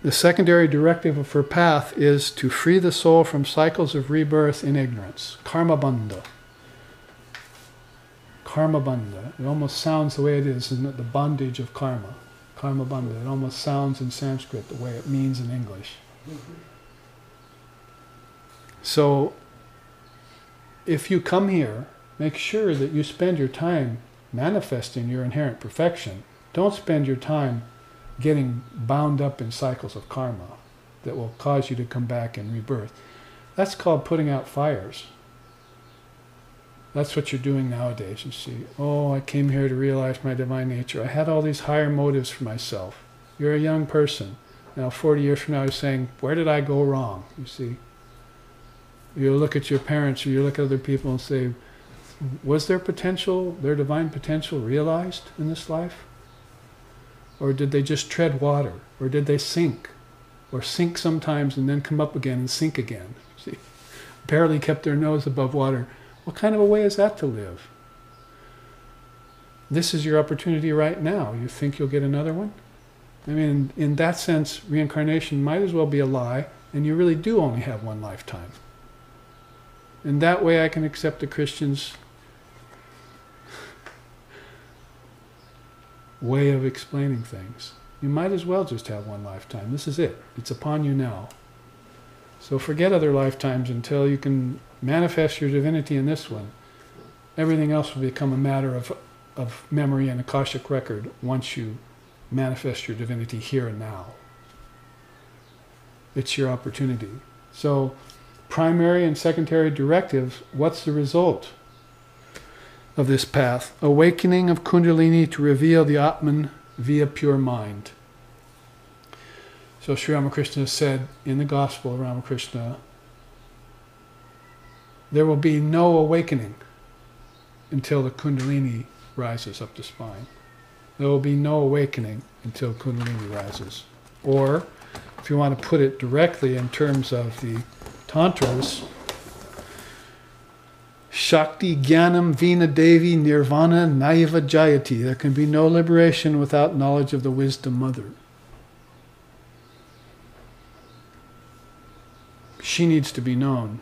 S1: The secondary directive of her path is to free the soul from cycles of rebirth in ignorance. Karma bandha. Karma bandha. It almost sounds the way it is, isn't it? The bondage of karma. Karma bandha. It almost sounds in Sanskrit the way it means in English. So, if you come here, make sure that you spend your time manifesting your inherent perfection. Don't spend your time getting bound up in cycles of karma that will cause you to come back and rebirth. That's called putting out fires. That's what you're doing nowadays, you see. Oh, I came here to realize my divine nature. I had all these higher motives for myself. You're a young person. Now, 40 years from now, you're saying, where did I go wrong? You see. You look at your parents or you look at other people and say, was their potential, their divine potential realized in this life? Or did they just tread water? Or did they sink? Or sink sometimes and then come up again and sink again? See, barely kept their nose above water. What kind of a way is that to live? This is your opportunity right now. You think you'll get another one? I mean, in that sense, reincarnation might as well be a lie, and you really do only have one lifetime. In that way, I can accept the Christians' way of explaining things. You might as well just have one lifetime. This is it. It's upon you now. So forget other lifetimes until you can manifest your divinity in this one. Everything else will become a matter of memory and Akashic record once you manifest your divinity here and now. It's your opportunity. So primary and secondary directives, what's the result of this path? Awakening of Kundalini to reveal the Atman via pure mind. So Sri Ramakrishna said in the Gospel of Ramakrishna, there will be no awakening until the Kundalini rises up the spine. There will be no awakening until Kundalini rises. Or, if you want to put it directly in terms of the Tantras, Shakti Jnanam Vina Devi Nirvana Naiva Jayati. There can be no liberation without knowledge of the wisdom mother. She needs to be known.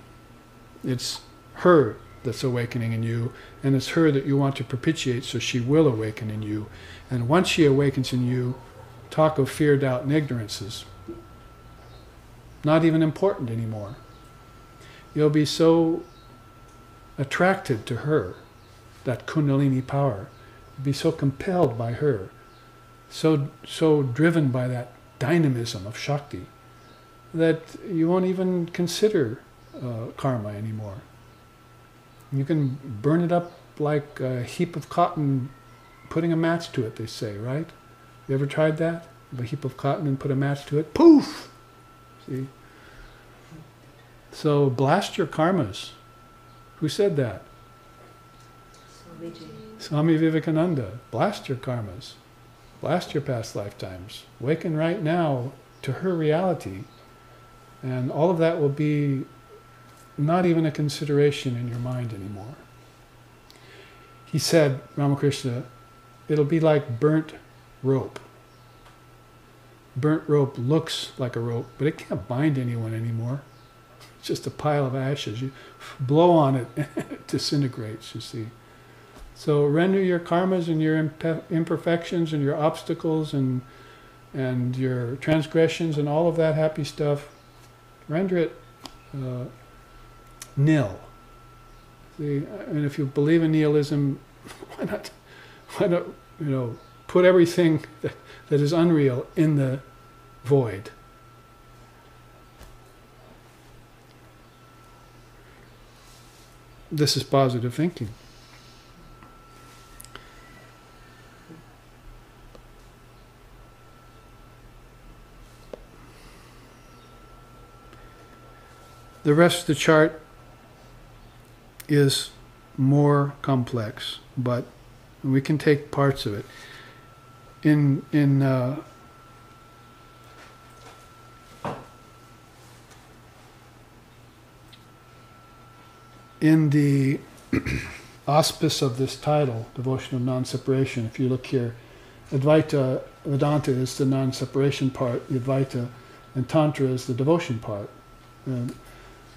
S1: It's her that's awakening in you, and it's her that you want to propitiate, so she will awaken in you. And once she awakens in you, talk of fear, doubt, and ignorance is not even important anymore. You'll be so attracted to her, that Kundalini power. You'll be so compelled by her, so driven by that dynamism of Shakti, that you won't even consider karma anymore. You can burn it up like a heap of cotton, putting a match to it, they say, right? You ever tried that? A heap of cotton and put a match to it? Poof! See? So blast your karmas. Who said that? Swami Vivekananda. Blast your karmas. Blast your past lifetimes. Awaken right now to her reality. And all of that will be not even a consideration in your mind anymore. He said, Ramakrishna, it'll be like burnt rope. Burnt rope looks like a rope, but it can't bind anyone anymore. It's just a pile of ashes. You blow on it and it disintegrates, you see. So render your karmas and your imperfections and your obstacles and your transgressions and all of that happy stuff, render it nil. See, and if you believe in nihilism, why not, put everything that is unreal in the void. This is positive thinking. The rest of the chart is more complex, but we can take parts of it. In the auspice of this title, Devotion of Non-Separation, if you look here, Advaita Vedanta is the non-separation part, the Advaita and Tantra is the devotion part. And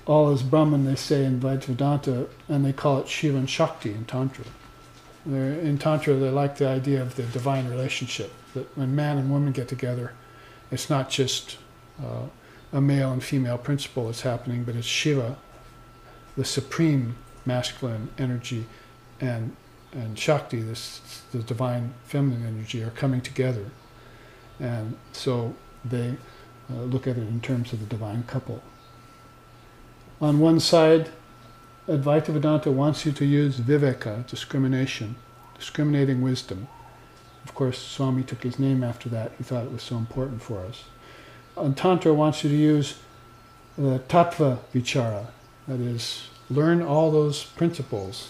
S1: all is Brahman, they say in Advaita Vedanta, and they call it Shiva and Shakti in Tantra. In Tantra, they like the idea of the divine relationship, that when man and woman get together, it's not just a male and female principle that's happening, but it's Shiva, the supreme masculine energy, and Shakti, the divine feminine energy, are coming together. And so they look at it in terms of the divine couple. On one side, Advaita Vedanta wants you to use viveka, discriminating wisdom. Of course, Swami took his name after that. He thought it was so important for us. And Tantra wants you to use tattva vichara, that is, learn all those principles,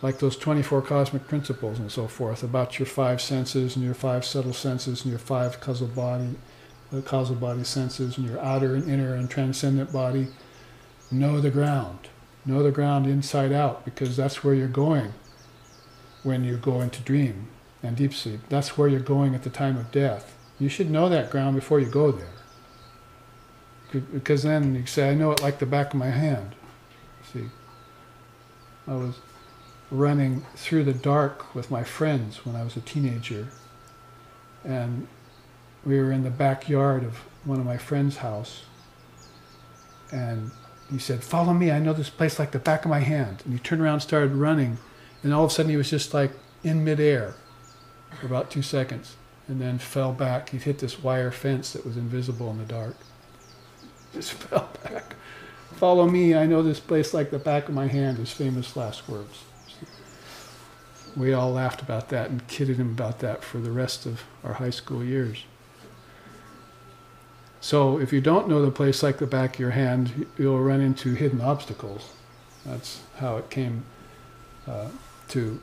S1: like those 24 cosmic principles and so forth, about your 5 senses and your 5 subtle senses and your 5 causal body senses and your outer and inner and transcendent body. Know the ground. Know the ground inside out, because that's where you're going when you go into dream and deep sleep. That's where you're going at the time of death. You should know that ground before you go there. Because then you say, I know it like the back of my hand. See, I was running through the dark with my friends when I was a teenager, and we were in the backyard of one of my friend's house, and he said, follow me, I know this place like the back of my hand. And he turned around and started running, and all of a sudden he was just like in midair for about 2 seconds, and then fell back. He hit this wire fence that was invisible in the dark. Just fell follow me, I know this place like the back of my hand, his famous last words. We all laughed about that and kidded him about that for the rest of our high school years. So if you don't know the place like the back of your hand, you'll run into hidden obstacles. That's how it came to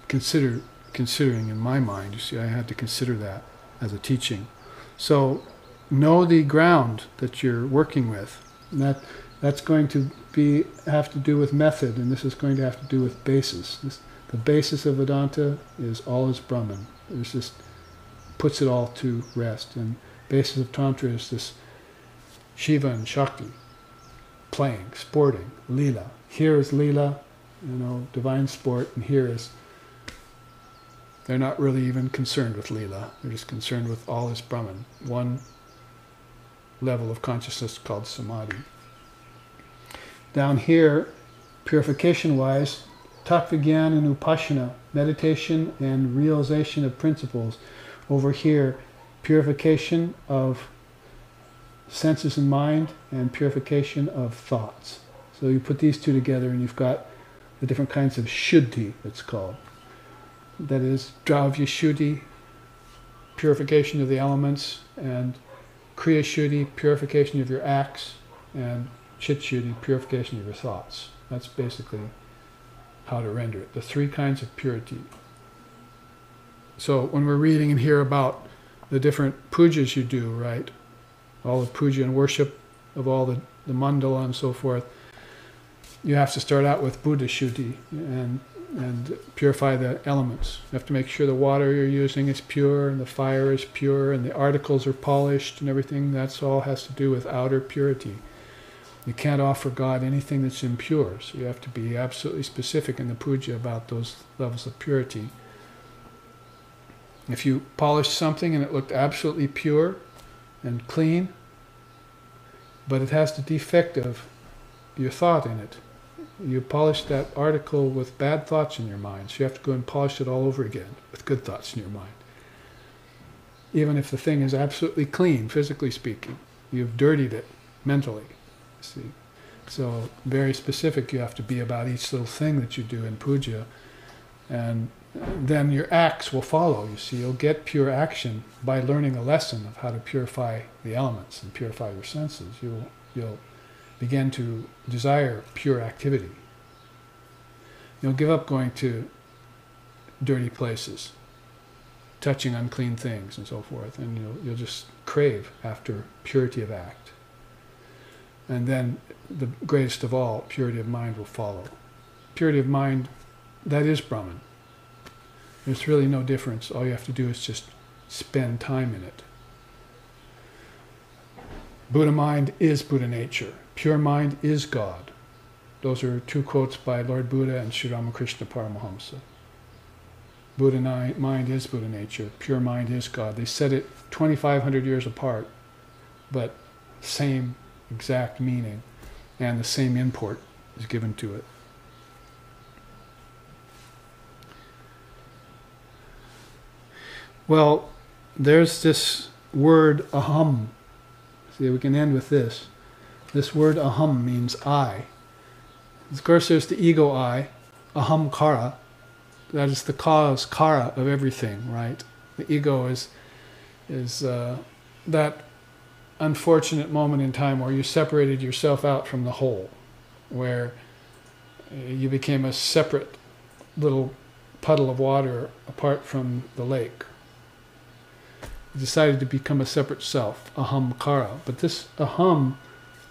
S1: considering in my mind. You see, I had to consider that as a teaching. So know the ground that you're working with. And that's going to have to do with method, and this is going to have to do with basis. The basis of Vedanta is all is Brahman. It just puts it all to rest. And basis of Tantra is this Shiva and Shakti, playing, sporting, lila. Here is lila, divine sport, and here is, they're not really even concerned with lila. They're just concerned with all is Brahman, one level of consciousness called samadhi. Down here, purification-wise, tattva gyan and upasana, meditation and realization of principles. Over here, purification of senses and mind and purification of thoughts. So you put these two together and you've got the different kinds of shuddhi, it's called. That is, dravya shuddhi, purification of the elements, and kriya shuddhi, purification of your acts, and chit shuddhi, purification of your thoughts. That's basically how to render it. The three kinds of purity. So when we're reading in here about the different pujas you do, right? All the puja and worship of all the mandala and so forth, you have to start out with Buddha shuddhi and purify the elements. You have to make sure the water you're using is pure and the fire is pure and the articles are polished and everything. That's all has to do with outer purity. You can't offer God anything that's impure, so you have to be absolutely specific in the puja about those levels of purity. If you polished something and it looked absolutely pure and clean, but it has the defect of your thought in it, you polish that article with bad thoughts in your mind, so you have to go and polish it all over again with good thoughts in your mind. Even if the thing is absolutely clean, physically speaking, you've dirtied it mentally. See? So very specific you have to be about each little thing that you do in puja, and then your acts will follow. You see, you'll get pure action by learning a lesson of how to purify the elements and purify your senses. You'll begin to desire pure activity. You'll give up going to dirty places, touching unclean things and so forth, and you'll just crave after purity of act. And then the greatest of all, purity of mind will follow. Purity of mind, that is Brahman. There's really no difference. All you have to do is just spend time in it. Buddha mind is Buddha nature. Pure mind is God. Those are two quotes by Lord Buddha and Sri Ramakrishna Paramahamsa. Buddha mind is Buddha nature. Pure mind is God. They said it 2,500 years apart, but same exact meaning, and the same import is given to it. Well, there's this word aham. See, we can end with this. This word aham means I. Of course, there's the ego I, ahamkara. That is the cause, kara, of everything, right? The ego is that unfortunate moment in time where you separated yourself out from the whole, where you became a separate little puddle of water apart from the lake. You decided to become a separate self, ahamkara. But this aham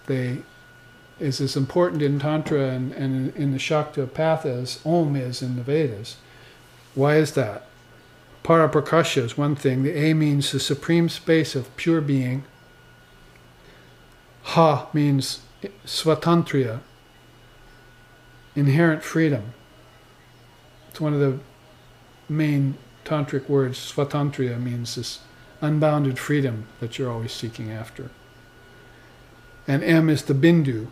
S1: is as important in Tantra and in the Shakta path as Om is in the Vedas. Why is that? Paraprakasha is one thing. The A means the supreme space of pure being. Ha means svatantriya, inherent freedom. It's one of the main tantric words. Svatantriya means this unbounded freedom that you're always seeking after. And M is the bindu.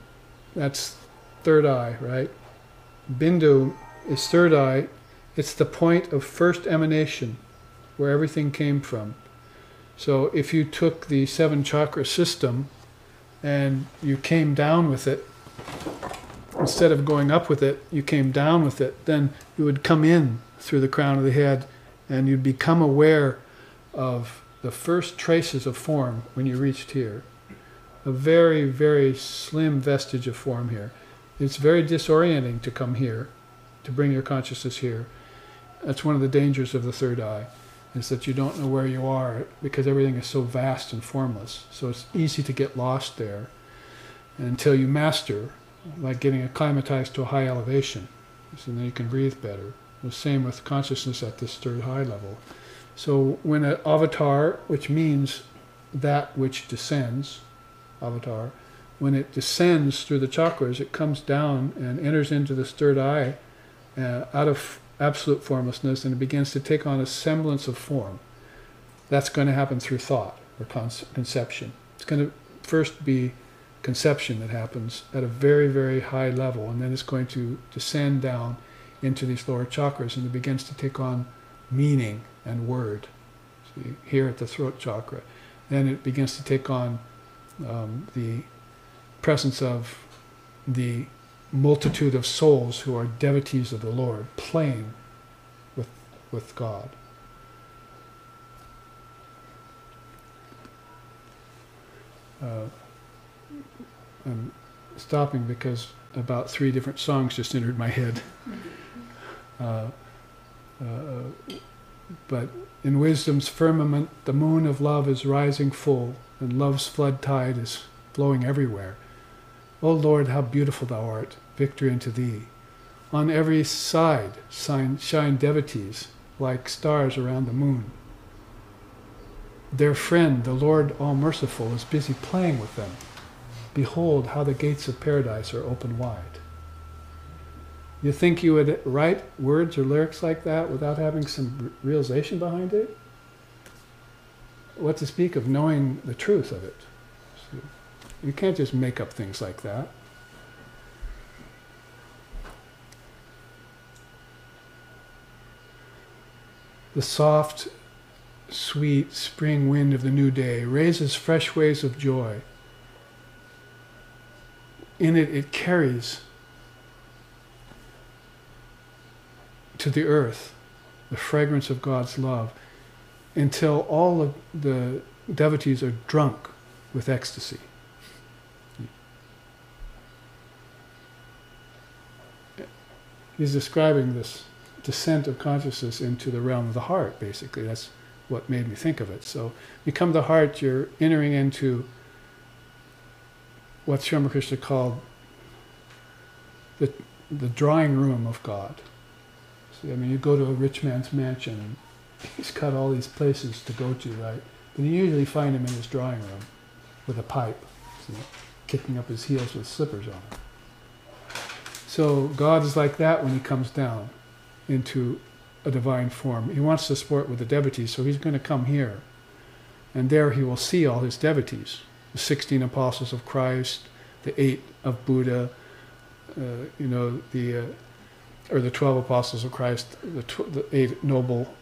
S1: That's third eye, right? Bindu is third eye. It's the point of first emanation, where everything came from. So if you took the 7 chakra system and you came down with it, instead of going up with it, you came down with it, then you would come in through the crown of the head and you'd become aware of the first traces of form when you reached here. A very, very slim vestige of form here. It's very disorienting to come here, to bring your consciousness here. That's one of the dangers of the third eye, is that you don't know where you are because everything is so vast and formless. So it's easy to get lost there until you master, like getting acclimatized to a high elevation. So then you can breathe better. The same with consciousness at this third eye level. So when an avatar, which means that which descends, avatar, when it descends through the chakras, it comes down and enters into this third eye out of absolute formlessness, and it begins to take on a semblance of form. That's going to happen through thought or conception. It's going to first be conception that happens at a very, very high level, and then it's going to descend down into these lower chakras, and it begins to take on meaning and word. See, here at the throat chakra. Then it begins to take on the presence of the multitude of souls who are devotees of the Lord, playing with God. I'm stopping because about 3 different songs just entered my head. But in wisdom's firmament, the moon of love is rising full, and love's flood tide is flowing everywhere. O Lord, how beautiful thou art, victory unto thee. On every side shine devotees like stars around the moon. Their friend, the Lord all-merciful, is busy playing with them. Behold how the gates of paradise are open wide. You think you would write words or lyrics like that without having some realization behind it? What to speak of knowing the truth of it? You can't just make up things like that. The soft, sweet spring wind of the new day raises fresh waves of joy. In it, it carries to the earth the fragrance of God's love until all of the devotees are drunk with ecstasy. He's describing this descent of consciousness into the realm of the heart, basically. That's what made me think of it. So, you come to the heart, you're entering into what Sri Ramakrishna called the drawing room of God. See, I mean, you go to a rich man's mansion, and he's got all these places to go to, right? But you usually find him in his drawing room with a pipe, see, kicking up his heels with slippers on. So God is like that when he comes down into a divine form. He wants to sport with the devotees, so he's going to come here. And there he will see all his devotees. The 16 apostles of Christ, the 8 of Buddha, or the 12 apostles of Christ, the 8 noble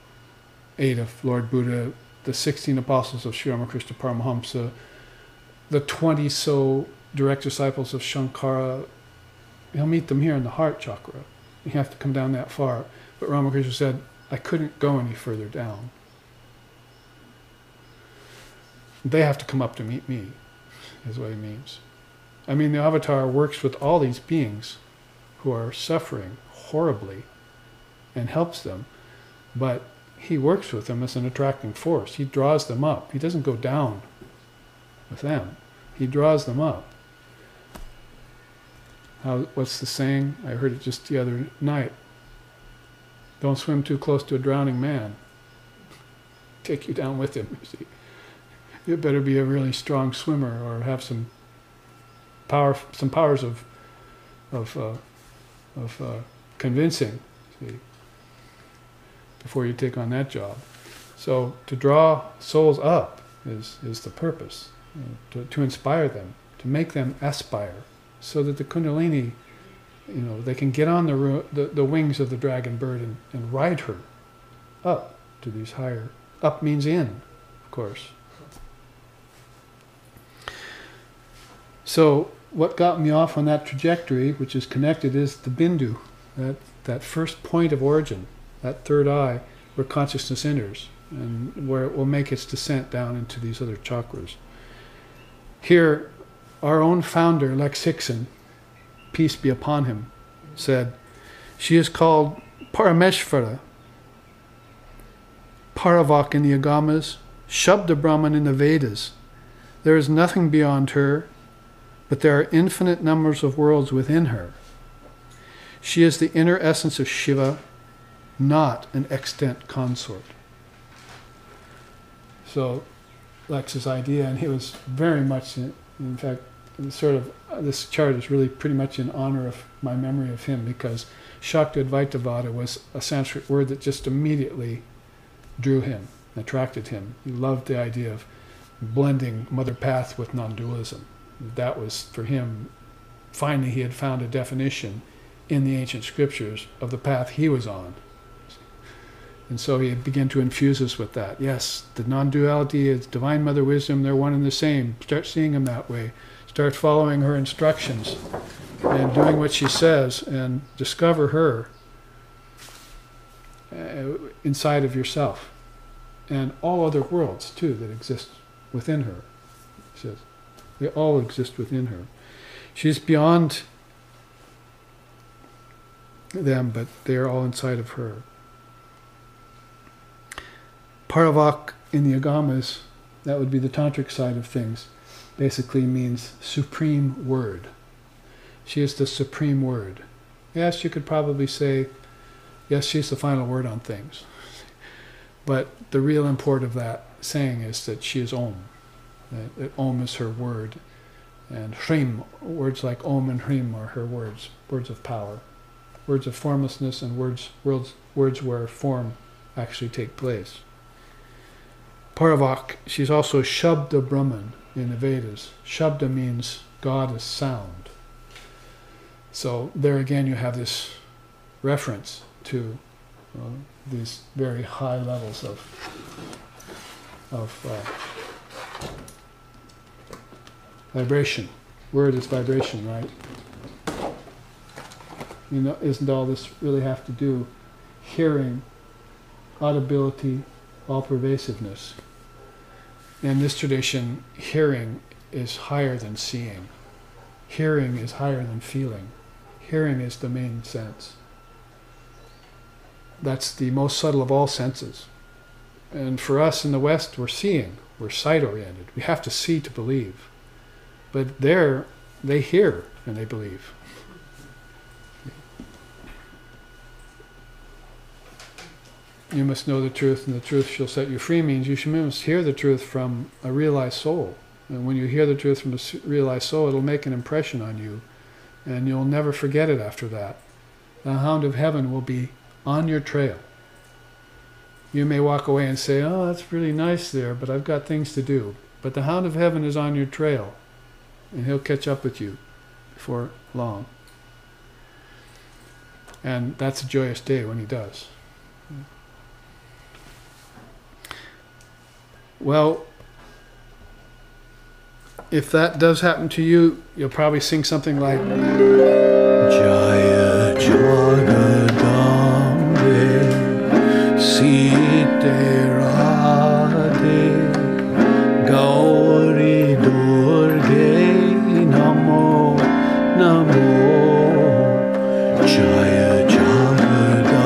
S1: 8 of Lord Buddha, the 16 apostles of Sri Ramakrishna Paramahamsa, the 20 so direct disciples of Shankara. He'll meet them here in the heart chakra. You have to come down that far. But Ramakrishna said, I couldn't go any further down. They have to come up to meet me, is what he means. I mean, the avatar works with all these beings who are suffering horribly and helps them, but he works with them as an attracting force. He draws them up. He doesn't go down with them. He draws them up. What's the saying? I heard it just the other night. Don't swim too close to a drowning man. Take you down with him, you see. You better be a really strong swimmer or have some powers of convincing, see, before you take on that job. So to draw souls up is the purpose, to inspire them, to make them aspire, so that the Kundalini, they can get on the wings of the dragon bird and ride her up to these higher. Up means in, of course. So what got me off on that trajectory, which is connected, is the bindu, that first point of origin, that third eye, where consciousness enters, and where it will make its descent down into these other chakras. Here, our own founder, Lex Hixon, peace be upon him, said, she is called Parameshvara, Paravak in the Agamas, Shabda Brahman in the Vedas. There is nothing beyond her, but there are infinite numbers of worlds within her. She is the inner essence of Shiva, not an extant consort. So Lex's idea, and he was very much, in fact, this chart is really pretty much in honor of my memory of him, because Shakti Advaitavada was a Sanskrit word that just immediately drew him, attracted him. He loved the idea of blending Mother Path with non-dualism. That was, for him, finally he had found a definition in the ancient scriptures of the path he was on. And so he began to infuse us with that. Yes, the non-duality is Divine Mother Wisdom, they're one and the same. Start seeing them that way. Start following her instructions and doing what she says, and discover her inside of yourself. And all other worlds, too, that exist within her, he says. They all exist within her. She's beyond them, but they are all inside of her. Paravak in the Agamas, that would be the tantric side of things, basically means supreme word. She is the supreme word. Yes, you could probably say, yes, she's the final word on things. But the real import of that saying is that she is Om. That Om is her word. And Hrim, words like Om and Hrim are her words, words of power. Words of formlessness and words where form actually take place. Paravak, she's also Shabda Brahman in the Vedas. Shabda means God is sound. So there again you have this reference to these very high levels of vibration. Word is vibration, right? You know, isn't all this really have to do? Hearing, audibility, all pervasiveness. In this tradition, hearing is higher than seeing. Hearing is higher than feeling. Hearing is the main sense. That's the most subtle of all senses. And for us in the West, we're seeing. We're sight-oriented. We have to see to believe. But there, they hear and they believe. You must know the truth, and the truth shall set you free means you must hear the truth from a realized soul. And when you hear the truth from a realized soul, it'll make an impression on you, and you'll never forget it after that. The hound of heaven will be on your trail. You may walk away and say, oh, that's really nice there, but I've got things to do. But the hound of heaven is on your trail, and he'll catch up with you before long. And that's a joyous day when he does. Well, if that does happen to you, you'll probably sing something like Jaya Jagadambe Site Radhe Gauri Durge Namo Namo Jaya Jagadambe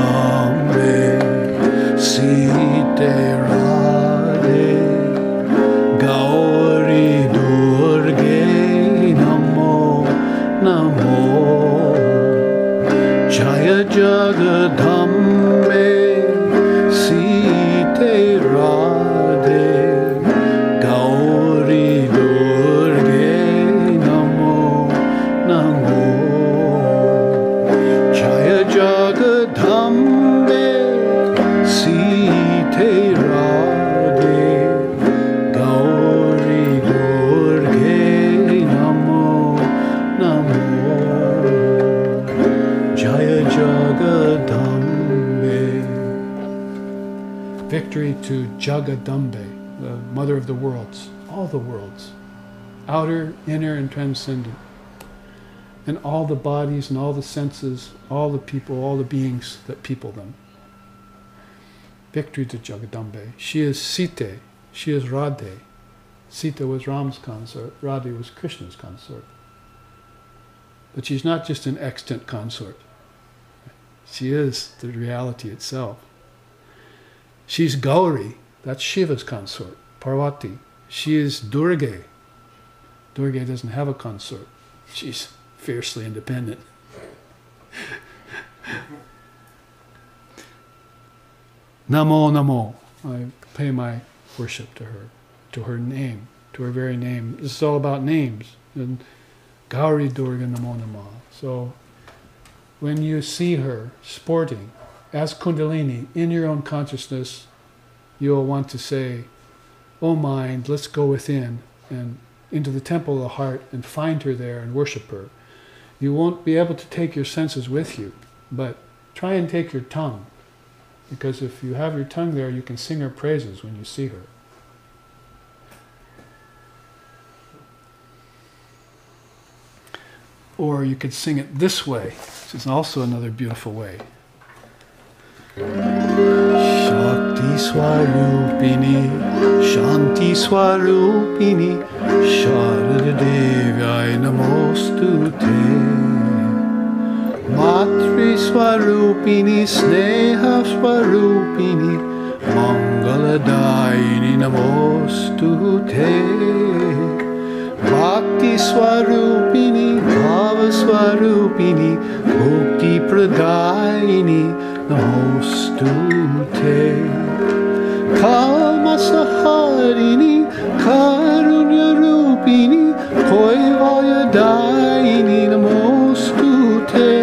S1: Site Radhe Jagadambe Site Radhe Gauri Durge Namo Namo Jaya Jagadambe Site Radhe Gauri Durge Namo Namo Jaya Jagadambe. Victory to Jagadambe, the mother of the worlds, all the worlds. outer, inner, and transcendent. And all the bodies and all the senses, all the people, all the beings that people them. Victory to Jagadambe. She is Sita, she is Radhe. Sita was Ram's consort, Radhe was Krishna's consort. But she's not just an extant consort. She is the reality itself. She's Gauri, that's Shiva's consort, Parvati. She is Durga. Durga doesn't have a consort. She's fiercely independent. Namo, Namo. I pay my worship to her name, to her very name. This is all about names. And Gauri Durga Namo Namo. So when you see her sporting as Kundalini in your own consciousness, you'll want to say, "Oh mind, let's go within and into the temple of the heart and find her there and worship her." You won't be able to take your senses with you, but try and take your tongue. Because if you have your tongue there, you can sing her praises when you see her. Or you could sing it this way, which is also another beautiful way. Shakti Swarupini, Shanti Swarupini, Sharada Devai Namostute. Matri Swarupini, Sneha Swarupini, Mangaladayini Namostute. Bhakti Swarupini, Bhava Swarupini, Bhukti Pradayini Namostute. Kama Saharini, Karunya Rupini, Koivayadayini Namostute.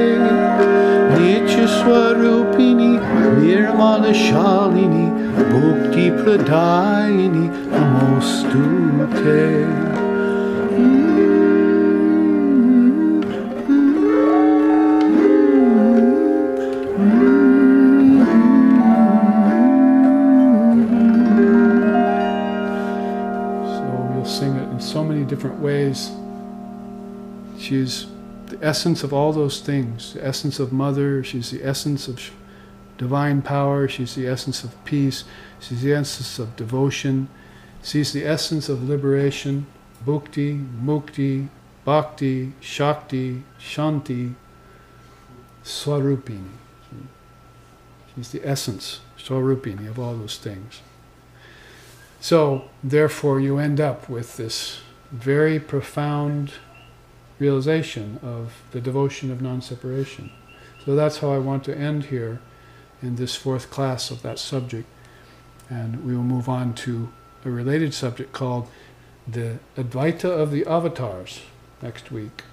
S1: Nitya Swarupini, Nirmala Shalini, Bhukti Pradayini Namostute. So many different ways. She's the essence of all those things, the essence of mother, she's the essence of divine power, she's the essence of peace, she's the essence of devotion, she's the essence of liberation, bhukti, mukti, bhakti, shakti, shanti, swarupini. She's the essence, swarupini, of all those things. So, therefore, you end up with this very profound realization of the devotion of non-separation. So that's how I want to end here in this fourth class of that subject. And we will move on to a related subject called the Advaita of the Avatars next week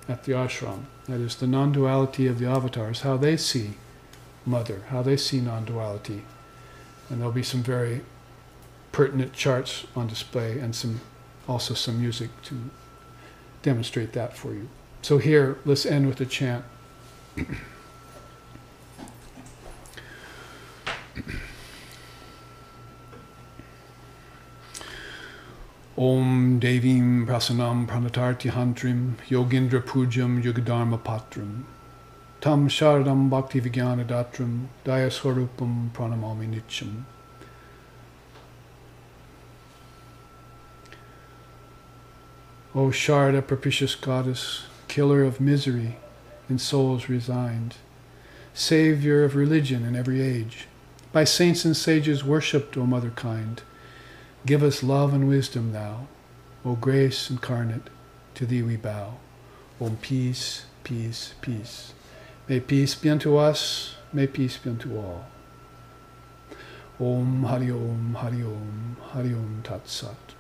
S1: at the ashram. That is the non-duality of the avatars, how they see Mother, how they see non-duality. And there'll be some very pertinent charts on display and also some music to demonstrate that for you. So here, let's end with a chant. Om Devim Prasanam Pranatarti Hantrim Yogindra Pujam Yugadharma Patram Tam Sharadam Bhakti Vijnana Datram Daya Swarupam Pranamami Nityam. O Sharda, propitious goddess, killer of misery in souls resigned, savior of religion in every age, by saints and sages worshipped, O mother kind, give us love and wisdom thou, O grace incarnate, to thee we bow. Om peace, peace, peace. May peace be unto us, may peace be unto all. Om Hari Om, Hari Om, Hari Om Tat Sat.